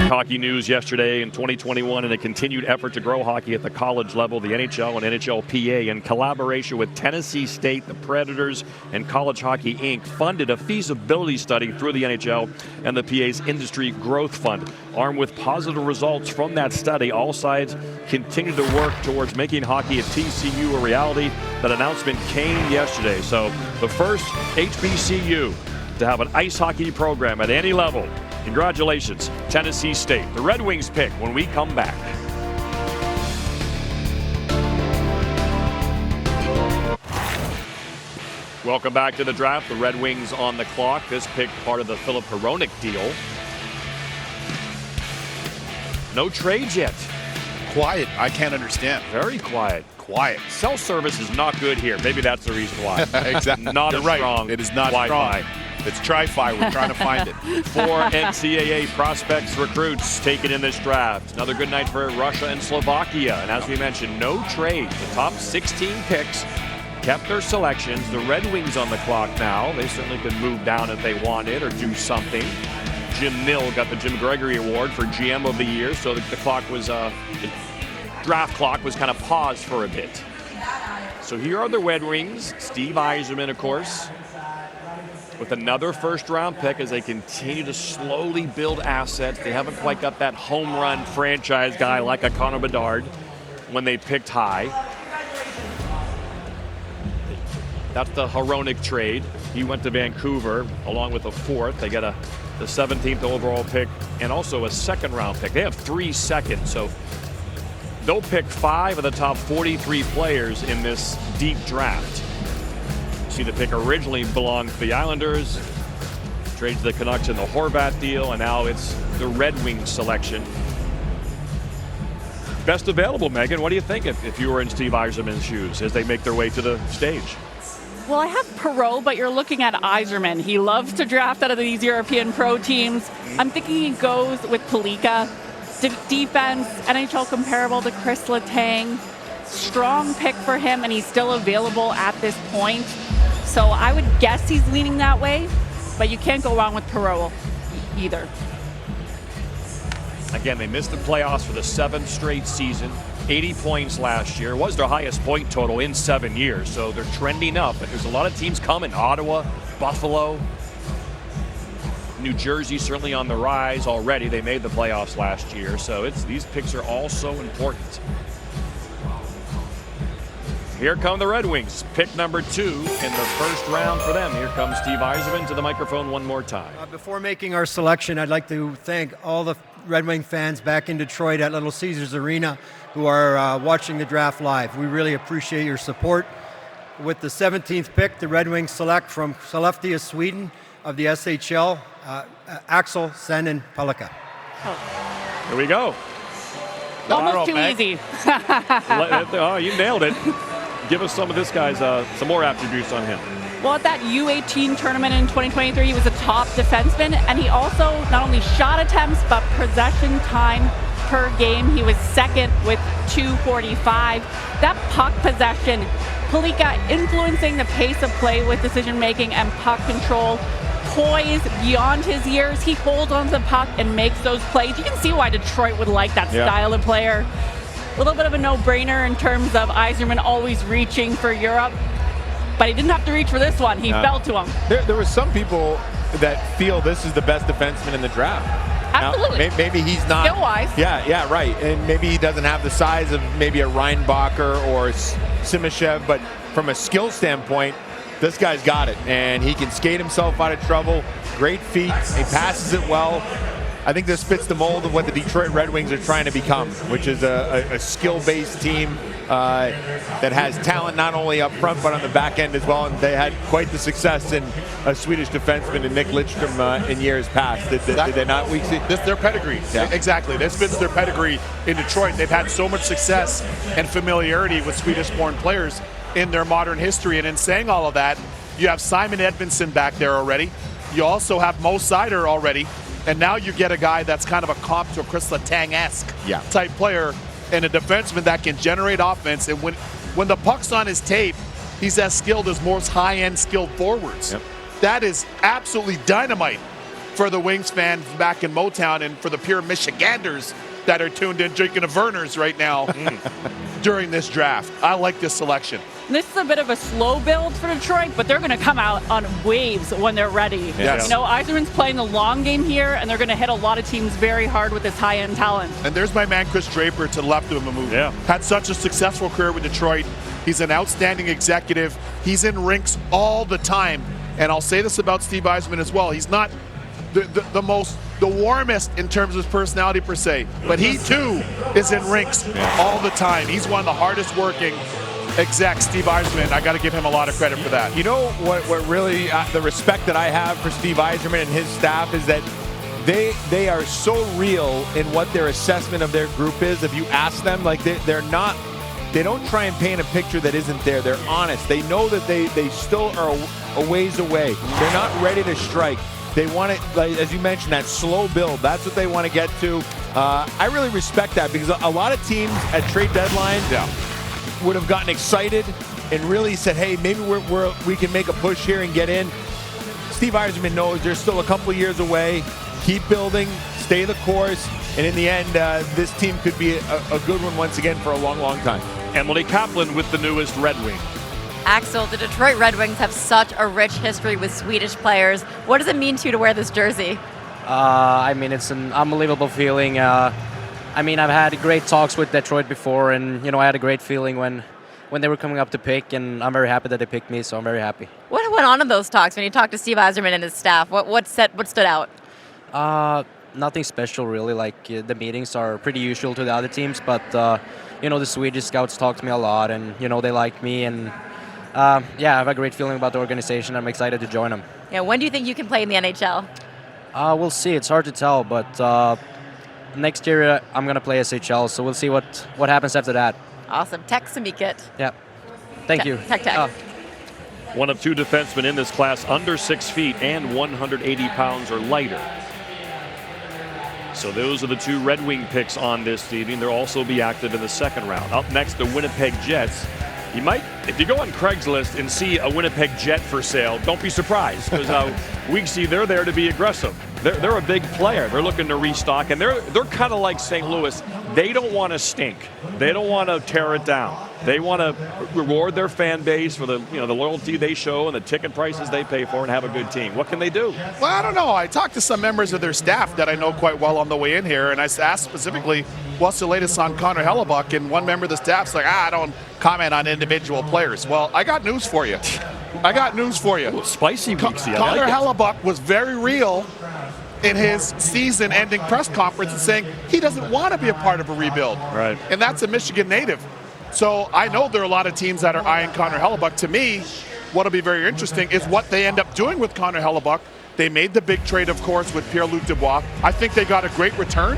Hockey news yesterday in 2021 in a continued effort to grow hockey at the college level. The NHL and NHLPA, in collaboration with Tennessee State, the Predators, and College Hockey Inc., funded a feasibility study through the NHL and the PA's Industry Growth Fund. Armed with positive results from that study, all sides continue to work towards making hockey at TCU a reality. That announcement came yesterday. So the first HBCU to have an ice hockey program at any level. Congratulations, Tennessee State. The Red Wings pick when we come back. Welcome back to the draft. The Red Wings on the clock. This pick part of the Philip Hronek deal. No trades yet. Quiet. I can't understand. Very quiet. Quiet. Cell service is not good here. Maybe that's the reason why. Exactly. Not You're as right. strong. It is not Wi-Fi. strong. It's Tri-Fi. We're trying to find it. 4 NCAA prospects recruits taken in this draft. Another good night for Russia and Slovakia. And as we mentioned, no trades. The top 16 picks kept their selections. The Red Wings on the clock now. They certainly could move down if they wanted or do something. Jim Nill got the Jim Gregory Award for GM of the Year. So the clock was, the draft clock was kind of paused for a bit. So here are the Red Wings. Steve Yzerman, of course, with another first-round pick as they continue to slowly build assets. They haven't quite got that home run franchise guy like a Connor Bedard when they picked high. That's the Hronek trade. He went to Vancouver along with a 4th. They get the 17th overall pick and also a 2nd round pick. They have 3 seconds, so they'll pick 5 of the top 43 players in this deep draft. See, the pick originally belonged to the Islanders, traded to the Canucks in the Horvat deal, and now it's the Red Wings selection. Best available, Megan. What do you think if you were in Steve Yzerman's shoes as they make their way to the stage? Well, I have Perreault, but you're looking at Yzerman. He loves to draft out of these European pro teams. I'm thinking he goes with Pelika. Defense, NHL comparable to Chris Letang. Strong pick for him, and he's still available at this point. So I would guess he's leaning that way, but you can't go wrong with Perreault either. Again, they missed the playoffs for the 7th straight season. 80 points last year. It was their highest point total in 7 years, so they're trending up. But there's a lot of teams coming. Ottawa, Buffalo, New Jersey certainly on the rise already. They made the playoffs last year, so these picks are all so important. Here come the Red Wings. Pick number 2 in the first round for them. Here comes Steve Yzerman to the microphone one more time. Before making our selection, I'd like to thank all the Red Wing fans back in Detroit at Little Caesars Arena who are watching the draft live. We really appreciate your support. With the 17th pick, the Red Wings select from Skellefteå, Sweden, of the SHL, Axel Sandin Pelika. Here we go. Almost too easy. Oh, you nailed it. Give us some of this guy's, some more attributes on him. Well, at that U18 tournament in 2023, he was a top defenseman, and he also not only shot attempts, but possession time per game. He was 2nd with 245. That puck possession, Pelika influencing the pace of play with decision-making and puck control. Poise beyond his years. He holds onto the puck and makes those plays. You can see why Detroit would like that style of player. A little bit of a no-brainer in terms of Yzerman always reaching for Europe. But he didn't have to reach for this one. He fell to him. There were some people that feel this is the best defenseman in the draft. Absolutely. Now, maybe he's not. Skill-wise. Yeah, right. And maybe he doesn't have the size of maybe a Reinbacher or Simashev, but from a skill standpoint, this guy's got it. And he can skate himself out of trouble. Great feet. He passes it well. I think this fits the mold of what the Detroit Red Wings are trying to become, which is a skill-based team that has talent not only up front but on the back end as well. And they had quite the success in a Swedish defenseman in Nick Lidstrom in years past. Did they not? This their pedigree. Yeah. Exactly. This fits their pedigree in Detroit. They've had so much success and familiarity with Swedish-born players in their modern history. And in saying all of that, you have Simon Edvinsson back there already. You also have Mo Seider already. And now you get a guy that's kind of a comp to a Chris Letang-esque type player and a defenseman that can generate offense. And when the puck's on his tape, he's as skilled as most high-end skilled forwards. Yep. That is absolutely dynamite for the Wings fans back in Motown and for the pure Michiganders that are tuned in drinking a Verner's right now during this draft. I like this selection. This is a bit of a slow build for Detroit, but they're going to come out on waves when they're ready. Yes. You know, Yzerman's playing the long game here, and they're going to hit a lot of teams very hard with this high-end talent. And there's my man Chris Draper to the left of him. Had such a successful career with Detroit. He's an outstanding executive. He's in rinks all the time. And I'll say this about Steve Yzerman as well. He's not the warmest in terms of his personality per se, but he too is in rinks all the time. He's one of the hardest working execs, Steve Yzerman. I got to give him a lot of credit for that. You know what really the respect that I have for Steve Yzerman and his staff is that they are so real in what their assessment of their group is. If you ask them, like they don't try and paint a picture that isn't there. They're honest. They know that they still are a ways away. They're not ready to strike. They want it, like, as you mentioned, that slow build. That's what they want to get to. I really respect that because a lot of teams at trade deadline would have gotten excited and really said, hey, maybe we can make a push here and get in. Steve Yzerman knows there's still a couple years away. Keep building, stay the course, and in the end, this team could be a good one once again for a long, long time. Emily Kaplan with the newest Red Wing. Axel, the Detroit Red Wings have such a rich history with Swedish players. What does it mean to you to wear this jersey? I mean, it's an unbelievable feeling. I mean, I've had great talks with Detroit before, and I had a great feeling when when they were coming up to pick, and I'm very happy that they picked me, so I'm very happy. What went on in those talks when you talked to Steve Yzerman and his staff? What stood out? Nothing special, really. Like, the meetings are pretty usual to the other teams, but, the Swedish scouts talk to me a lot, and, they like me, and, I have a great feeling about the organization. I'm excited to join them. Yeah, when do you think you can play in the NHL? We'll see. It's hard to tell, but next year I'm going to play SHL, so we'll see what happens after that. Awesome. Tech Samikit. Yeah. Thank you. Tech. One of 2 defensemen in this class under 6 feet and 180 pounds or lighter. So those are the 2 Red Wing picks on this evening. They'll also be active in the second round. Up next, the Winnipeg Jets. You might, if you go on Craigslist and see a Winnipeg Jet for sale, don't be surprised, because we see they're there to be aggressive. They're a big player. They're looking to restock, and they're kind of like St. Louis. They don't want to stink. They don't want to tear it down. They want to reward their fan base for the loyalty they show and the ticket prices they pay for, and have a good team. What can they do? Well, I don't know. I talked to some members of their staff that I know quite well on the way in here, and I asked specifically, what's the latest on Connor Hellebuck? And one member of the staff's like, I don't comment on individual players. Well, I got news for you. Spicy weeksy. Connor Hellebuck was very real in his season-ending press conference and saying he doesn't want to be a part of a rebuild. Right. And that's a Michigan native. So I know there are a lot of teams that are eyeing Connor Hellebuck. To me, what'll be very interesting is what they end up doing with Connor Hellebuck. They made the big trade, of course, with Pierre-Luc Dubois. I think they got a great return,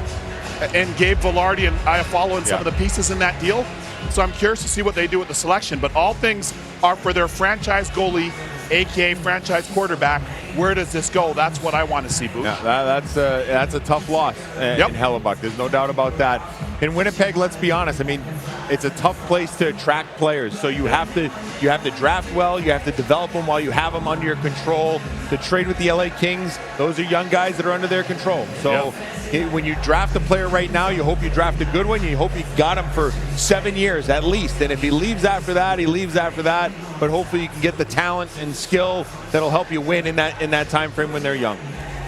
and Gabe Velarde and Iafallo and some of the pieces in that deal. So I'm curious to see what they do with the selection. But all things are for their franchise goalie, a.k.a. franchise quarterback. Where does this go? That's what I want to see, Booth. Yeah, that's a tough loss in Hellebuck. There's no doubt about that. In Winnipeg, let's be honest. I mean, it's a tough place to attract players. So you have to draft well. You have to develop them while you have them under your control. To trade with the LA Kings, those are young guys that are under their control. So when you draft a player right now, you hope you draft a good one. You hope you got him for 7 years at least. And if he leaves after that, he leaves after that. But hopefully you can get the talent and skill that'll help you win in that time frame when they're young.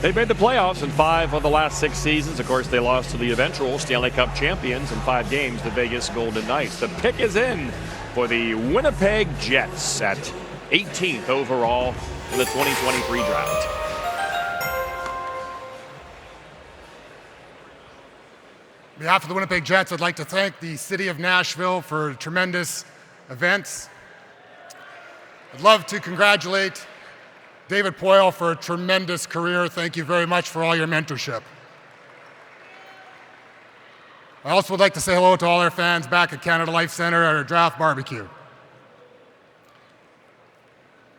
They've made the playoffs in 5 of the last 6 seasons. Of course, they lost to the eventual Stanley Cup champions in 5 games, the Vegas Golden Knights. The pick is in for the Winnipeg Jets at 18th overall in the 2023 draft. On behalf of the Winnipeg Jets, I'd like to thank the city of Nashville for tremendous events. I'd love to congratulate David Poile for a tremendous career. Thank you very much for all your mentorship. I also would like to say hello to all our fans back at Canada Life Centre at our draft barbecue.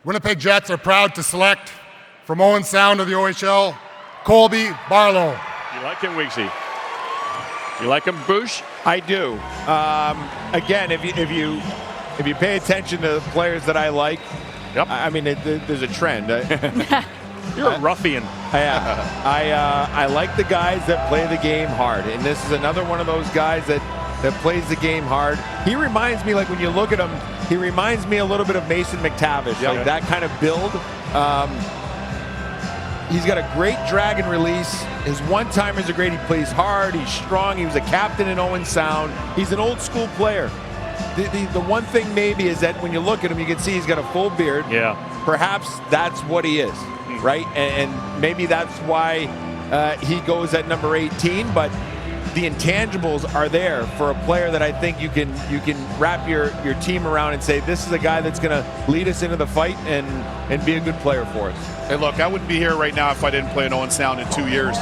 Winnipeg Jets are proud to select from Owen Sound of the OHL, Colby Barlow. You like him, Weeksy? You like him, Bush? I do. Again, if you pay attention to the players that I like, I mean, there's a trend. You're a ruffian. I like the guys that play the game hard, and this is another one of those guys that plays the game hard. He reminds me, like when you look at him, he reminds me a little bit of Mason McTavish, like that kind of build. He's got a great drag and release. His one-timers are great. He plays hard. He's strong. He was a captain in Owen Sound. He's an old school player. The one thing maybe is that when you look at him, you can see he's got a full beard. Yeah. Perhaps that's what he is, right? And maybe that's why he goes at number 18. But the intangibles are there for a player that I think you can wrap your team around and say, this is a guy that's going to lead us into the fight and be a good player for us. Hey, look, I wouldn't be here right now if I didn't play in Owen Sound in 2 years,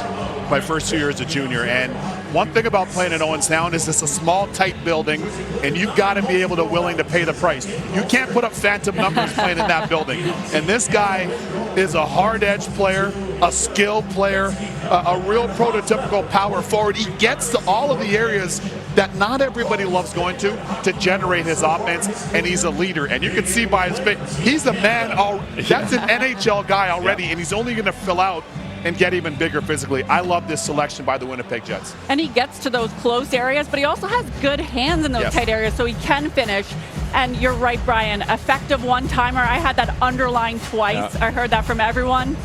my first 2 years as a junior. And one thing about playing in Owen Sound is it's a small, tight building, and you've got to be willing to pay the price. You can't put up phantom numbers playing in that building. And this guy is a hard-edge player, a skilled player, a real prototypical power forward. He gets to all of the areas that not everybody loves going to generate his offense, and he's a leader. And you can see by his face, he's a man. That's an NHL guy already, and he's only going to fill out and get even bigger physically. I love this selection by the Winnipeg Jets. And he gets to those close areas, but he also has good hands in those tight areas, so he can finish. And you're right, Brian, effective one-timer. I had that underlined twice. I heard that from everyone.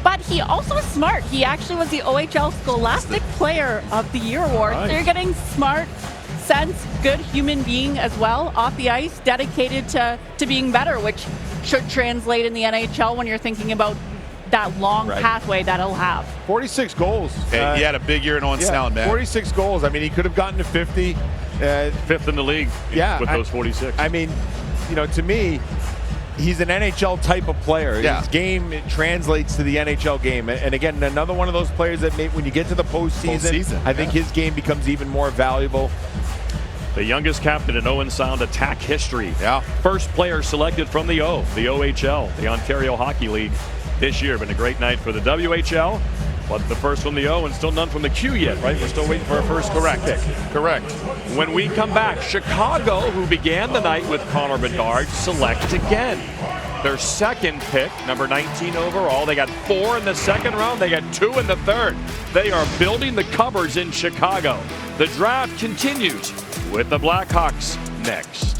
But he also is smart. He actually was the OHL Scholastic Player of the Year award. So you're getting smart, sense, good human being as well, off the ice, dedicated to being better, which should translate in the NHL when you're thinking about that long pathway that he'll have. 46 goals. He had a big year in Owen Sound, man. 46 goals. I mean, he could have gotten to 50. Fifth in the league with those 46. I mean, you know, to me, he's an NHL type of player. His game translates to the NHL game. And again, another one of those players that when you get to the postseason, I think his game becomes even more valuable. The youngest captain in Owen Sound attack history. Yeah. First player selected from the OHL, the Ontario Hockey League this year. Been a great night for the WHL. But the first from the O and still none from the Q yet, right? We're still waiting for our first pick. Correct. When we come back, Chicago, who began the night with Connor Bedard, select again. Their second pick, number 19 overall. They got 4 in the second round. They got 2 in the third. They are building the cupboards in Chicago. The draft continues with the Blackhawks next.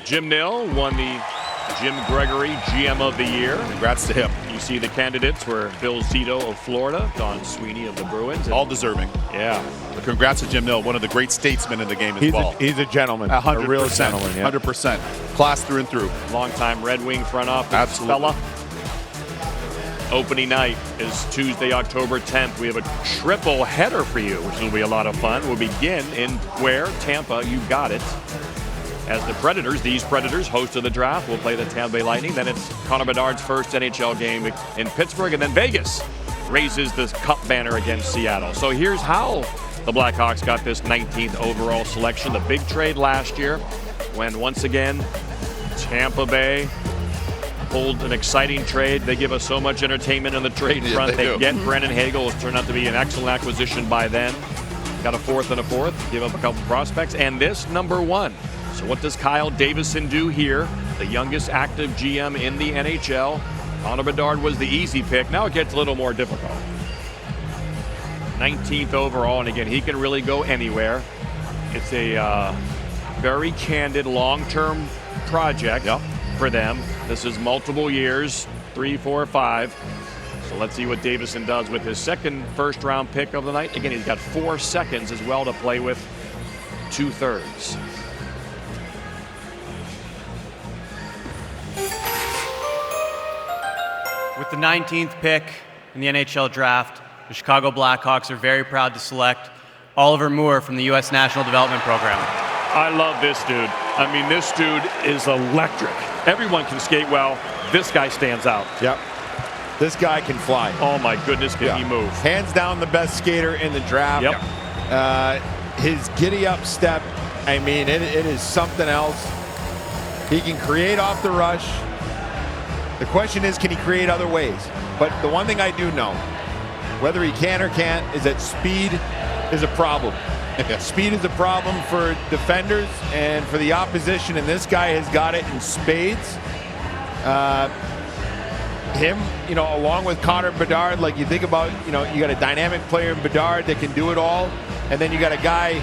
Jim Nill won the Jim Gregory GM of the Year. Congrats to him. You see the candidates were Bill Zito of Florida, Don Sweeney of the Bruins. All deserving. Yeah. But congrats to Jim Nill, one of the great statesmen in the game as well. He's a gentleman. 100%. A real gentleman, yeah. 100%. Class through and through. Longtime Red Wing front office Absolutely. fella. Opening night is Tuesday, October 10th. We have a triple header for you, which will be a lot of fun. We'll begin in where? Tampa, you got it. As the Predators, these Predators, host of the draft, will play the Tampa Bay Lightning. Then it's Connor Bedard's first NHL game in Pittsburgh, and then Vegas raises the cup banner against Seattle. So here's how the Blackhawks got this 19th overall selection. The big trade last year when, once again, Tampa Bay pulled an exciting trade. They give us so much entertainment on the trade front. They get Brendan Hagel. It's turned out to be an excellent acquisition by them. Got a fourth and a fourth, give up a couple prospects, and this number 1. So what does Kyle Davison do here? The youngest active GM in the NHL. Connor Bedard was the easy pick. Now it gets a little more difficult. 19th overall, and again, he can really go anywhere. It's a very candid, long-term project for them. This is multiple years, 3, 4, 5. So let's see what Davison does with his second first-round pick of the night. Again, he's got 4 seconds as well to play with, 2/3. With the 19th pick in the NHL Draft, the Chicago Blackhawks are very proud to select Oliver Moore from the U.S. National Development Program. I love this dude. I mean, this dude is electric. Everyone can skate well. This guy stands out. Yep. This guy can fly. Oh, my goodness, can he move. Hands down the best skater in the draft. Yep. His giddy-up step, I mean, it is something else. He can create off the rush. The question is, can he create other ways? But the one thing I do know, whether he can or can't, is that speed is a problem. Speed is a problem for defenders and for the opposition, and this guy has got it in spades. Him, you know, along with Connor Bedard, like you think about, you know, you got a dynamic player in Bedard that can do it all, and then you got a guy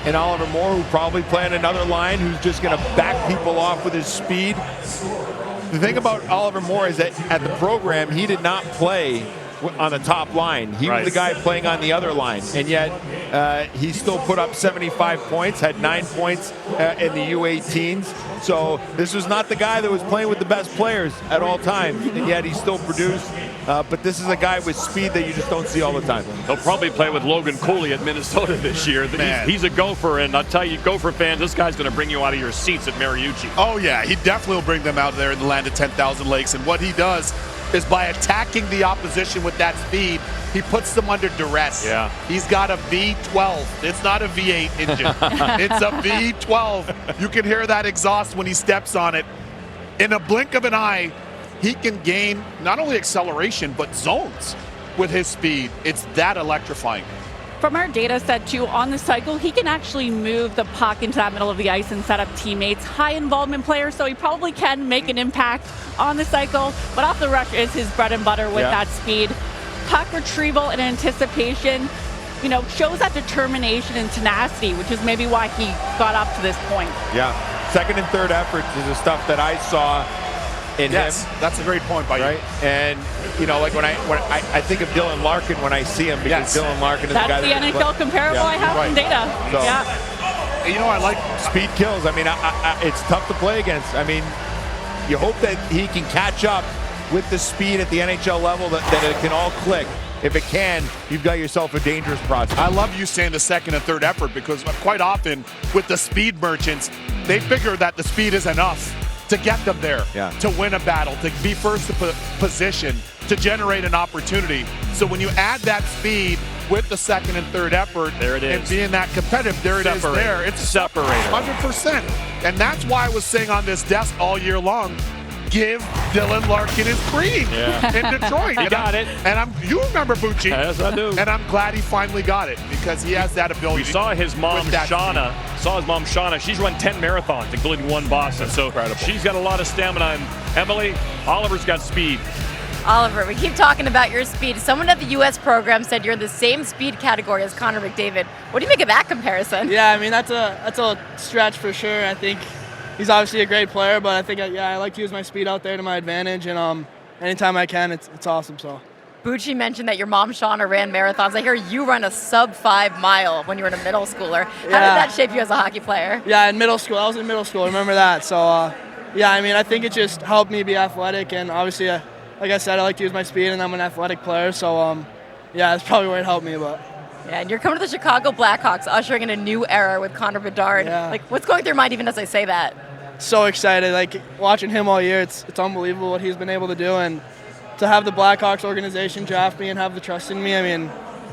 in Oliver Moore who probably play on another line who's just going to back people off with his speed. The thing about Oliver Moore is that at the program, he did not play on the top line. He was the guy playing on the other line, and yet he still put up 75 points, had 9 points in the U18s. So this was not the guy that was playing with the best players at all times, and yet he still produced. But this is a guy with speed that you just don't see all the time. He'll probably play with Logan Cooley at Minnesota this year. He's a gopher, and I'll tell you, Gopher fans, this guy's going to bring you out of your seats at Mariucci. Oh, yeah, he definitely will bring them out there in the land of 10,000 lakes. And what he does is by attacking the opposition with that speed, he puts them under duress. Yeah. He's got a V12. It's not a V8 engine. It's a V12. You can hear that exhaust when he steps on it. In a blink of an eye, he can gain not only acceleration, but zones with his speed. It's that electrifying. From our data set, too, on the cycle, he can actually move the puck into that middle of the ice and set up teammates. High involvement player, so he probably can make an impact on the cycle. But off the rush is his bread and butter with that speed. Puck retrieval and anticipation, you know, shows that determination and tenacity, which is maybe why he got up to this point. Yeah. Second and third efforts is the stuff that I saw in yes, him. That's a great point by right? you. And, you know, like when I think of Dylan Larkin when I see him, because Dylan Larkin is a guy That's the NHL comparable I have from data. So, yeah. You know, I like speed kills. I mean, it's tough to play against. I mean, you hope that he can catch up with the speed at the NHL level, that it can all click. If it can, you've got yourself a dangerous prospect. I love you saying the second and third effort, because quite often with the speed merchants, they figure that the speed is enough to get them there, to win a battle, to be first to position, to generate an opportunity. So when you add that speed with the second and third effort, there it is, and being that competitive, there it is there. It's separator. 100%. And that's why I was saying on this desk all year long, give Dylan Larkin his cream in Detroit. He got it. And you remember Bucci. Yes, I do. And I'm glad he finally got it, because he has that ability. We saw his mom, Shauna. She's run 10 marathons, including one Boston. So she's got a lot of stamina. And Emily, Oliver's got speed. Oliver, we keep talking about your speed. Someone at the U.S. program said you're in the same speed category as Connor McDavid. What do you make of that comparison? Yeah, I mean, that's a stretch for sure. I think he's obviously a great player, but I think, I like to use my speed out there to my advantage, and anytime I can, it's awesome. So. Bucci mentioned that your mom, Shauna, ran marathons. I hear you run a sub-5 mile when you were in a middle schooler. How did that shape you as a hockey player? Yeah, in middle school. I was in middle school. I remember that. So, I mean, I think it just helped me be athletic, and obviously, like I said, I like to use my speed, and I'm an athletic player. So, that's probably where it helped me. But. Yeah, and you're coming to the Chicago Blackhawks, ushering in a new era with Connor Bedard. Yeah. Like, what's going through your mind even as I say that? So excited. Like, watching him all year, it's unbelievable what he's been able to do. And to have the Blackhawks organization draft me and have the trust in me, I mean,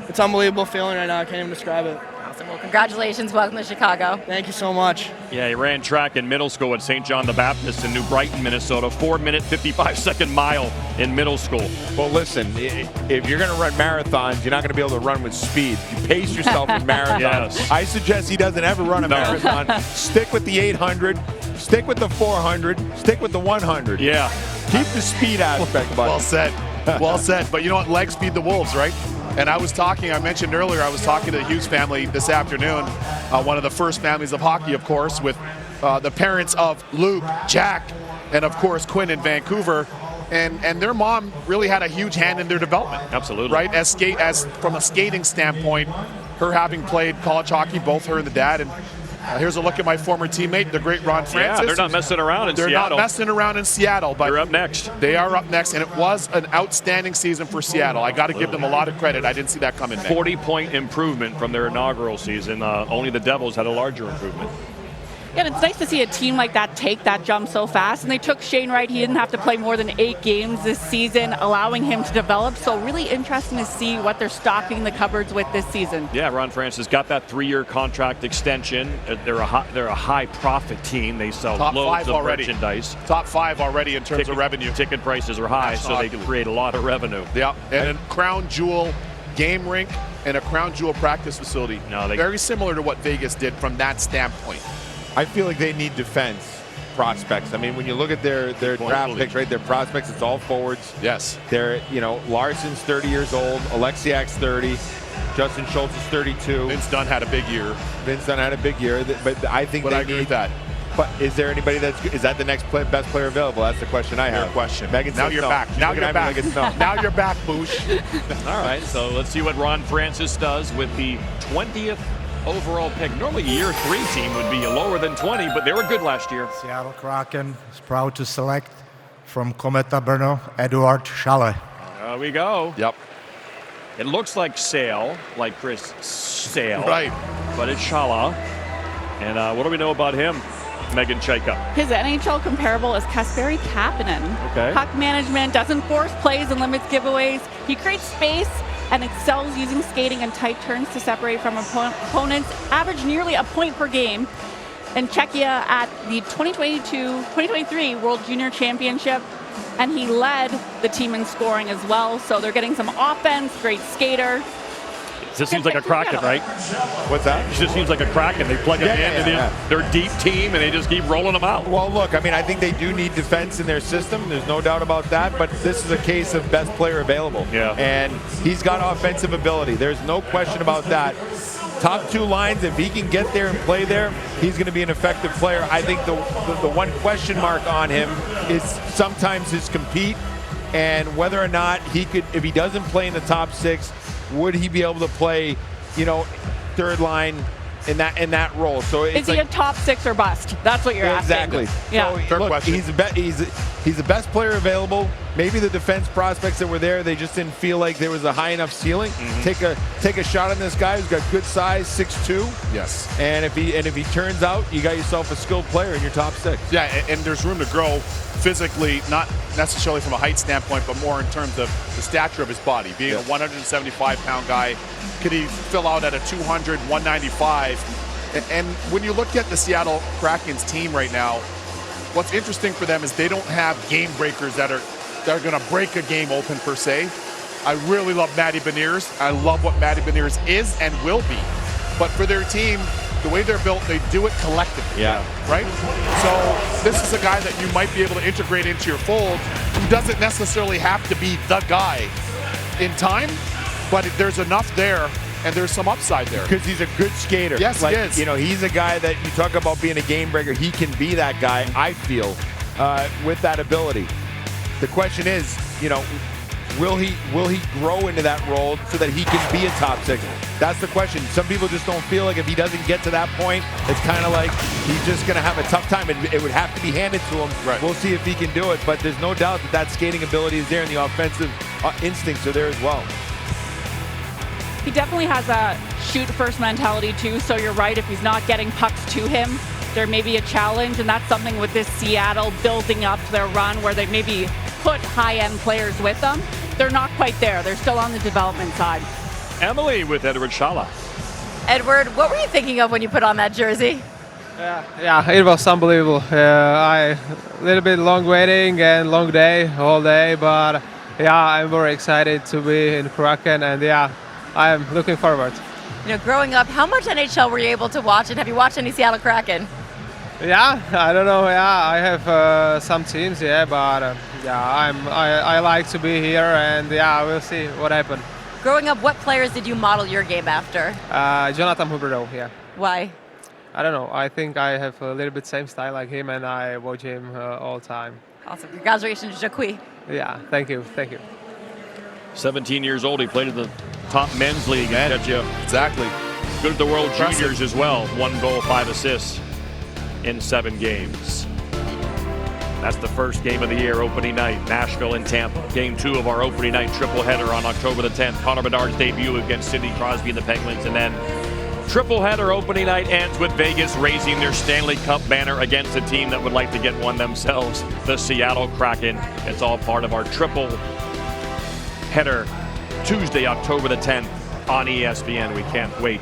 it's an unbelievable feeling right now. I can't even describe it. Awesome. Well, congratulations. Welcome to Chicago. Thank you so much. Yeah, he ran track in middle school at St. John the Baptist in New Brighton, Minnesota. 4-minute, 55-second mile in middle school. Well, listen, if you're going to run marathons, you're not going to be able to run with speed. You pace yourself in marathons. Yes. I suggest he doesn't ever run a marathon. Stick with the 800. Stick with the 400. Stick with the 100. Yeah. Keep the speed aspect, buddy. Well said. Well said. But you know what? Legs feed the wolves, right? And I mentioned earlier, I was talking to the Hughes family this afternoon, one of the first families of hockey, of course, with the parents of Luke, Jack, and of course Quinn in Vancouver. And their mom really had a huge hand in their development. Absolutely. Right? As from a skating standpoint, her having played college hockey, both her and the dad. And here's a look at my former teammate, the great Ron Francis. Yeah, they're not messing around in Seattle. They're not messing around in Seattle. But they're up next. They are up next, and it was an outstanding season for Seattle. I got to give them a lot of credit. I didn't see that coming. 40-point improvement from their inaugural season. Only the Devils had a larger improvement. Yeah, and it's nice to see a team like that take that jump so fast. And they took Shane Wright. He didn't have to play more than 8 games this season, allowing him to develop. So really interesting to see what they're stocking the cupboards with this season. Yeah, Ron Francis got that 3-year contract extension. They're a high-profit team. They sell loads of merchandise. Top 5 already in terms of revenue. Ticket prices are high, so they create a lot of revenue. Yeah, and a crown jewel game rink and a crown jewel practice facility. Very similar to what Vegas did from that standpoint. I feel like they need defense prospects. I mean, when you look at their draft picks, right, their prospects, it's all forwards. Yes. They're, Larson's 30 years old, Alexiak's 30, Justin Schultz is 32. Vince Dunn had a big year. But I think I agree with that. But is there anybody is that the next best player available? That's the question I have. Your question. Megan Now says you're no. back. Now you're back. Like no. Now you're back, Boosh. All right, so let's see what Ron Francis does with the 20th overall pick. Normally a year 3 team would be lower than 20, but they were good last year. Seattle Kraken is proud to select from Kometa Brno, Eduard Schale. There we go. Yep. It looks like Sale, like Chris Sale. Right. But it's Shala. And what do we know about him, Megan Chaika? His NHL comparable is Kasperi Kapanen. Okay. Puck management, doesn't force plays and limits giveaways. He creates space and excels using skating and tight turns to separate from opponents, average nearly a point per game. In Czechia at the 2022-2023 World Junior Championship, and he led the team in scoring as well. So they're getting some offense, great skater. It just seems like a Kraken, right? What's that? It just seems like a Kraken. They plug them in, and they're a deep team, and they just keep rolling them out. Well, look, I mean, I think they do need defense in their system. There's no doubt about that. But this is a case of best player available. Yeah. And he's got offensive ability. There's no question about that. top two lines, if he can get there and play there, he's going to be an effective player. I think the one question mark on him is sometimes his compete and whether or not he could, if he doesn't play in the top six, would he be able to play, you know, third line in that role? So it's is he a top six or bust? That's what you're asking. Exactly. Yeah. So, look, he's the best player available. Maybe the defense prospects that were there, they just didn't feel like there was a high enough ceiling. Take a shot on this guy who's got good size, 6'2". Yes. And if he turns out, you got yourself a skilled player in your top six. Yeah, and there's room to grow physically, not necessarily from a height standpoint, but more in terms of the stature of his body. Being a 175-pound guy, could he fill out at a 200, 195? And when you look at the Seattle Kraken's team right now, what's interesting for them is they don't have game breakers that are going to break a game open per se. I really love Matty Beniers. I love what Matty Beniers is and will be. But for their team, the way they're built, they do it collectively. Yeah. Right? So this is a guy that you might be able to integrate into your fold who doesn't necessarily have to be the guy in time, but there's enough there and there's some upside there. Because he's a good skater. Yes, like, he is. You know, he's a guy that you talk about being a game breaker. He can be that guy, I feel, with that ability. The question is, you know, will he grow into that role so that he can be a top six? That's the question. Some people just don't feel like if he doesn't get to that point, it's kind of like he's just going to have a tough time. It would have to be handed to him. Right. We'll see if he can do it, but there's no doubt that skating ability is there and the offensive instincts are there as well. He definitely has a shoot-first mentality, too, so you're right. If he's not getting pucks to him, there may be a challenge, and that's something with this Seattle building up their run where they maybe put high-end players with them. They're not quite there. They're still on the development side. Emily with Edward Shala. Edward, what were you thinking of when you put on that jersey? Yeah, it was unbelievable. A little bit long waiting and long day, whole day, but yeah, I'm very excited to be in Kraken, and yeah, I'm looking forward. You know, growing up, how much NHL were you able to watch, and have you watched any Seattle Kraken? Yeah, I don't know. Yeah, I have some teams. Yeah, but yeah, I like to be here, and yeah, we'll see what happens. Growing up, what players did you model your game after? Jonathan Huberdeau. Yeah. Why? I don't know. I think I have a little bit same style like him, and I watch him all the time. Awesome. Congratulations, Jacqui. Yeah. Thank you. 17 years old. He played in the top men's league. Exactly. Good at the World Juniors as well. 1 goal, 5 assists in 7 games. That's the first game of the year, opening night, Nashville and Tampa. Game 2 of our opening night triple header on October the 10th. Connor Bedard's debut against Sidney Crosby and the Penguins. And then triple header opening night ends with Vegas raising their Stanley Cup banner against a team that would like to get one themselves, the Seattle Kraken. It's all part of our triple header Tuesday, October the 10th on ESPN. We can't wait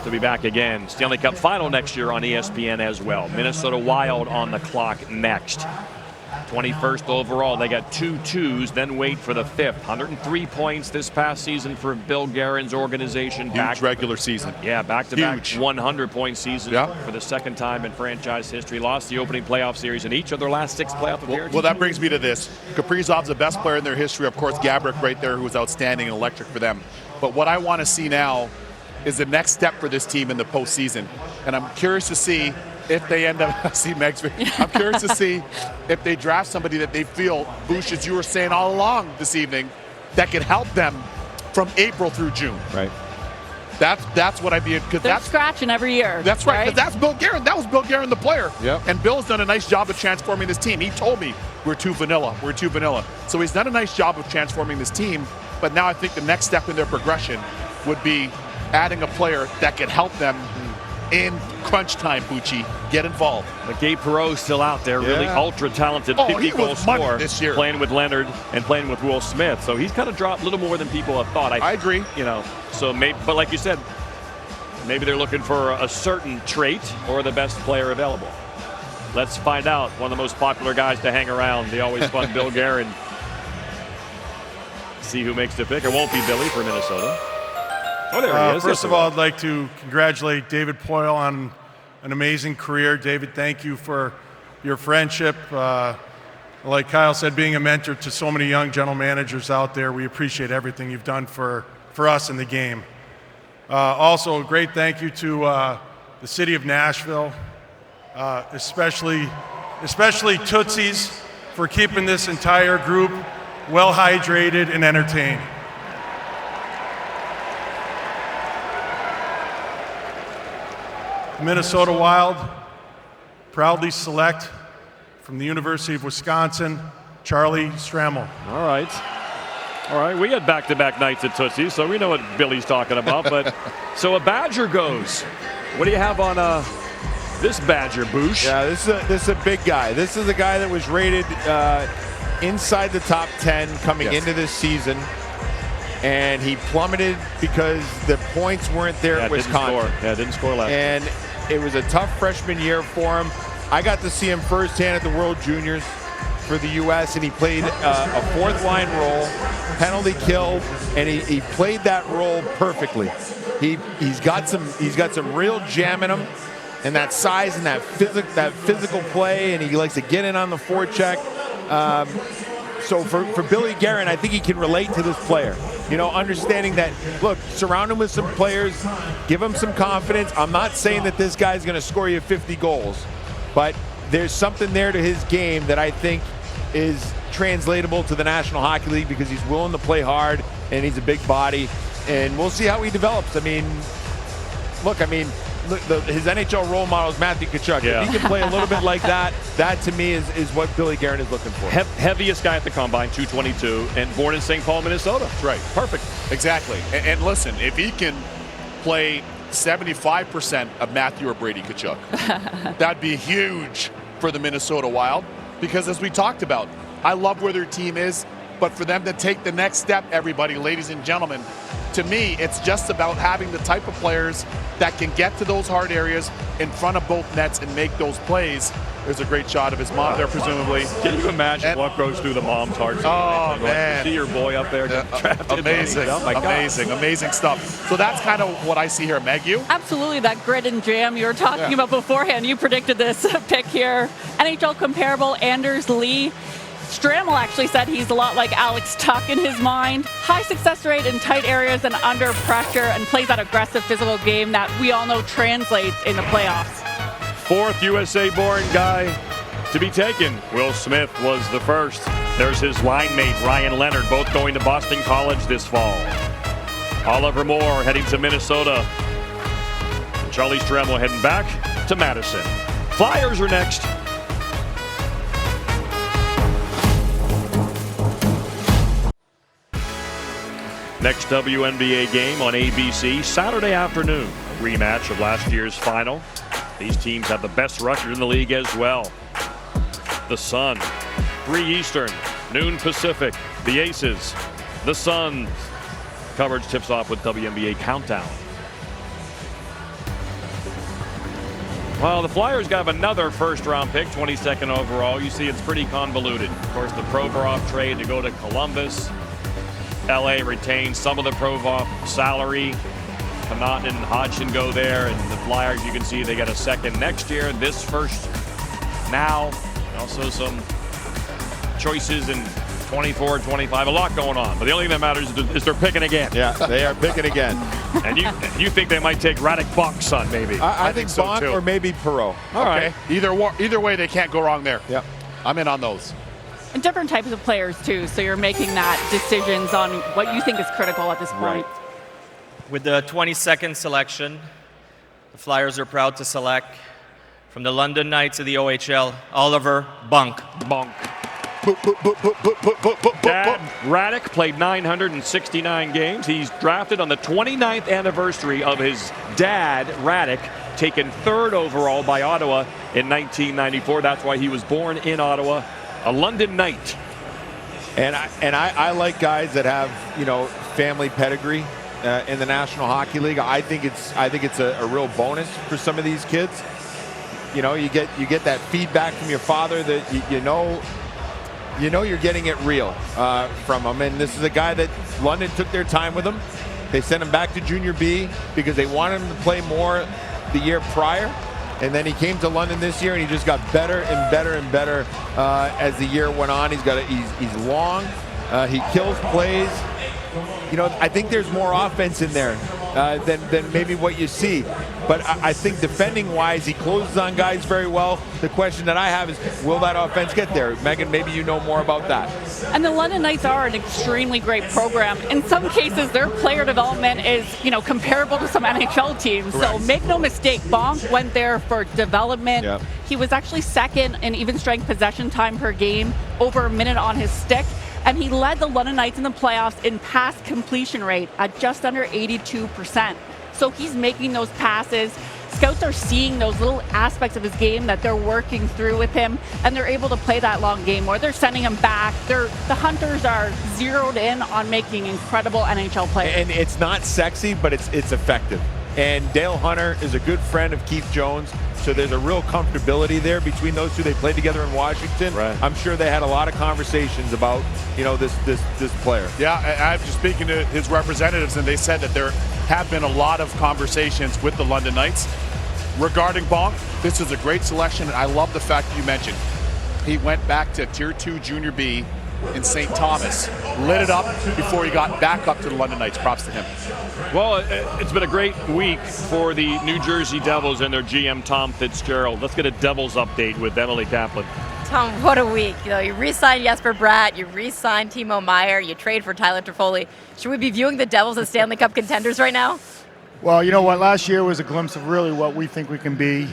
to be back again. Stanley Cup final next year on ESPN as well. Minnesota Wild on the clock next. 21st overall. They got 2 2s, then wait for the 5th. 103 points this past season for Bill Guerin's organization. Huge regular season. Yeah, back-to-back 100-point seasons for the second time in franchise history. Lost the opening playoff series in each of their last 6 playoff appearances. Well, that brings me to this. Kaprizov's the best player in their history. Of course, Gaborik right there, who was outstanding and electric for them. But what I want to see now is the next step for this team in the postseason. And I'm curious to see if they end up, I'm curious to see if they draft somebody that they feel, Bush, as you were saying all along this evening, that could help them from April through June. Right. That's what I'd be, because They're that's scratching every year. That's right, because that's Bill Guerin. That was Bill Guerin, the player. Yep. And Bill's done a nice job of transforming this team. He told me we're too vanilla. So he's done a nice job of transforming this team. But now I think the next step in their progression would be adding a player that could help them in crunch time, Bucci. Get involved. But Gabe Perreault's still out there, really ultra-talented 50-goal scorer, this year, playing with Leonard and playing with Will Smith. So he's kind of dropped a little more than people have thought. I agree. You know, so maybe, but like you said, maybe they're looking for a certain trait or the best player available. Let's find out. One of the most popular guys to hang around, the always fun Bill Guerin. See who makes the pick. It won't be Billy for Minnesota. Oh, there he is. First of all, I'd like to congratulate David Poile on an amazing career. David, thank you for your friendship. Like Kyle said, being a mentor to so many young general managers out there, we appreciate everything you've done for us in the game. Also, a great thank you to the city of Nashville, especially Tootsie's for keeping this entire group well hydrated and entertained. The Minnesota Wild proudly select from the University of Wisconsin, Charlie Stramel. All right, we had back-to-back nights at Tootsie, so we know what Billy's talking about. But so a Badger goes. What do you have on this Badger, Boosh? Yeah, this is a big guy. This is a guy that was rated inside the top 10 coming into this season, and he plummeted because the points weren't there at Wisconsin. Didn't score last year. And it was a tough freshman year for him. I got to see him firsthand at the World Juniors for the U.S., and he played a fourth-line role, penalty kill, and he played that role perfectly. He's got some real jam in him, and that size and that physical play, and he likes to get in on the forecheck. So for Billy Guerin, I think he can relate to this player. You know, understanding that, look, surround him with some players, give him some confidence. I'm not saying that this guy's going to score you 50 goals, but there's something there to his game that I think is translatable to the National Hockey League because he's willing to play hard and he's a big body, and we'll see how he develops. Look, his NHL role model is Matthew Tkachuk. Yeah. If he can play a little bit like that, that to me is what Billy Guerin is looking for. Heaviest guy at the Combine, 222, and born in St. Paul, Minnesota. That's right. Perfect. Exactly. And listen, if he can play 75% of Matthew or Brady Tkachuk, that'd be huge for the Minnesota Wild, because as we talked about, I love where their team is, but for them to take the next step, everybody, ladies and gentlemen, to me, it's just about having the type of players that can get to those hard areas in front of both nets and make those plays. There's a great shot of his mom there, presumably. Can you imagine what goes through the mom's heart? Oh, man. See your boy up there drafted. Amazing. Oh, my God. Amazing stuff. So that's kind of what I see here. Meg, you? Absolutely, that grit and jam you were talking about beforehand. You predicted this pick here. NHL comparable Anders Lee. Stramel actually said he's a lot like Alex Tuck in his mind. High success rate in tight areas and under pressure, and plays that aggressive physical game that we all know translates in the playoffs. Fourth USA-born guy to be taken. Will Smith was the first. There's his line mate, Ryan Leonard, both going to Boston College this fall. Oliver Moore heading to Minnesota. And Charlie Stramel heading back to Madison. Flyers are next. Next WNBA game on ABC Saturday afternoon. A rematch of last year's final. These teams have the best record in the league as well. The Sun, 3 Eastern, noon Pacific. The Aces, the Suns. Coverage tips off with WNBA Countdown. Well, the Flyers got another first-round pick, 22nd overall. You see, it's pretty convoluted. Of course, the Provorov trade to go to Columbus. LA retains some of the Provorov salary. Connaughton and Hodgson go there, and the Flyers, you can see they got a second next year. This first now. Also some choices in 24, 25, a lot going on. But the only thing that matters is they're picking again. Yeah, they are picking again. And you think they might take Radek Bonk's son, maybe? I think so, Bonk too. or maybe Perreault. All right. Either way, they can't go wrong there. Yeah, I'm in on those. And different types of players, too, so you're making that decisions on what you think is critical at this point. Right. With the 22nd selection, the Flyers are proud to select from the London Knights of the OHL, Oliver Bonk. Dad, Radek played 969 games. He's drafted on the 29th anniversary of his dad, Radek, taken 3rd overall by Ottawa in 1994. That's why he was born in Ottawa. A London Knight. And I like guys that have, you know, family pedigree in the National Hockey League. I think it's a real bonus for some of these kids. You know, you get that feedback from your father that you know you're getting it real from him. And this is a guy that London took their time with him. They sent him back to Junior B because they wanted him to play more the year prior. And then he came to London this year, and he just got better and better and better as the year went on. He's long. He kills plays. You know, I think there's more offense in there than maybe what you see. But I think defending-wise, he closes on guys very well. The question that I have is, will that offense get there? Megan, maybe you know more about that. And the London Knights are an extremely great program. In some cases, their player development is, comparable to some NHL teams. Correct. So make no mistake, Bonk went there for development. Yep. He was actually second in even strength possession time per game, over a minute on his stick. And he led the London Knights in the playoffs in pass completion rate at just under 82%. So he's making those passes. Scouts are seeing those little aspects of his game that they're working through with him, and they're able to play that long game, or they're sending him back. The Hunters are zeroed in on making incredible NHL players. And it's not sexy, but it's effective. And Dale Hunter is a good friend of Keith Jones, so there's a real comfortability there between those two. They played together in Washington. Right. I'm sure they had a lot of conversations about, this player. Yeah, I'm just speaking to his representatives, and they said that there have been a lot of conversations with the London Knights regarding Bonk. This is a great selection, and I love the fact that you mentioned he went back to Tier 2 Junior B in St. Thomas, lit it up before he got back up to the London Knights. Props to him. Well, it's been a great week for the New Jersey Devils and their GM, Tom Fitzgerald. Let's get a Devils update with Emily Kaplan. Tom, what a week. You re-signed Jesper Bratt, you re-signed Timo Meier, you trade for Tyler Toffoli. Should we be viewing the Devils as Stanley Cup contenders right now? Well, you know what? Last year was a glimpse of really what we think we can be. We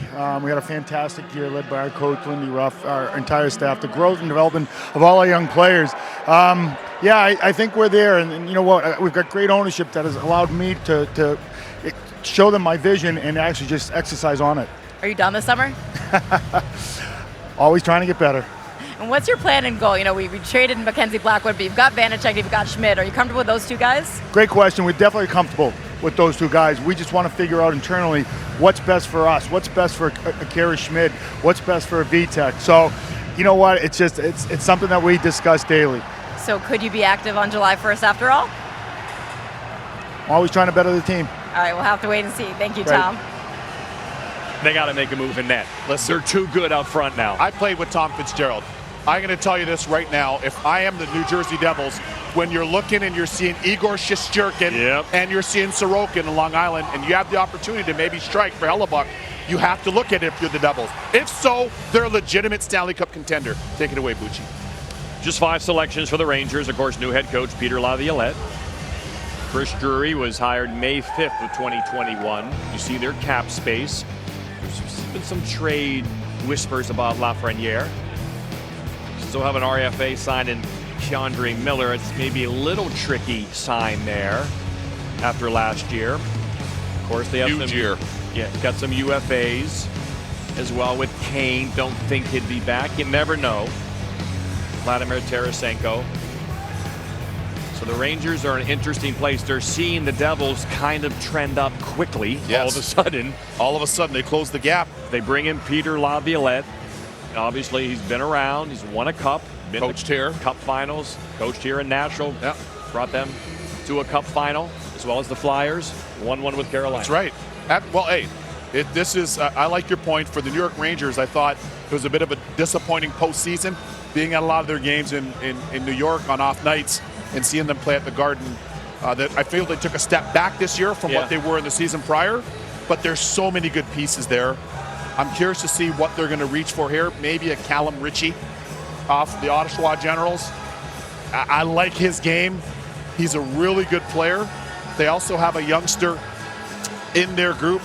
had a fantastic year led by our coach, Lindy Ruff, our entire staff, the growth and development of all our young players. I think we're there. And you know what? We've got great ownership that has allowed me to show them my vision and actually just exercise on it. Are you done this summer? Always trying to get better. And what's your plan and goal? We traded Mackenzie Blackwood, but you've got Vanacek, you've got Schmidt. Are you comfortable with those two guys? Great question. We're definitely comfortable with those two guys. We just want to figure out internally what's best for us, what's best for Akira Schmidt, what's best for Vitek. So, you know what? It's something that we discuss daily. So could you be active on July 1st after all? Always trying to better the team. All right, we'll have to wait and see. Thank you, Right. Tom. They got to make a move in net. They're too good up front now. I played with Tom Fitzgerald. I'm going to tell you this right now. If I am the New Jersey Devils, when you're looking and you're seeing Igor Shesterkin and you're seeing Sorokin in Long Island, and you have the opportunity to maybe strike for Hellebuck, you have to look at it if you're the Devils. If so, they're a legitimate Stanley Cup contender. Take it away, Bucci. Just 5 selections for the Rangers. Of course, new head coach Peter Laviolette. Chris Drury was hired May 5th of 2021. You see their cap space. There's been some trade whispers about Lafreniere. Still have an RFA signed in Keandre Miller. It's maybe a little tricky sign there after last year. Of course, they have got some UFAs as well with Kane. Don't think he'd be back. You never know. Vladimir Tarasenko. So the Rangers are in an interesting place. They're seeing the Devils kind of trend up quickly all of a sudden. All of a sudden, they close the gap. They bring in Peter Laviolette. Obviously, he's been around. He's won a cup. Been coached here. Cup finals. Coached here in Nashville. Yep. Brought them to a cup final, as well as the Flyers. 1-1 with Carolina. That's right. This is, I like your point. For the New York Rangers, I thought it was a bit of a disappointing postseason, being at a lot of their games in New York on off nights and seeing them play at the Garden. That I feel they took a step back this year from what they were in the season prior, but there's so many good pieces there. I'm curious to see what they're going to reach for here. Maybe a Callum Ritchie off the Ottawa Generals. I like his game. He's a really good player. They also have a youngster in their group,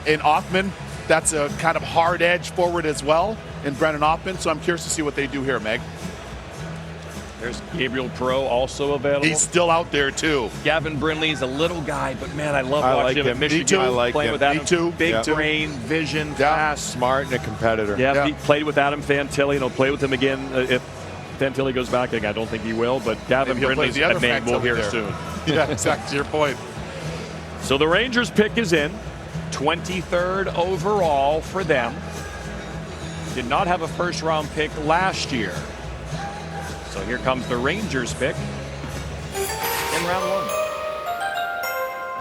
in Othman. That's a kind of hard edge forward as well, in Brennan Othman. So I'm curious to see what they do here, Meg. There's Gabriel Perreault also available. He's still out there too. Gavin Brindley's a little guy, but man, I love watching him at Michigan. Me too. I like playing him. with Adam. Me too. Big brain, vision, fast, smart, and a competitor. Yeah, he played with Adam Fantilli, and he'll play with him again if Fantilli goes back. I don't think he will, but Gavin Brindley's a name we'll hear soon. Yeah, exactly your point. So the Rangers pick is in, 23rd overall for them. Did not have a first-round pick last year. So here comes the Rangers pick in round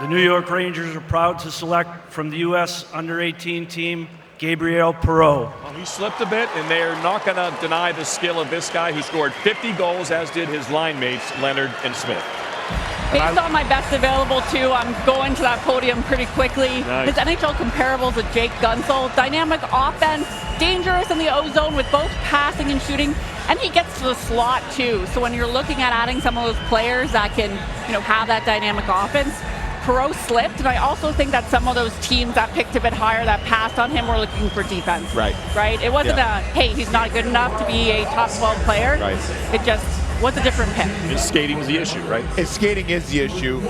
1. The New York Rangers are proud to select from the U.S. under-18 team, Gabriel Perreault. Well, he slipped a bit, and they're not going to deny the skill of this guy who scored 50 goals, as did his line mates, Leonard and Smith. Based on my best available, too, I'm going to that podium pretty quickly. Nice. His NHL comparables with Jake Gunsel, dynamic offense, dangerous in the O-zone with both passing and shooting, and he gets to the slot, too. So when you're looking at adding some of those players that can, have that dynamic offense, Perreault slipped, and I also think that some of those teams that picked a bit higher that passed on him were looking for defense. Right. Right? It wasn't hey, he's not good enough to be a top 12 player. Right. It just was a different pick. His skating's the issue, right? His skating is the issue.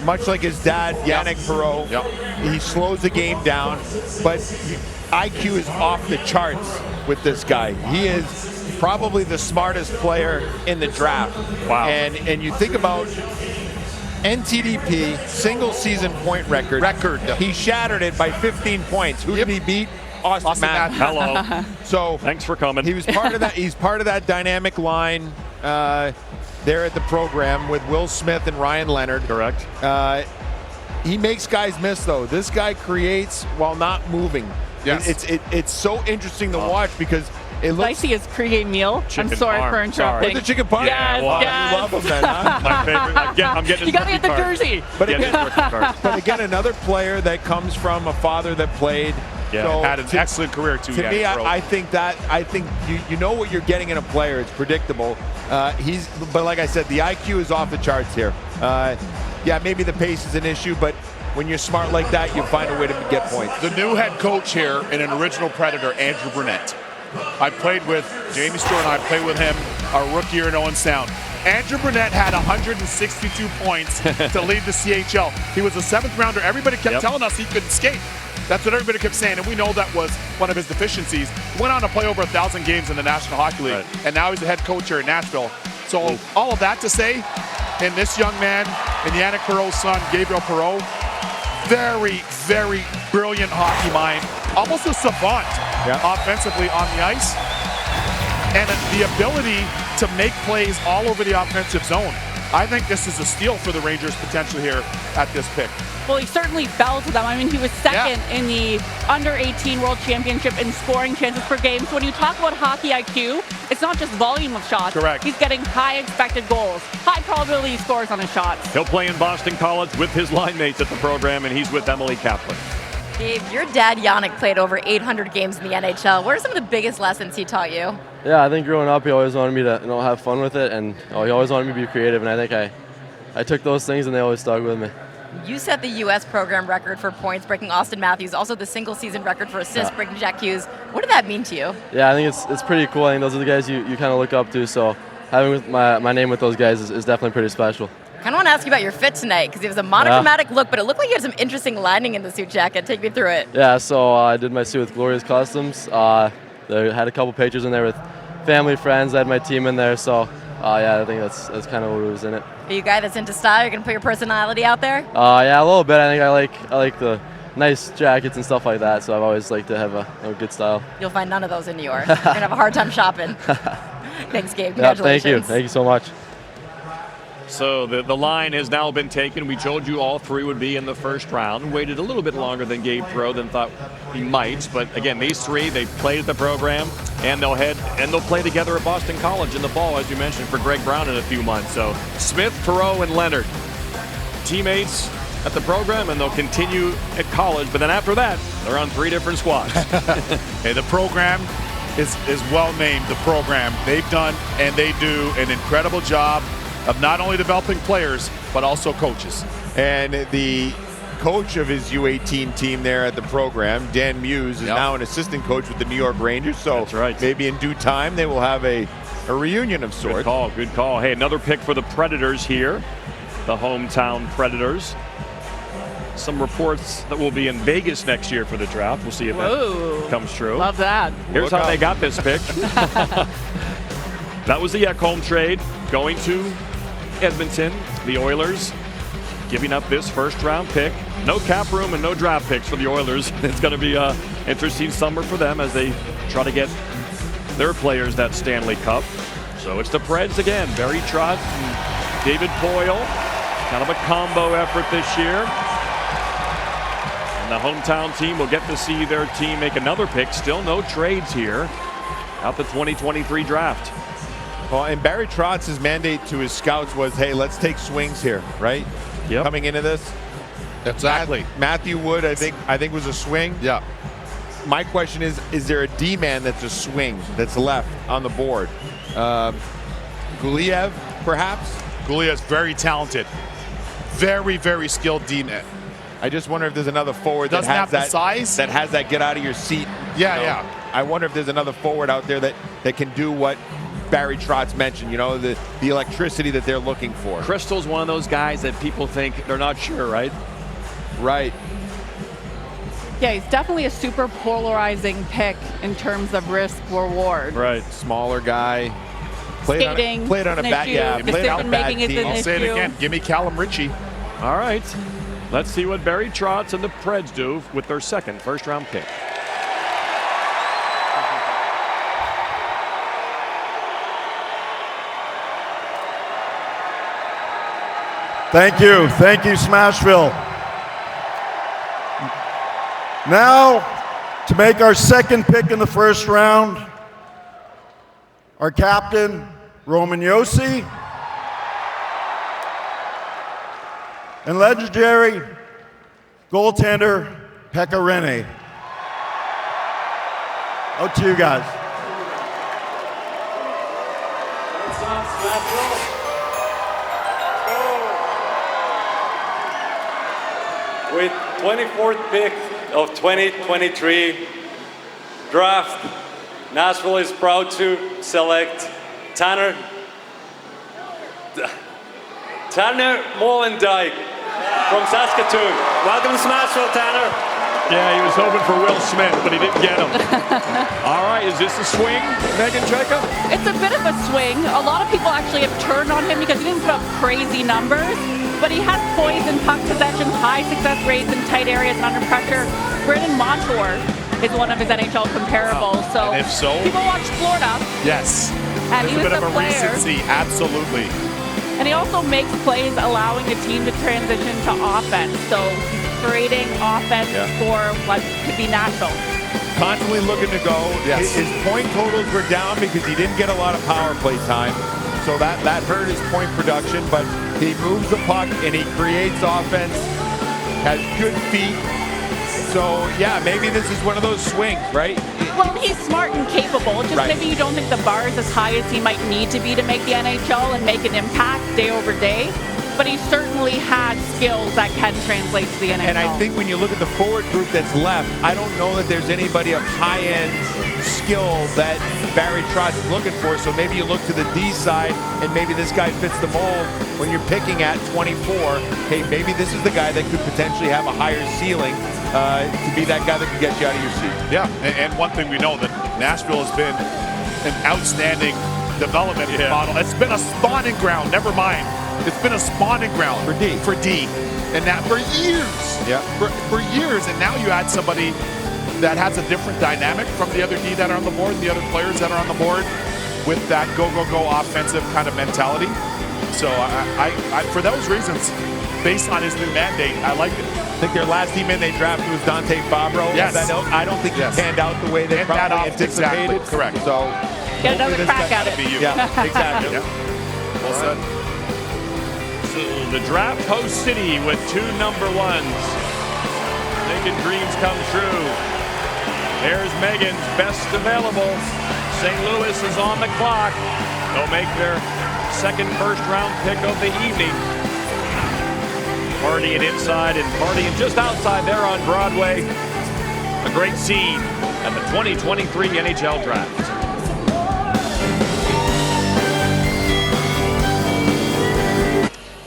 Much like his dad, Yannick Perreault, he slows the game down, but IQ is off the charts with this guy. He is probably the smartest player in the draft. Wow. And you think about NTDP single season point record. He shattered it by 15 points. Who did he beat? Austin Matthews. Hello. So thanks for coming. He was part of that. He's part of that dynamic line there at the program with Will Smith and Ryan Leonard. Correct. He makes guys miss though. This guy creates while not moving. Yes. It's so interesting to watch because it looks. I see his pregame meal. Chicken I'm sorry parm. for interrupting. With the chicken parm. Yes, wow. yes. You love him then, huh? My favorite. I'm getting You got to his get the rookie card. jersey. But Get his again, rookie card. but again, another player that comes from a father that played. Yeah. So Had an excellent career too. to me, I think you know what you're getting in a player. It's predictable. But like I said, the IQ is off the charts here. Yeah, maybe the pace is an issue, but when you're smart like that, you find a way to get points. The new head coach here and an original Predator, Andrew Burnett. I played with Jamie Stewart and I played with him our rookie year in Owen Sound. Andrew Burnett had 162 points to lead the CHL. He was a 7th rounder. Everybody kept telling us he couldn't skate. That's what everybody kept saying, and we know that was one of his deficiencies. He went on to play over 1,000 games in the National Hockey League, and now he's the head coach here in Nashville. So all of that to say, in this young man, and Yannick Perreault's son, Gabriel Perreault, very, very brilliant hockey mind, almost a savant offensively on the ice, and the ability to make plays all over the offensive zone. I think this is a steal for the Rangers potentially here at this pick. Well, he certainly fell to them. I mean, he was second in the under-18 World Championship in scoring chances per game. So when you talk about hockey IQ, it's not just volume of shots. Correct. He's getting high expected goals, high probability he scores on his shots. He'll play in Boston College with his line mates at the program, and he's with Emily Kaplan. Dave, your dad Yannick played over 800 games in the NHL. What are some of the biggest lessons he taught you? Yeah, I think growing up, he always wanted me to have fun with it, and he always wanted me to be creative, and I think I took those things, and they always stuck with me. You set the U.S. program record for points, breaking Austin Matthews, also the single-season record for assists, breaking Jack Hughes. What did that mean to you? Yeah, I think it's pretty cool. I think those are the guys you kind of look up to, so having my name with those guys is definitely pretty special. I kind of want to ask you about your fit tonight, because it was a monochromatic look, but it looked like you had some interesting lining in the suit jacket. Take me through it. Yeah, so I did my suit with Glorious Customs. They had a couple pictures in there with family, friends. I had my team in there, so yeah, I think that's kind of what was in it. Are you a guy that's into style? You're going to put your personality out there? Yeah, a little bit. I think I like the nice jackets and stuff like that, so I've always liked to have a good style. You'll find none of those in New York. You're going to have a hard time shopping. Thanks, Gabe. Congratulations. Yeah, thank you so much. So the line has now been taken. We told you all three would be in the first round. Waited a little bit longer than Gabe Perreault than thought he might. But again, these three, they played at the program, and they'll play together at Boston College in the fall, as you mentioned, for Greg Brown in a few months. So Smith, Perreault, and Leonard, teammates at the program, and they'll continue at college. But then after that, they're on 3 different squads. Hey, the program is well named. The program, they've done and they do an incredible job of not only developing players, but also coaches. And the coach of his U18 team there at the program, Dan Muse, is now an assistant coach with the New York Rangers. So that's right. Maybe in due time they will have a reunion of sorts. Good call. Hey, another pick for the Predators here, the hometown Predators. Some reports that we'll be in Vegas next year for the draft. We'll see if that comes true. Love that. Here's how they got this pick. That was the Ekholm trade going to Edmonton. The Oilers giving up this first-round pick. No cap room and no draft picks for the Oilers. It's going to be an interesting summer for them as they try to get their players that Stanley Cup. So it's the Preds again. Barry Trotz and David Poile. Kind of a combo effort this year. And the hometown team will get to see their team make another pick. Still no trades here at the 2023 draft. Well, and Barry Trotz's mandate to his scouts was, hey, let's take swings here, right? Yep. Coming into this. Exactly. Matthew Wood, I think was a swing. Yeah. My question is there a D-man that's a swing that's left on the board? Guliev, perhaps? Guliev's very talented. Very, very skilled D-man. I just wonder if there's another forward Doesn't that have has the size? that has that get out of your seat. Yeah, you know? yeah. I wonder if there's another forward out there that can do what Barry Trotz mentioned, you know, the electricity that they're looking for. Crystal's one of those guys that people think they're not sure, right? Right. Yeah, he's definitely a super polarizing pick in terms of risk reward. Right. Smaller guy. Skating, Played on a an bad, issue. yeah. Played on a bad Decision-making is team. an I'll say it issue. again. Give me Callum Ritchie. All right. Let's see what Barry Trotz and the Preds do with their second first-round pick. Thank you, Smashville. Now, to make our second pick in the first round, our captain, Roman Josi, and legendary goaltender, Pekka Rinne. Out to you guys. With 24th pick of 2023 draft, Nashville is proud to select Tanner Molendyke from Saskatoon. Welcome to Nashville, Tanner. Yeah, he was hoping for Will Smith, but he didn't get him. All right, is this a swing, Megan Jacob? It's a bit of a swing. A lot of people actually have turned on him because he didn't put up crazy numbers, but he has poise in puck possession, high success rates in tight areas and under pressure. Brandon Montour is one of his NHL comparables. So, and if so, people watch Florida. Yes. And There's he a was bit of the a player. recency, absolutely. And he also makes plays allowing the team to transition to offense. So he's creating offense for what could be Nashville. Constantly looking to go. Yes. His point totals were down because he didn't get a lot of power play time. So that hurt his point production, but he moves the puck and he creates offense, has good feet. So yeah, maybe this is one of those swings, right? Well, he's smart and capable. Just Right. maybe you don't think the bar is as high as he might need to be to make the NHL and make an impact day over day. But he certainly has skills that can translate to the NHL. And I think when you look at the forward group that's left, I don't know that there's anybody of high-end skill that Barry Trotz is looking for. So maybe you look to the D side, and maybe this guy fits the mold when you're picking at 24. Hey, maybe this is the guy that could potentially have a higher ceiling to be that guy that can get you out of your seat. Yeah, and one thing we know that Nashville has been an outstanding development model. It's been a spawning ground, never mind. It's been a spawning ground for D. And that for years. Yeah. For years. And now you add somebody that has a different dynamic from the other D that are on the board, the other players that are on the board with that go offensive kind of mentality. So I for those reasons, based on his new mandate, I like it. I think their last team in they drafted was Dante Fabro. Yes. I don't think he panned out the way they probably anticipated. Exactly. Correct. So get another crack at it. Yeah, exactly. Well said. So the draft host city with 2 number 1s. Making dreams come true. There's Megan's best available. St. Louis is on the clock. They'll make their second first-round pick of the evening. Partying inside and partying just outside there on Broadway. A great scene at the 2023 NHL Draft.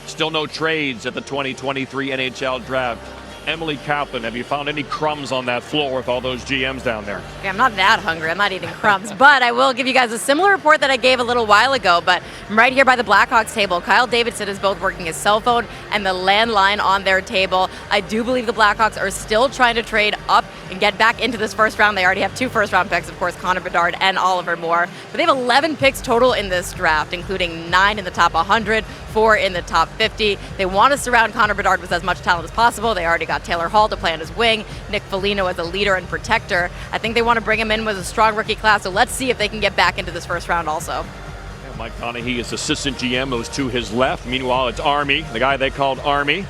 Still no trades at the 2023 NHL Draft. Emily Kaplan, have you found any crumbs on that floor with all those GMs down there? Okay, I'm not that hungry. I'm not eating crumbs. But I will give you guys a similar report that I gave a little while ago. But I'm right here by the Blackhawks table. Kyle Davidson is both working his cell phone and the landline on their table. I do believe the Blackhawks are still trying to trade up and get back into this first round. They already have 2 first-round picks, of course, Connor Bedard and Oliver Moore. But they have 11 picks total in this draft, including 9 in the top 100, 4 in the top 50. They want to surround Connor Bedard with as much talent as possible. They already got Taylor Hall to play on his wing, Nick Foligno as a leader and protector. I think they want to bring him in with a strong rookie class, so let's see if they can get back into this first round also. Mike Donahue is assistant GM, those to his left. Meanwhile, it's Army, the guy they called Army.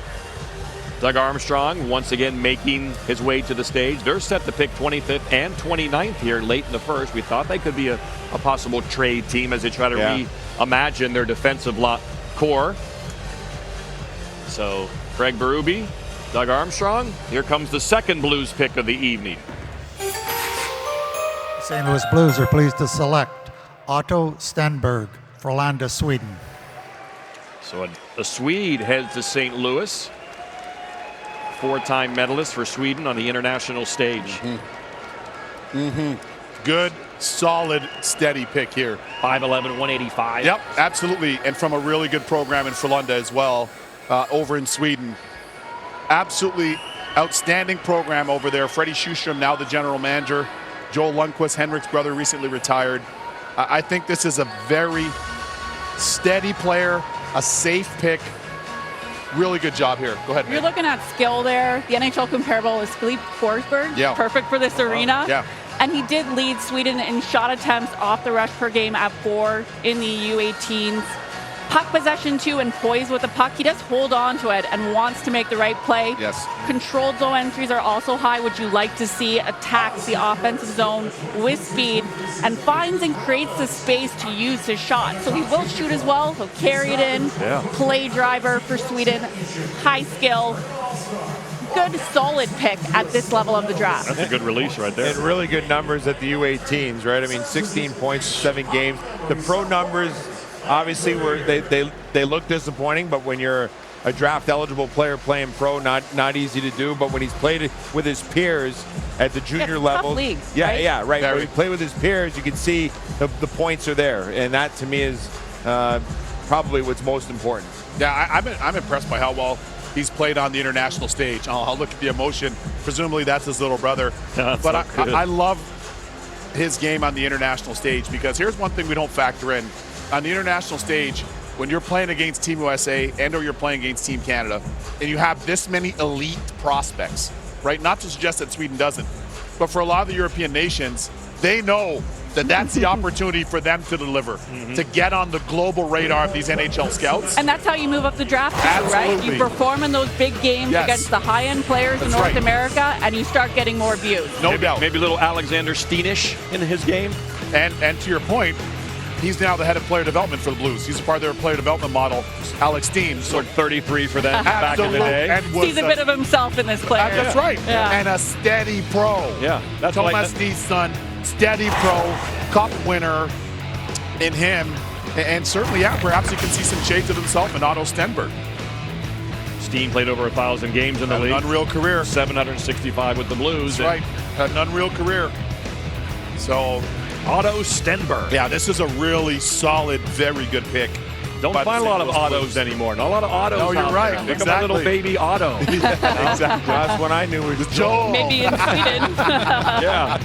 Doug Armstrong once again making his way to the stage. They're set to pick 25th and 29th here late in the first. We thought they could be a possible trade team as they try to reimagine their defensive core. So Craig Berube, Doug Armstrong. Here comes the second Blues pick of the evening. St. Louis Blues are pleased to select Otto Stenberg, Frölunda, Sweden. So a Swede heads to St. Louis. Four-time medalist for Sweden on the international stage. Good, solid, steady pick here. 5'11", 185. Yep, absolutely. And from a really good program in Frölunda as well, over in Sweden. Absolutely outstanding program over there. Freddie Schuström, now the general manager. Joel Lundqvist, Henrik's brother, recently retired. I think this is a very steady player, a safe pick. Really good job here. Go ahead, You're looking at skill there. The NHL comparable is Philippe Forsberg. Yeah. Perfect for this arena. Yeah. And he did lead Sweden in shot attempts off the rush per game at 4 in the U18s. Puck possession too, and poise with the puck. He does hold on to it and wants to make the right play. Yes. Controlled zone entries are also high, which you like to see. Attacks the offensive zone with speed and finds and creates the space to use his shot. So he will shoot as well. He'll carry it in. Yeah. Play driver for Sweden. High skill. Good, solid pick at this level of the draft. That's a good release right there. And really good numbers at the U18s, right? I mean, 16 points, 7 games. The pro numbers obviously they look disappointing, but when you're a draft eligible player playing pro, not easy to do. But when he's played with his peers at the junior level, tough leagues, yeah, right? yeah, right. When he played with his peers, you can see the points are there, and that to me is probably what's most important. Yeah, I'm impressed by how well he's played on the international stage. I'll look at the emotion. Presumably that's his little brother. But I love his game on the international stage, because here's one thing we don't factor in. On the international stage, when you're playing against Team USA and or you're playing against Team Canada, and you have this many elite prospects, right? Not to suggest that Sweden doesn't, but for a lot of the European nations, they know that that's the opportunity for them to deliver, to get on the global radar of these NHL scouts. And that's how you move up the draft, too, right? You perform in those big games against the high-end players in North America, and you start getting more views. No doubt. Maybe a little Alexander Steenish in his game. And to your point, he's now the head of player development for the Blues. He's a part of their player development model, Alex Steen. So 33 for them back in the day. And Sees a bit of himself in this player. That's right. Yeah. And a steady pro. Yeah, that's Thomas Dees' son, steady pro, cup winner in him. And certainly, perhaps you can see some shades of himself in Otto Stenberg. Steen played over 1,000 games in the league. An unreal career. 765 with the Blues. That's right. Had an unreal career. So Otto Stenberg. Yeah, this is a really solid, very good pick. Don't find a lot of autos anymore. Not a lot of autos. No, you're right. There. Look at my little baby Otto. Yeah, exactly. That's what I knew was Joel. Maybe in Sweden. Yeah.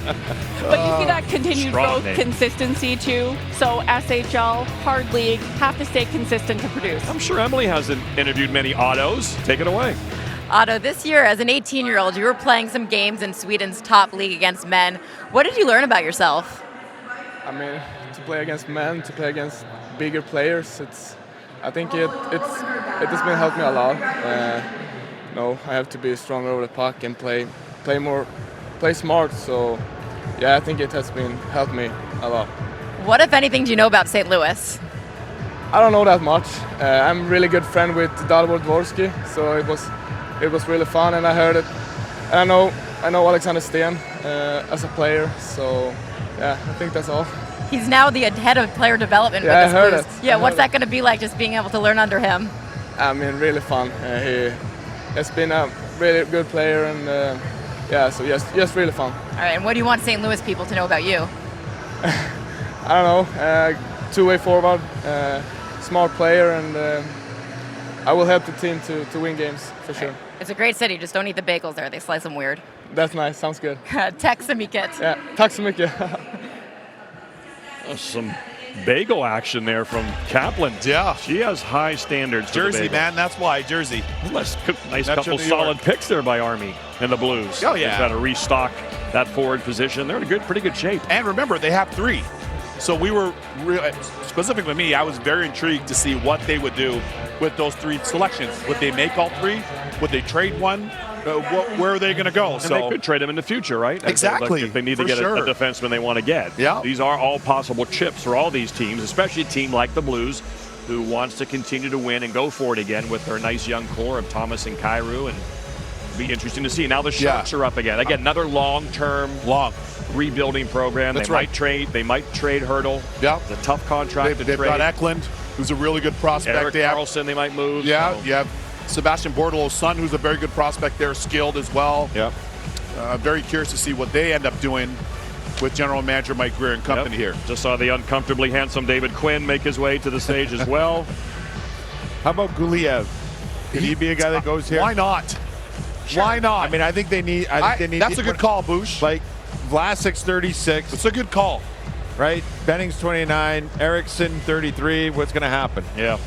But you see that continued Strong growth, name. consistency too. So SHL, hard league, have to stay consistent to produce. I'm sure Emily hasn't interviewed many autos. Take it away. Otto, this year as an 18-year-old, you were playing some games in Sweden's top league against men. What did you learn about yourself? I mean, to play against men, to play against bigger players, I think it has been helped me a lot. I have to be stronger over the puck and play smart. So, yeah, I think it has been helped me a lot. What, if anything, do you know about St. Louis? I don't know that much. I'm a really good friend with Dalibor Dvorsky, so it was really fun, and I heard it. And I know Alexander Steen as a player, so yeah, I think that's all. He's now the head of player development with I heard Blues. it. Yeah, what's that going to be like, just being able to learn under him? I mean, really fun. He has been a really good player, and so just really fun. All right, and what do you want St. Louis people to know about you? I don't know, two-way forward, smart player, and I will help the team to win games for sure. It's a great city, just don't eat the bagels there. They slice them weird. That's nice, sounds good. Tack så mycket. Yeah, tack så mycket. Some bagel action there from Kaplan. Yeah. She has high standards. Jersey, man, that's why, Jersey. Nice Metro couple New solid York. picks there by Army and the Blues. Oh, yeah. They've got to restock that forward position. They're in pretty good shape. And remember, they have 3. So we were, specifically me, I was very intrigued to see what they would do with those 3 selections. Would they make all 3? Would they trade one? Where are they going to go? And they could trade them in the future, right? Exactly. If they need to For get sure. a defenseman they want to get. Yeah. These are all possible chips for all these teams, especially a team like the Blues, who wants to continue to win and go for it again with their nice young core of Thomas and Kyrou. And it'll be interesting to see. Now the Sharks are up again. Again, another long-term rebuilding program. That's They might trade Hurdle. Yeah. It's a tough contract They've got Eklund, who's a really good prospect. Eric Carlson, they might move. Yeah, so. you have Sebastian Bordelot's son, who's a very good prospect there, skilled as well. Yep. Very curious to see what they end up doing with General Manager Mike Greer and company here. Just saw the uncomfortably handsome David Quinn make his way to the stage as well. How about Guliev? Can he be a guy that goes here? Why not? Sure. Why not? I mean, I think they need. That's a good call, Boosh. Like Vlasic's 36. It's a good call, right? Benning's 29. Eriksson 33. What's going to happen? Yeah,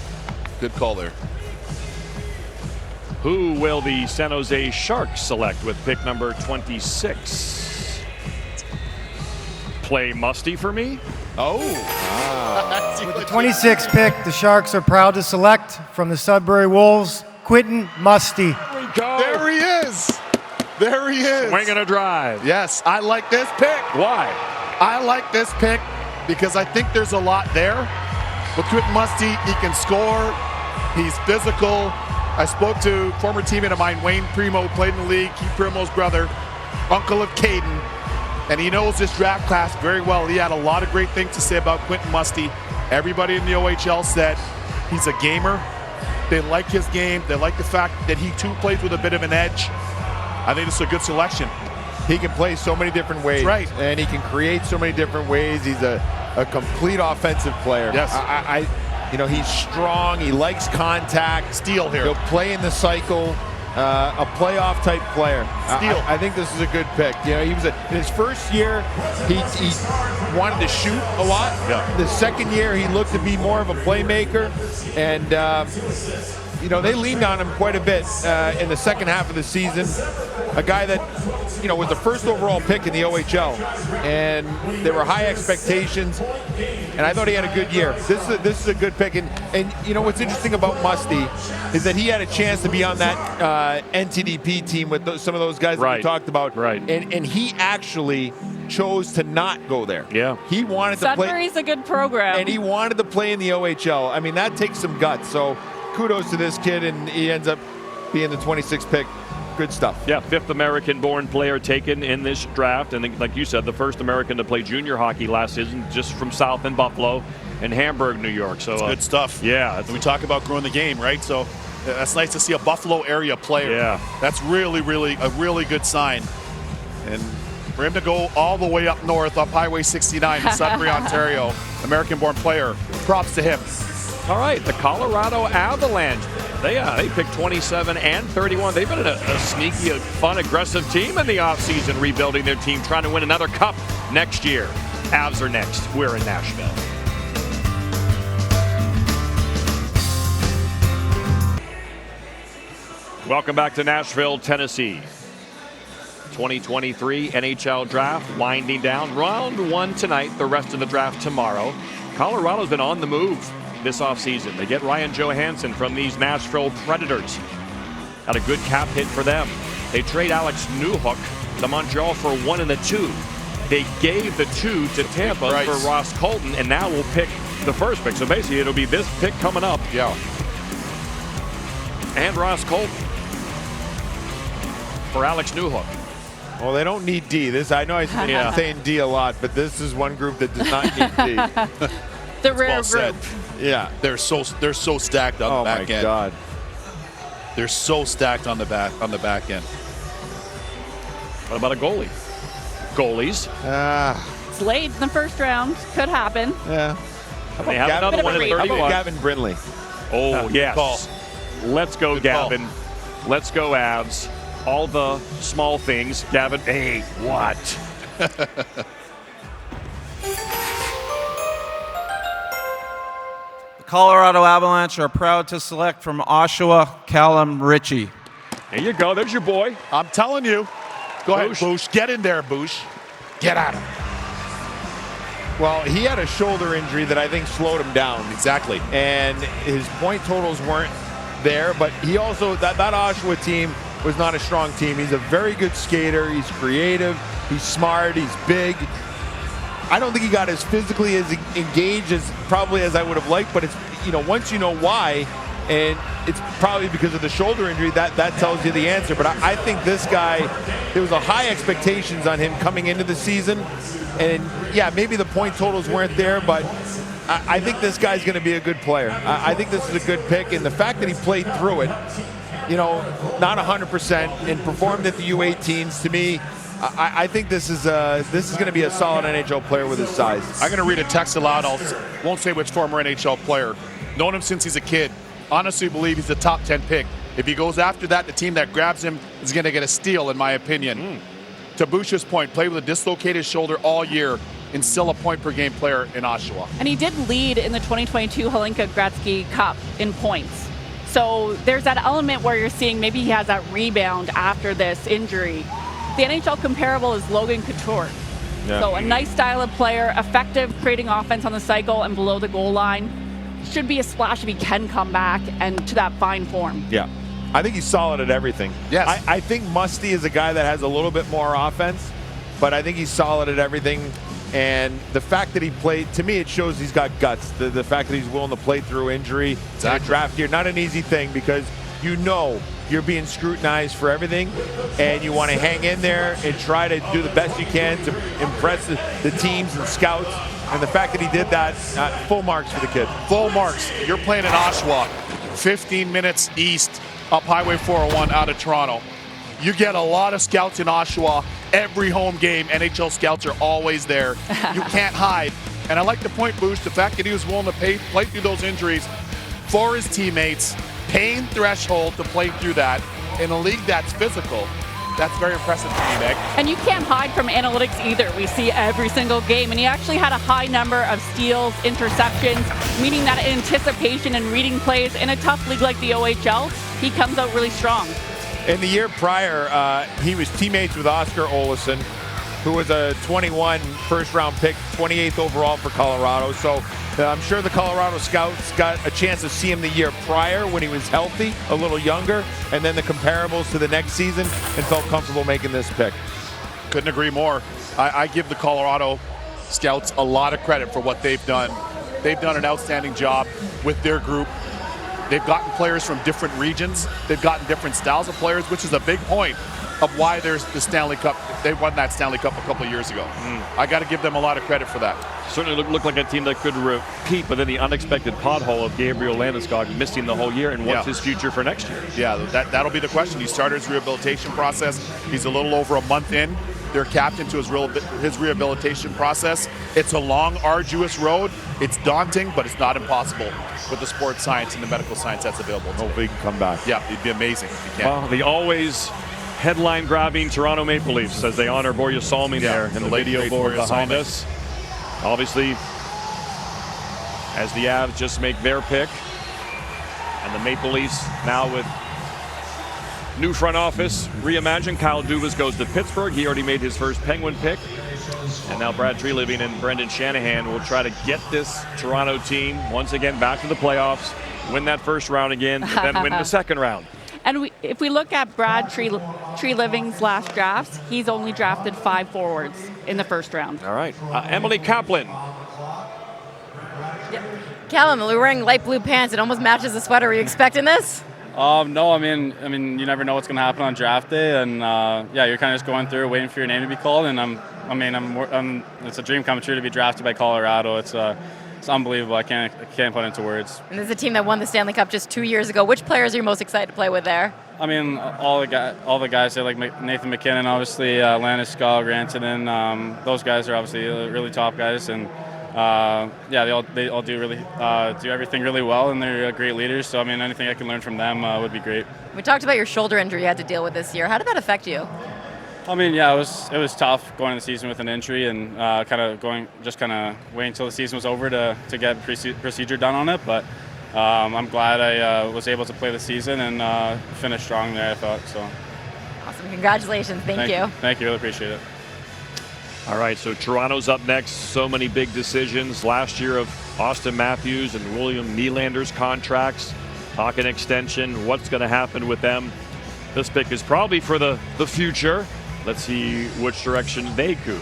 good call there. Who will the San Jose Sharks select with pick number 26? Play Musty for me. Oh. With the 26th pick, the Sharks are proud to select from the Sudbury Wolves, Quentin Musty. There he is. There he is. Swinging a drive. Yes, I like this pick. Why? I like this pick because I think there's a lot there. With Quentin Musty, he can score. He's physical. I spoke to former teammate of mine, Wayne Primo, played in the league, Keith Primo's brother, uncle of Caden, and he knows this draft class very well. He had a lot of great things to say about Quentin Musty. Everybody in the OHL said he's a gamer. They like his game. They like the fact that he too plays with a bit of an edge. I think this is a good selection. He can play so many different ways. That's right. And he can create so many different ways. He's a complete offensive player. Yes. You know, he's strong. He likes contact. Steal here. He'll play in the cycle. A playoff type player. Steal. I think this is a good pick. You know, he was in his first year, he wanted to shoot a lot. Yeah. The second year, he looked to be more of a playmaker, and you know, they leaned on him quite a bit in the second half of the season. A guy that, you know, was the first overall pick in the OHL, and there were high expectations, and I thought he had a good year. This is a good pick, and you know what's interesting about Musty is that he had a chance to be on that NTDP team with some of those guys that we talked about, and he actually chose to not go there. Yeah, he wanted to play. Sudbury's a good program, and he wanted to play in the OHL. I mean, that takes some guts. So kudos to this kid, and he ends up being the 26th pick. Good stuff. Yeah, 5th American-born player taken in this draft, and like you said, the first American to play junior hockey last season, just from south in Buffalo and Hamburg, New York. So good stuff. Yeah, we talk about growing the game, right? So that's nice to see a Buffalo area player. Yeah, that's really a really good sign. And for him to go all the way up north, up Highway 69 in Sudbury, Ontario, American-born player, props to him. All right, the Colorado Avalanche. They picked 27 and 31. They've been a sneaky, fun, aggressive team in the offseason, rebuilding their team, trying to win another cup next year. Avs are next. We're in Nashville. Welcome back to Nashville, Tennessee. 2023 NHL Draft winding down. Round 1 tonight, the rest of the draft tomorrow. Colorado's been on the move this offseason. They get Ryan Johansson from these Nashville Predators. Had a good cap hit for them. They trade Alex Newhook to Montreal for 1 and a 2. They gave the 2 to Tampa for Ross Colton, and now we'll pick the first pick. So basically, it'll be this pick coming up. Yeah. And Ross Colton for Alex Newhook. Well, they don't need D. I know I'm saying D a lot, but this is one group that does not need D. The rare group. Yeah, they're so stacked on the back end. Oh my God, they're so stacked on the back end. What about a goalie? Goalies. It's late in the first round. Could happen. Yeah. They have another one at 31. How about Gavin Brindley? Oh, yes. Call. Let's go, Good Gavin. call. Let's go, Avs. All the small things. Gavin, hey, what? The Colorado Avalanche are proud to select from Oshawa, Callum Ritchie. There you go. There's your boy. I'm telling you. Go ahead, Boosh. Get in there, Boosh. Get at him. Well, he had a shoulder injury that I think slowed him down. Exactly. And his point totals weren't there, but he also, that Oshawa team was not a strong team. He's a very good skater. He's creative. He's smart. He's big. I don't think he got as physically as engaged as probably as I would have liked, but it's, you know, once you know why, and it's probably because of the shoulder injury, that tells you the answer. But I think this guy, there was a high expectations on him coming into the season. And yeah, maybe the point totals weren't there, but I think this guy's going to be a good player. I think this is a good pick, and the fact that he played through it, you know, not 100%, and performed at the U18s, to me, I think this is going to be a solid NHL player with his size. I'm going to read a text aloud. Won't say which former NHL player. Known him since he's a kid. Honestly believe he's a top 10 pick. If he goes after that, the team that grabs him is going to get a steal, in my opinion. To Bush's point, played with a dislocated shoulder all year and still a point-per-game player in Oshawa. And he did lead in the 2022 Hlinka Gretzky Cup in points. So there's that element where you're seeing maybe he has that rebound after this injury. The NHL comparable is Logan Couture. Yeah. So a nice style of player, effective creating offense on the cycle and below the goal line. Should be a splash if he can come back and to that fine form. Yeah. I think he's solid at everything. Yes. I think Musty is a guy that has a little bit more offense, but I think he's solid at everything. And the fact that he played, to me, it shows he's got guts. The fact that he's willing to play through injury in a draft year, not an easy thing, because you know you're being scrutinized for everything, and you want to hang in there and try to do the best you can to impress the teams and scouts. And the fact that he did that, full marks for the kid. Full marks. You're playing in Oshawa, 15 minutes east, up Highway 401 out of Toronto. You get a lot of scouts in Oshawa. Every home game, NHL scouts are always there. You can't hide. And I like the point, Boosh, the fact that he was willing to play through those injuries for his teammates, pain threshold to play through that in a league that's physical. That's very impressive to me, Nick. And you can't hide from analytics either. We see every single game. And he actually had a high number of steals, interceptions, meaning that anticipation and reading plays in a tough league like the OHL, he comes out really strong. In the year prior, he was teammates with Oscar Olesen, who was a 21 first-round pick, 28th overall for Colorado. So I'm sure the Colorado scouts got a chance to see him the year prior when he was healthy, a little younger, and then the comparables to the next season, and felt comfortable making this pick. Couldn't agree more. I give the Colorado scouts a lot of credit for what they've done. They've done an outstanding job with their group. They've gotten players from different regions. They've gotten different styles of players, which is a big point of why there's the Stanley Cup. They won that Stanley Cup a couple of years ago. I got to give them a lot of credit for that. Certainly looked like a team that could repeat, but then the unexpected pothole of Gabriel Landeskog missing the whole year, and what's his future for next year? Yeah, that'll be the question. He started his rehabilitation process. He's a little over a month in. They're captain to his rehabilitation process. It's a long, arduous road. It's daunting, but it's not impossible with the sports science and the medical science that's available today. Hopefully he can come back. Yeah, it'd be amazing if he can. Well, the always headline-grabbing Toronto Maple Leafs as they honor Borja Salming there in the video board behind us. Obviously, as the Avs just make their pick, and the Maple Leafs now with new front office reimagined. Kyle Dubas goes to Pittsburgh. He already made his first Penguin pick. And now Brad Treliving and Brendan Shanahan will try to get this Toronto team once again back to the playoffs, win that first round again, and then win the second round. And if we look at Brad Treliving's last drafts, he's only drafted 5 forwards in the first round. All right. Emily Kaplan. Callum, we're wearing light blue pants. It almost matches the sweater. Were you expecting this? No, I mean, you never know what's going to happen on draft day, and yeah, you're kind of just going through, waiting for your name to be called, and it's a dream come true to be drafted by Colorado. It's unbelievable. I can't put into words. And this is a team that won the Stanley Cup just 2 years ago. Which players are you most excited to play with there? I mean, all the guys there, like Nathan McKinnon, obviously, Landeskog, Rantanen. Those guys are obviously really top guys, and yeah, they all do everything really well, and they're great leaders. So I mean, anything I can learn from them would be great. We talked about your shoulder injury you had to deal with this year. How did that affect you? I mean, yeah, it was tough going into the season with an injury, and kind of waiting until the season was over to get procedure done on it. But I'm glad I was able to play the season and finish strong there, I thought. So awesome! Congratulations! Thank you. Thank you. Really appreciate it. All right, so Toronto's up next. So many big decisions last year of Austin Matthews and William Nylander's contracts. Talk an extension. What's going to happen with them? This pick is probably for the future. Let's see which direction they go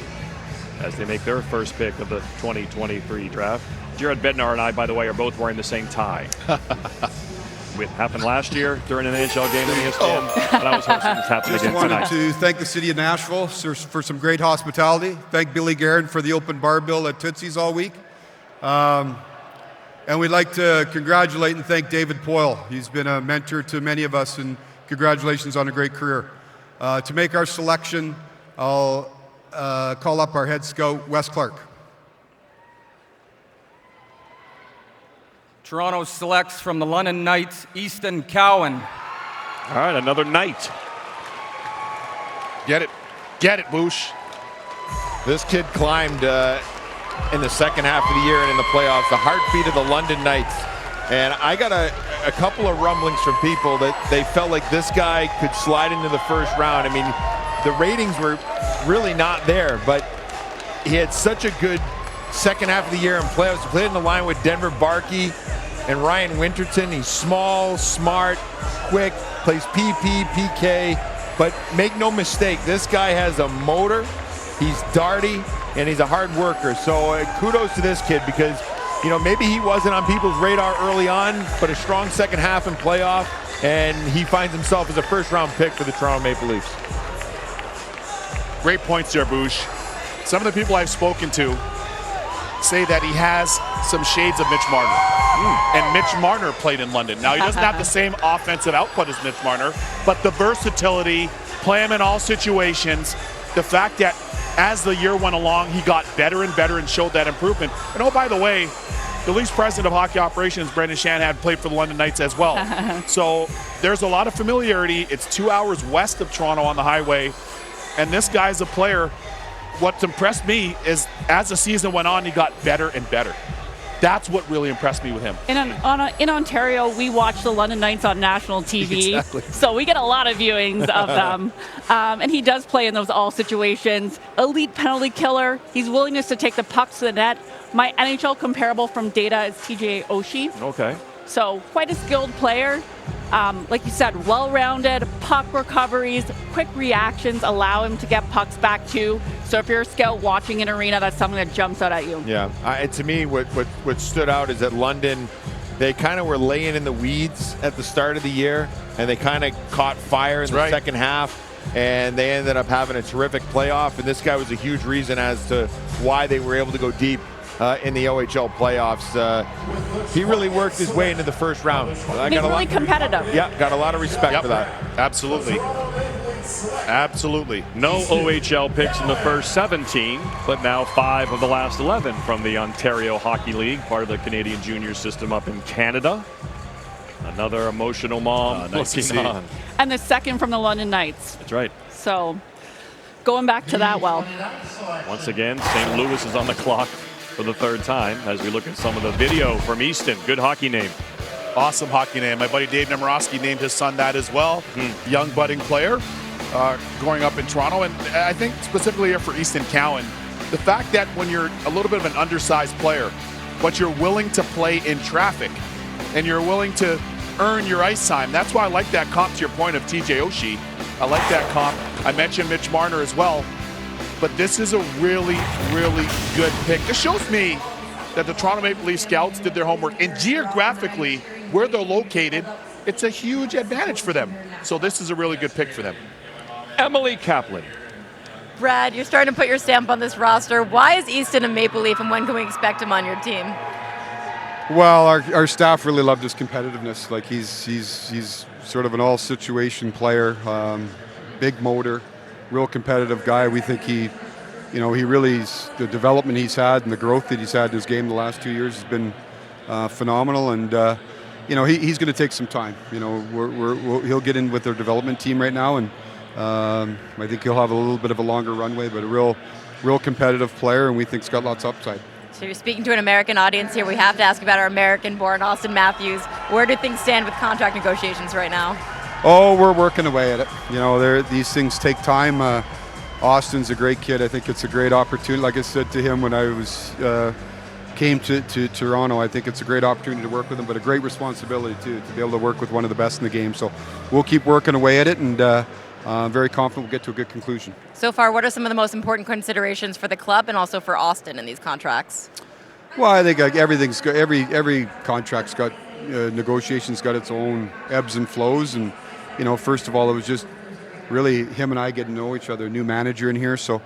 as they make their first pick of the 2023 draft. Jared Bednar and I, by the way, are both wearing the same tie. It happened last year during an NHL game in ESPN, and I was hoping this happened again tonight. Just wanted to thank the city of Nashville for some great hospitality. Thank Billy Garrett for the open bar bill at Tootsie's all week. And we'd like to congratulate and thank David Poyle. He's been a mentor to many of us, and congratulations on a great career. To make our selection, I'll call up our head scout, Wes Clark. Toronto selects from the London Knights, Easton Cowan. All right, another Knight. Get it, Boosh. This kid climbed in the second half of the year and in the playoffs, the heartbeat of the London Knights. And I got a couple of rumblings from people that they felt like this guy could slide into the first round. I mean, the ratings were really not there, but he had such a good second half of the year in playoffs. He played in the line with Denver Barkey and Ryan Winterton. He's small, smart, quick, plays PP, PK, but make no mistake, this guy has a motor, he's darty, and he's a hard worker. So kudos to this kid because, you know, maybe he wasn't on people's radar early on, but a strong second half in playoff, and he finds himself as a first-round pick for the Toronto Maple Leafs. Great points there, Boosh. Some of the people I've spoken to say that he has some shades of Mitch Marner. And Mitch Marner played in London. Now, he doesn't have the same offensive output as Mitch Marner, but the versatility, play him in all situations, the fact that as the year went along, he got better and better and showed that improvement. And oh, by the way, the Leafs president of hockey operations, Brendan Shanahan, played for the London Knights as well. So there's a lot of familiarity. It's 2 hours west of Toronto on the highway. And this guy's a player. What's impressed me is as the season went on, he got better and better. That's what really impressed me with him. In Ontario, we watch the London Knights on national TV, Exactly. so we get a lot of viewings of them. And he does play in those all situations. Elite penalty killer. His willingness to take the pucks to the net. My NHL comparable from data is TJ Oshie. Okay. So quite a skilled player. Like you said, well-rounded, puck recoveries, quick reactions allow him to get pucks back too. So if you're a scout watching an arena, that's something that jumps out at you. Yeah, to me, what stood out is that London, they kind of were laying in the weeds at the start of the year, and they kind of caught fire in the second half, and they ended up having a terrific playoff, and this guy was a huge reason as to why they were able to go deep in the OHL playoffs. He really worked his way into the first round. He's really competitive. Yeah, got a lot of respect for that. Absolutely. Absolutely. No OHL picks in the first 17, but now 5 of the last 11 from the Ontario Hockey League, part of the Canadian junior system up in Canada. Another emotional mom looking on. And the second from the London Knights. That's right. So going back to that well. Once again, St. Louis is on the clock for the third time as we look at some of the video from Easton. Good hockey name. Awesome hockey name. My buddy Dave Nemorowski named his son that as well. Young budding player growing up in Toronto. And I think specifically here for Easton Cowan, the fact that when you're a little bit of an undersized player, but you're willing to play in traffic and you're willing to earn your ice time. That's why I like that comp to your point of TJ Oshie. I like that comp. I mentioned Mitch Marner as well. But this is a really, really good pick. This shows me that the Toronto Maple Leaf scouts did their homework. And geographically, where they're located, it's a huge advantage for them. So this is a really good pick for them. Emily Kaplan. Brad, you're starting to put your stamp on this roster. Why is Easton a Maple Leaf, and when can we expect him on your team? Well, our staff really loved his competitiveness. Like he's sort of an all-situation player, big motor, real competitive guy. We think he really, the development he's had and the growth that he's had in his game the last 2 years has been phenomenal. And he's going to take some time. He'll get in with their development team right now, and I think he'll have a little bit of a longer runway, but a real competitive player, and we think he's got lots of upside. So you're speaking to an American audience here. We have to ask about our American-born Austin Matthews. Where do things stand with contract negotiations right now? Oh, we're working away at it. These things take time. Austin's a great kid. I think it's a great opportunity. Like I said to him when I came to Toronto, I think it's a great opportunity to work with him, but a great responsibility too, to be able to work with one of the best in the game. So we'll keep working away at it, and I'm very confident we'll get to a good conclusion. So far, what are some of the most important considerations for the club and also for Austin in these contracts? Well, I think everything's got, every contract's got, negotiation's got its own ebbs and flows, and first of all, it was just really him and I getting to know each other, a new manager in here, so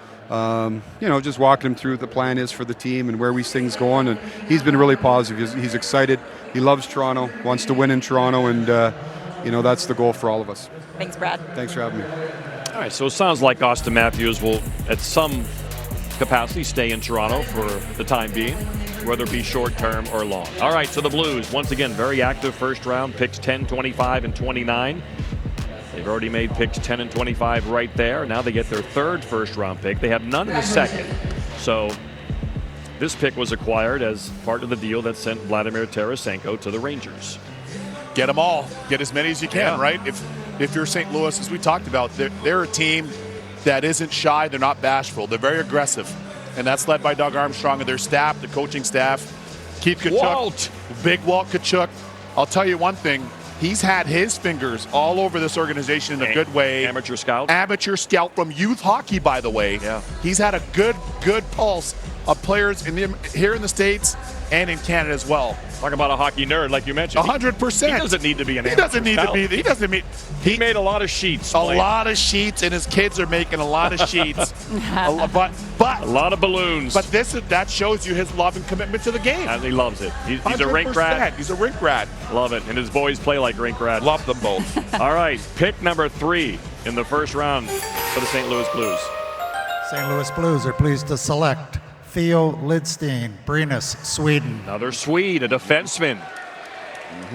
just walking him through what the plan is for the team and where we see things going, and he's been really positive. He's excited. He loves Toronto, wants to win in Toronto, and that's the goal for all of us. Thanks, Brad. Thanks for having me. All right, so it sounds like Austin Matthews will, at some capacity, stay in Toronto for the time being, whether it be short-term or long. All right, so the Blues, once again, very active first round, picks 10, 25, and 29. They've already made picks 10 and 25 right there. Now they get their third first-round pick. They have none in the second. So this pick was acquired as part of the deal that sent Vladimir Tarasenko to the Rangers. Get them all. Get as many as you can, right? If you're St. Louis, as we talked about, they're a team that isn't shy. They're not bashful. They're very aggressive. And that's led by Doug Armstrong and their staff, the coaching staff. Keith Tkachuk, big Walt Tkachuk. I'll tell you one thing. He's had his fingers all over this organization in a good way. Amateur scout. Amateur scout from youth hockey, by the way. Yeah. He's had a good pulse of players here in the States and in Canada as well. Talk about a hockey nerd, like you mentioned. 100%. He doesn't need to be an He amateur doesn't need scout. to be. He doesn't need. He made a lot of sheets. A lot of sheets, and his kids are making a lot of sheets. But a lot of balloons. But that shows you his love and commitment to the game. And he loves it. He's a rink rat. He's a rink rat. Love it. And his boys play like rink rats. Love them both. All right, pick number 3 in the first round for the St. Louis Blues. St. Louis Blues are pleased to select Theo Lidstein, Brynäs, Sweden. Another Swede, a defenseman.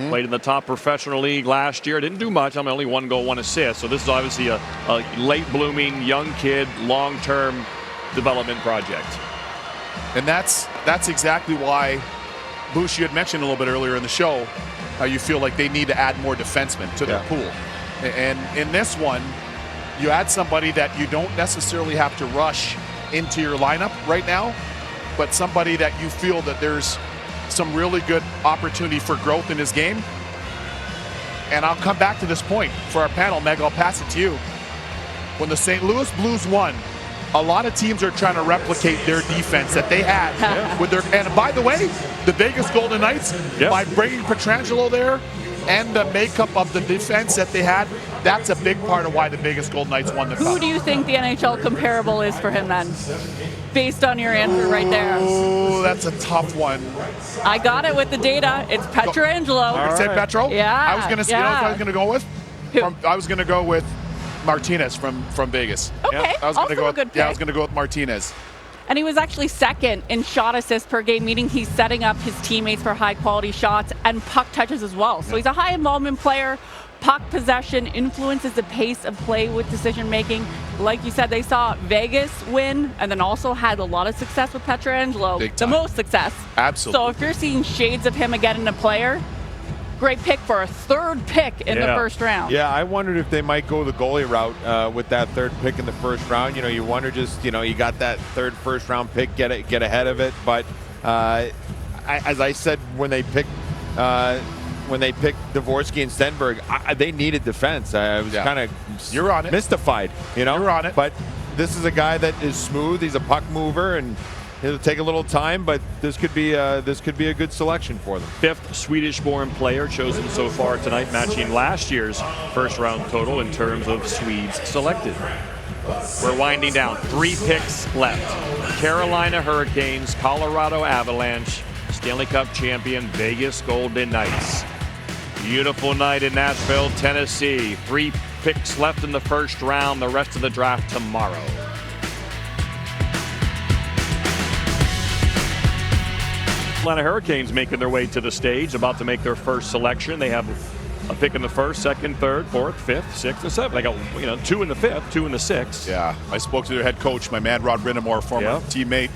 Played in the top professional league last year. Didn't do much. Only 1 goal, 1 assist. So this is obviously a late blooming, young kid, long-term development project. And that's exactly why, Bush, you had mentioned a little bit earlier in the show, how you feel like they need to add more defensemen to their pool. And in this one, you add somebody that you don't necessarily have to rush into your lineup right now, but somebody that you feel that there's some really good opportunity for growth in his game. And I'll come back to this point for our panel. Meg, I'll pass it to you. When the St. Louis Blues won, a lot of teams are trying to replicate their defense that they had with their, and by the way, the Vegas Golden Knights, by bringing Pietrangelo there and the makeup of the defense that they had, that's a big part of why the Vegas Golden Knights won the cup. Who do you think the NHL comparable is for him then? Based on your answer right there. Oh, that's a tough one. I got it with the data. It's Pietrangelo. You said Petro? Yeah. I was going to say, you know what I was going to go with? I was going to go with Martinez from Vegas. Okay, I was gonna also go a good Yeah, I pick. was going to go with Martinez. And he was actually second in shot assists per game, meaning he's setting up his teammates for high-quality shots and puck touches as well. So he's a high-involvement player. Puck possession influences the pace of play with decision-making. Like you said, they saw Vegas win and then also had a lot of success with Pietrangelo. The most success. Absolutely. So if you're seeing shades of him again in a player, great pick for a third pick in the first round. Yeah, I wondered if they might go the goalie route with that third pick in the first round. You wonder just, you got that third first round pick, get ahead of it. But as I said, when they picked Dvorsky and Stenberg, they needed defense. I was kind of You're on it. mystified, You're on it. But this is a guy that is smooth. He's a puck mover, and it'll take a little time, but this could be a good selection for them. 5th Swedish-born player chosen so far tonight, matching last year's first-round total in terms of Swedes selected. We're winding down. 3 picks left. Carolina Hurricanes, Colorado Avalanche, Stanley Cup champion Vegas Golden Knights. Beautiful night in Nashville, Tennessee. 3 picks left in the first round. The rest of the draft tomorrow. Atlanta Hurricanes making their way to the stage, about to make their first selection. They have a pick in the 1st, 2nd, 3rd, 4th, 5th, 6th, and 7th. They got 2 in the 5th, 2 in the 6th. Yeah, I spoke to their head coach, my man Rod Brindamore, former teammate,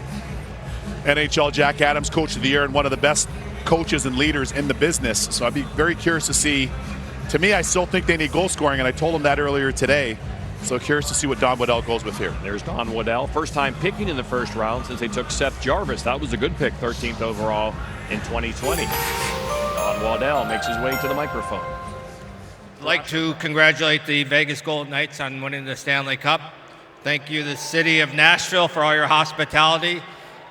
NHL Jack Adams Coach of the Year, and one of the best coaches and leaders in the business. So I'd be very curious to see. To me, I still think they need goal scoring, and I told him that earlier today. So curious to see what Don Waddell goes with here. There's Don Waddell, first time picking in the first round since they took Seth Jarvis. That was a good pick, 13th overall in 2020. Don Waddell makes his way to the microphone. I'd like to congratulate the Vegas Golden Knights on winning the Stanley Cup. Thank you, the city of Nashville, for all your hospitality.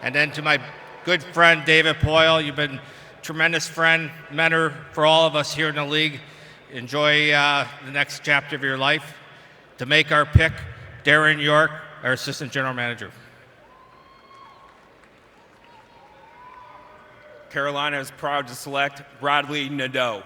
And then to my good friend, David Poyle, you've been a tremendous friend, mentor for all of us here in the league. Enjoy the next chapter of your life. To make our pick, Darren York, our assistant general manager. Carolina is proud to select Bradley Nadeau.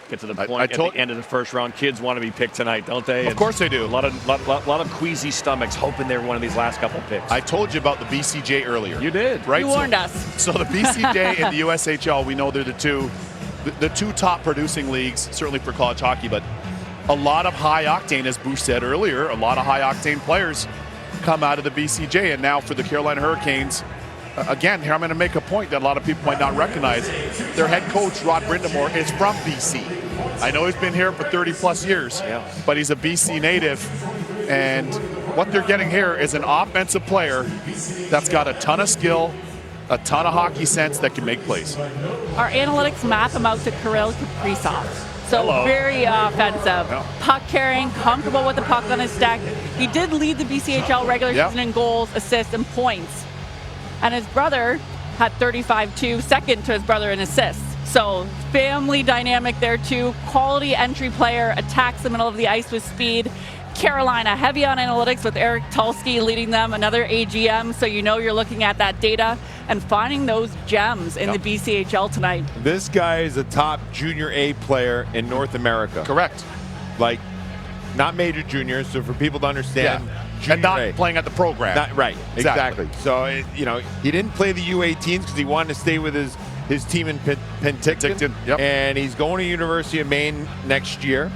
Get to the point at the end of the first round. Kids want to be picked tonight, don't they? Of course they do. A lot of queasy stomachs hoping they're one of these last couple picks. I told you about the BCJ earlier. You did. Right? You warned us. So the BCJ and the USHL, we know they're the two top producing leagues, certainly for college hockey, but a lot of high octane, as Bush said earlier, a lot of high octane players come out of the BCJ. And now for the Carolina Hurricanes, again, here I'm going to make a point that a lot of people might not recognize. Their head coach, Rod Brindamore, is from BC. I know he's been here for 30 plus years, but he's a BC native. And what they're getting here is an offensive player that's got a ton of skill, a ton of hockey sense that can make plays. Our analytics map him out to Kirill Kaprizov. So very offensive. Puck carrying, comfortable with the puck on his deck. He did lead the BCHL regular season in goals, assists, and points. And his brother had 35-2, second to his brother in assists. So family dynamic there too. Quality entry player, attacks the middle of the ice with speed. Carolina, heavy on analytics with Eric Tulsky leading them, another AGM, so you know you're looking at that data and finding those gems in the BCHL tonight. This guy is a top junior A player in North America. Correct. Like, not major junior, so for people to understand, and not A. playing at the program. Right, exactly. So, he didn't play the U18s because he wanted to stay with his team in Penticton, and he's going to University of Maine next year.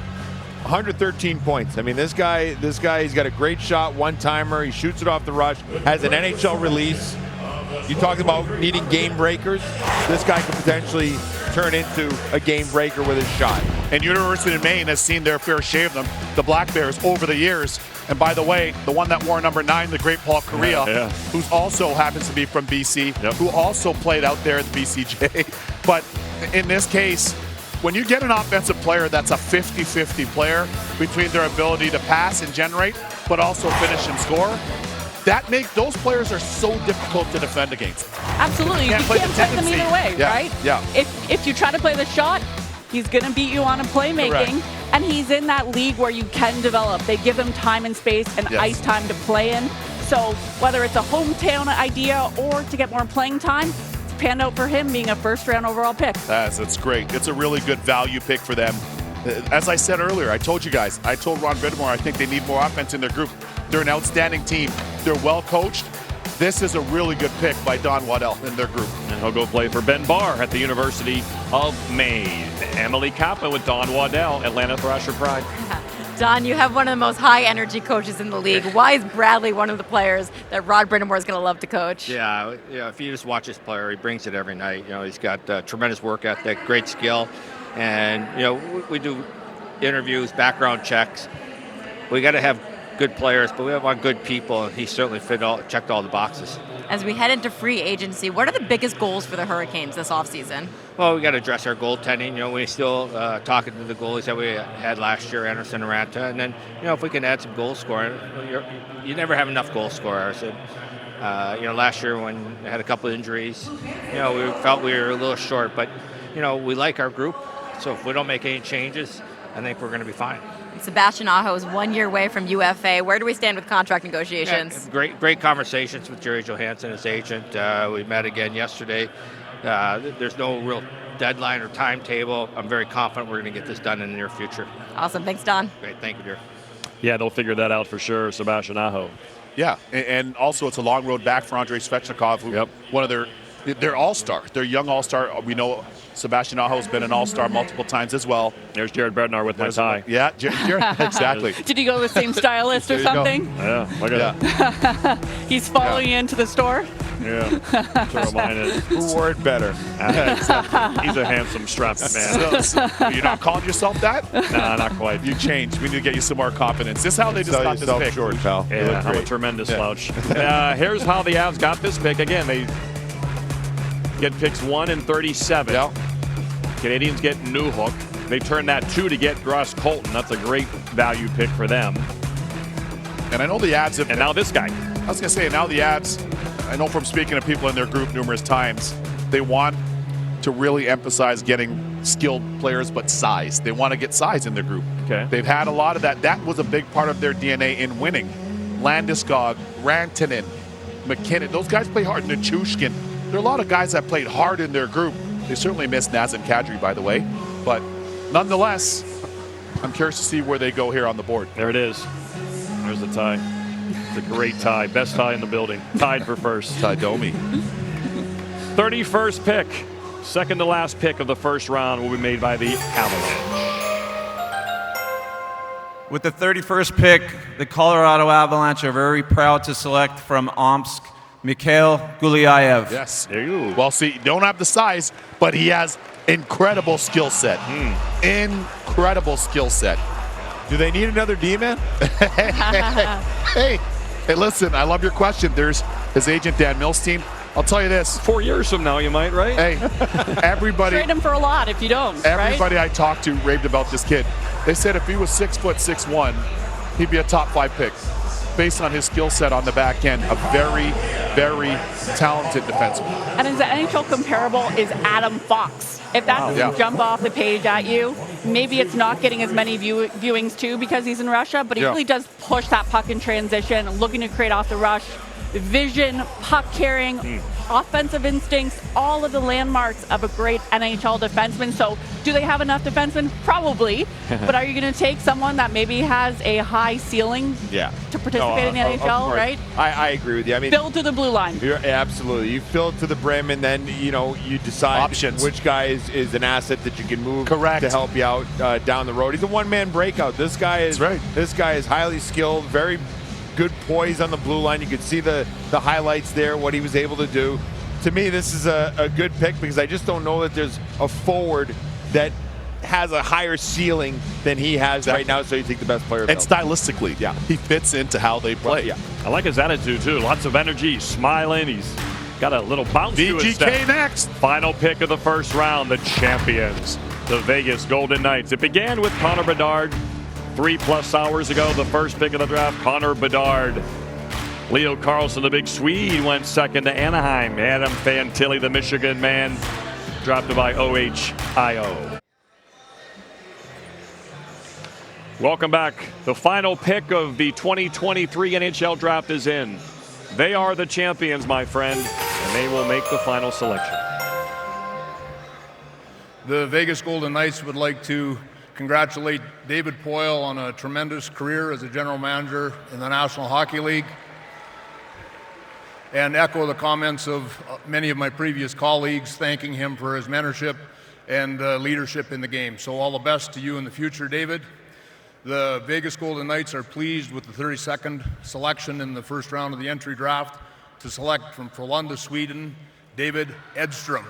113 points. I mean, this guy, he's got a great shot, one-timer. He shoots it off the rush, has an NHL release. You talk about needing game breakers. This guy could potentially turn into a game breaker with his shot. And University of Maine has seen their fair share of them, the Black Bears, over the years. And by the way, the one that wore number 9, the great Paul Correa, who's also happens to be from BC, who also played out there at the BCJ. But in this case, when you get an offensive player that's a 50-50 player between their ability to pass and generate, but also finish and score, those players are so difficult to defend against. Absolutely, you can't play them either way, right? Yeah. If you try to play the shot, he's going to beat you on a playmaking, and he's in that league where you can develop. They give him time and space and ice time to play in. So whether it's a hometown idea or to get more playing time, it's panned out for him being a first-round overall pick. That's great. It's a really good value pick for them. As I said earlier, I told you guys, I told Ron Brindamore I think they need more offense in their group. They're an outstanding team. They're well coached. This is a really good pick by Don Waddell in their group. And he'll go play for Ben Barr at the University of Maine. Emily Kappa with Don Waddell, Atlanta Thrasher Pride. Don, you have one of the most high-energy coaches in the league. Why is Bradley one of the players that Rod Brindamore is going to love to coach? Yeah, if you just watch this player, he brings it every night. He's got tremendous work ethic, great skill. And, we do interviews, background checks. We got to have good players, but we want good people, and he certainly checked all the boxes. As we head into free agency, what are the biggest goals for the Hurricanes this offseason? Well, we got to address our goaltending. We're still talking to the goalies that we had last year, Anderson and Ranta, and then, if we can add some goal scoring, you never have enough goal scorers. And, last year when we had a couple of injuries, we felt we were a little short, but, we like our group, so if we don't make any changes, I think we're going to be fine. Sebastian Aho is 1 year away from UFA. Where do we stand with contract negotiations? Yeah, great conversations with Jerry Johansson, his agent. We met again yesterday. There's no real deadline or timetable. I'm very confident we're going to get this done in the near future. Awesome. Thanks, Don. Great. Thank you, dear. Yeah, they'll figure that out for sure, Sebastian Aho. Yeah, and also it's a long road back for Andrei Svechnikov, who one of their all-star, their young all-star. We know Sebastian Aho has been an all-star multiple times as well. There's Jared Bednar with my tie. Yeah, Jared, exactly. Did he go to the same stylist or something? Yeah, look at that. He's following you into the store? Yeah, sure mine is. Who wore it better? Exactly. He's a handsome, strapping man. You're not calling yourself that? Nah, not quite. You changed. We need to get you some more confidence. This is how they just got this pick. Short, pal. Yeah, I'm a tremendous slouch. Here's how the Avs got this pick. Again, they get picks 1 and 37. Yeah. Canadians get Newhook. They turn that 2 to get Ross Colton. That's a great value pick for them. And I know the Avs have... And now this guy. I was going to say, now the Avs, I know from speaking to people in their group numerous times, they want to really emphasize getting skilled players, but size. They want to get size in their group. Okay. They've had a lot of that. That was a big part of their DNA in winning. Landeskog, Rantanen, McKinnon, those guys play hard. Nichushkin. There are a lot of guys that played hard in their group. They certainly missed Nazem Kadri, by the way. But nonetheless, I'm curious to see where they go here on the board. There it is. There's the tie. It's a great tie. Best tie in the building. Tied for first. Tie Domi. 31st pick. Second to last pick of the first round will be made by the Avalanche. With the 31st pick, the Colorado Avalanche are very proud to select from Omsk, Mikhail Gulyayev. Yes. There you go. Well, see, don't have the size, but he has incredible skill set. Incredible skill set. Do they need another D-man? Hey, listen, I love your question. There's his agent, Dan Milstein. I'll tell you this. 4 years from now, you might, right? Hey, everybody. Trade him for a lot if you don't. Everybody right? I talked to raved about this kid. They said if he was 6'6", he'd be a top 5 pick based on his skill set on the back end. A very, very talented defenseman. And his NHL comparable is Adam Fox. If that doesn't jump off the page at you, maybe it's not getting as many viewings too because he's in Russia, but he really does push that puck in transition, looking to create off the rush. Vision, puck carrying, offensive instincts, all of the landmarks of a great NHL defenseman. So do they have enough defensemen? Probably. But are you going to take someone that maybe has a high ceiling to participate in the NHL, right? I agree with you. I mean, fill to the blue line. Absolutely. You fill it to the brim, and then, you decide options. Which guy is an asset that you can move Correct. to help you out down the road. He's a one-man breakout. This guy is highly skilled, very good poise on the blue line. You could see the highlights there, what he was able to do. To me, this is a good pick because I just don't know that there's a forward that has a higher ceiling than he has right now, so you take the best player available. And stylistically, he fits into how they play. I like his attitude, too. Lots of energy. He's smiling. He's got a little bounce to his step. VGK next. Final pick of the first round, the champions, the Vegas Golden Knights. It began with Connor Bedard. 3+ hours ago, the first pick of the draft, Connor Bedard. Leo Carlsson, the big Swede, went second to Anaheim. Adam Fantilli, the Michigan man, drafted by OHIO. Welcome back. The final pick of the 2023 NHL Draft is in. They are the champions, my friend, and they will make the final selection. The Vegas Golden Knights would like to congratulate David Poile on a tremendous career as a general manager in the National Hockey League and echo the comments of many of my previous colleagues thanking him for his mentorship and leadership in the game. So all the best to you in the future, David. The Vegas Golden Knights are pleased with the 32nd selection in the first round of the entry draft to select from Frölunda, Sweden, David Edstrom.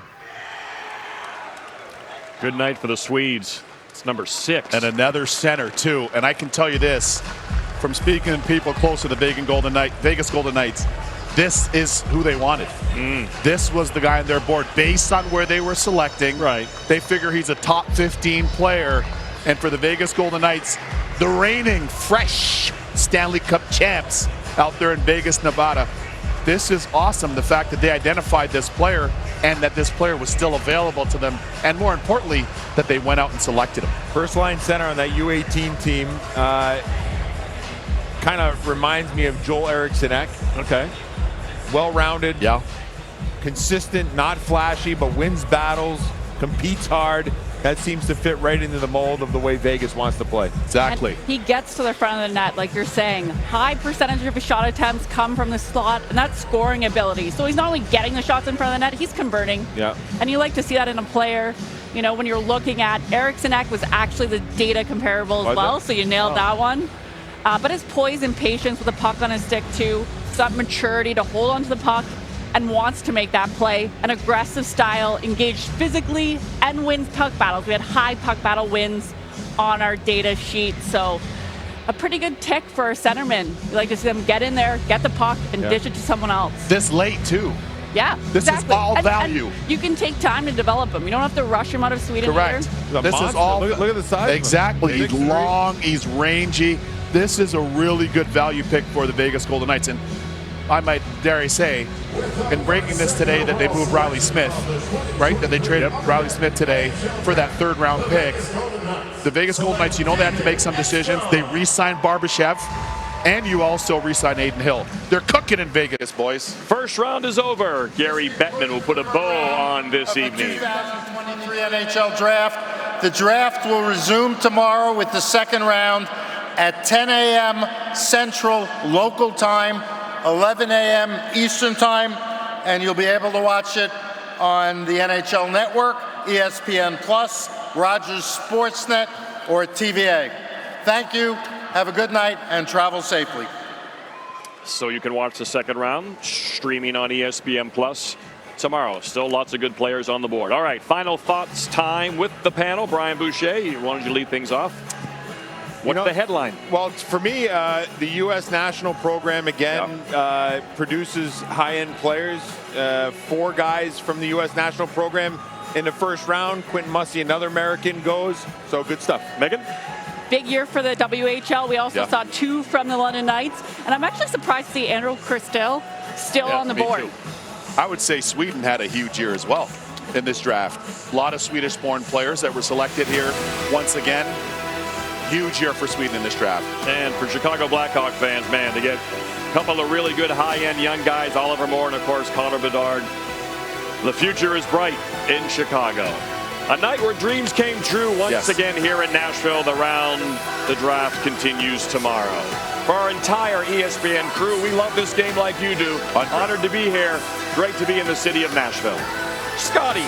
Good night for the Swedes. It's number 6. And another center, too. And I can tell you this, from speaking to people close to the Vegas Golden Knights, this is who they wanted. This was the guy on their board based on where they were selecting. Right. They figure he's a top 15 player. And for the Vegas Golden Knights, the reigning fresh Stanley Cup champs out there in Vegas, Nevada, this is awesome, the fact that they identified this player and that this player was still available to them, and more importantly, that they went out and selected him. First line center on that U18 team kind of reminds me of Joel Eriksson-Ek. Okay. Well-rounded, consistent, not flashy, but wins battles, competes hard. That seems to fit right into the mold of the way Vegas wants to play. Exactly. And he gets to the front of the net, like you're saying. High percentage of his shot attempts come from the slot, and that's scoring ability. So he's not only getting the shots in front of the net, he's converting. Yeah. And you like to see that in a player. You know, when you're looking at Eriksson-Ek was actually the data comparable as well, so you nailed that one. But his poise and patience with the puck on his stick, too. So that maturity to hold onto the puck and wants to make that play. An aggressive style, engaged physically, and wins puck battles. We had high puck battle wins on our data sheet, so a pretty good tick for a centerman. You like to see them get in there, get the puck, and dish it to someone else. This late, too. Yeah, This is all value. And you can take time to develop them. You don't have to rush them out of Sweden. Correct. Either. This is all. Look at the size. Exactly. He's long. He's rangy. This is a really good value pick for the Vegas Golden Knights. And I might dare I say, in breaking this today, that they moved Riley Smith, right? That they traded Riley Smith today for that third-round pick. The Vegas Golden Knights, you know they have to make some decisions. They re-signed Barbashev, and you also re-signed Aiden Hill. They're cooking in Vegas, boys. First round is over. Gary Bettman will put a bow on this evening. 2023 NHL Draft. The draft will resume tomorrow with the second round at 10 a.m. Central Local Time, 11 a.m. Eastern Time, and you'll be able to watch it on the NHL Network, ESPN Plus, Rogers Sportsnet, or TVA. Thank you. Have a good night and travel safely. So you can watch the second round streaming on ESPN Plus tomorrow. Still lots of good players on the board. All right, final thoughts time with the panel. Brian Boucher, why don't you lead things off? What's the headline? Well, for me, the U.S. national program, again, produces high-end players. 4 guys from the U.S. national program in the first round. Quentin Musty, another American, goes. So good stuff. Megan? Big year for the WHL. We also saw 2 from the London Knights. And I'm actually surprised to see Andrew Christel still on the board. Too. I would say Sweden had a huge year as well in this draft. A lot of Swedish-born players that were selected here once again. Huge year for Sweden in this draft. And for Chicago Blackhawk fans, man, to get a couple of really good high-end young guys, Oliver Moore and, of course, Connor Bedard. The future is bright in Chicago. A night where dreams came true once again here in Nashville. The draft continues tomorrow. For our entire ESPN crew, we love this game like you do. Honored to be here. Great to be in the city of Nashville. Scotty,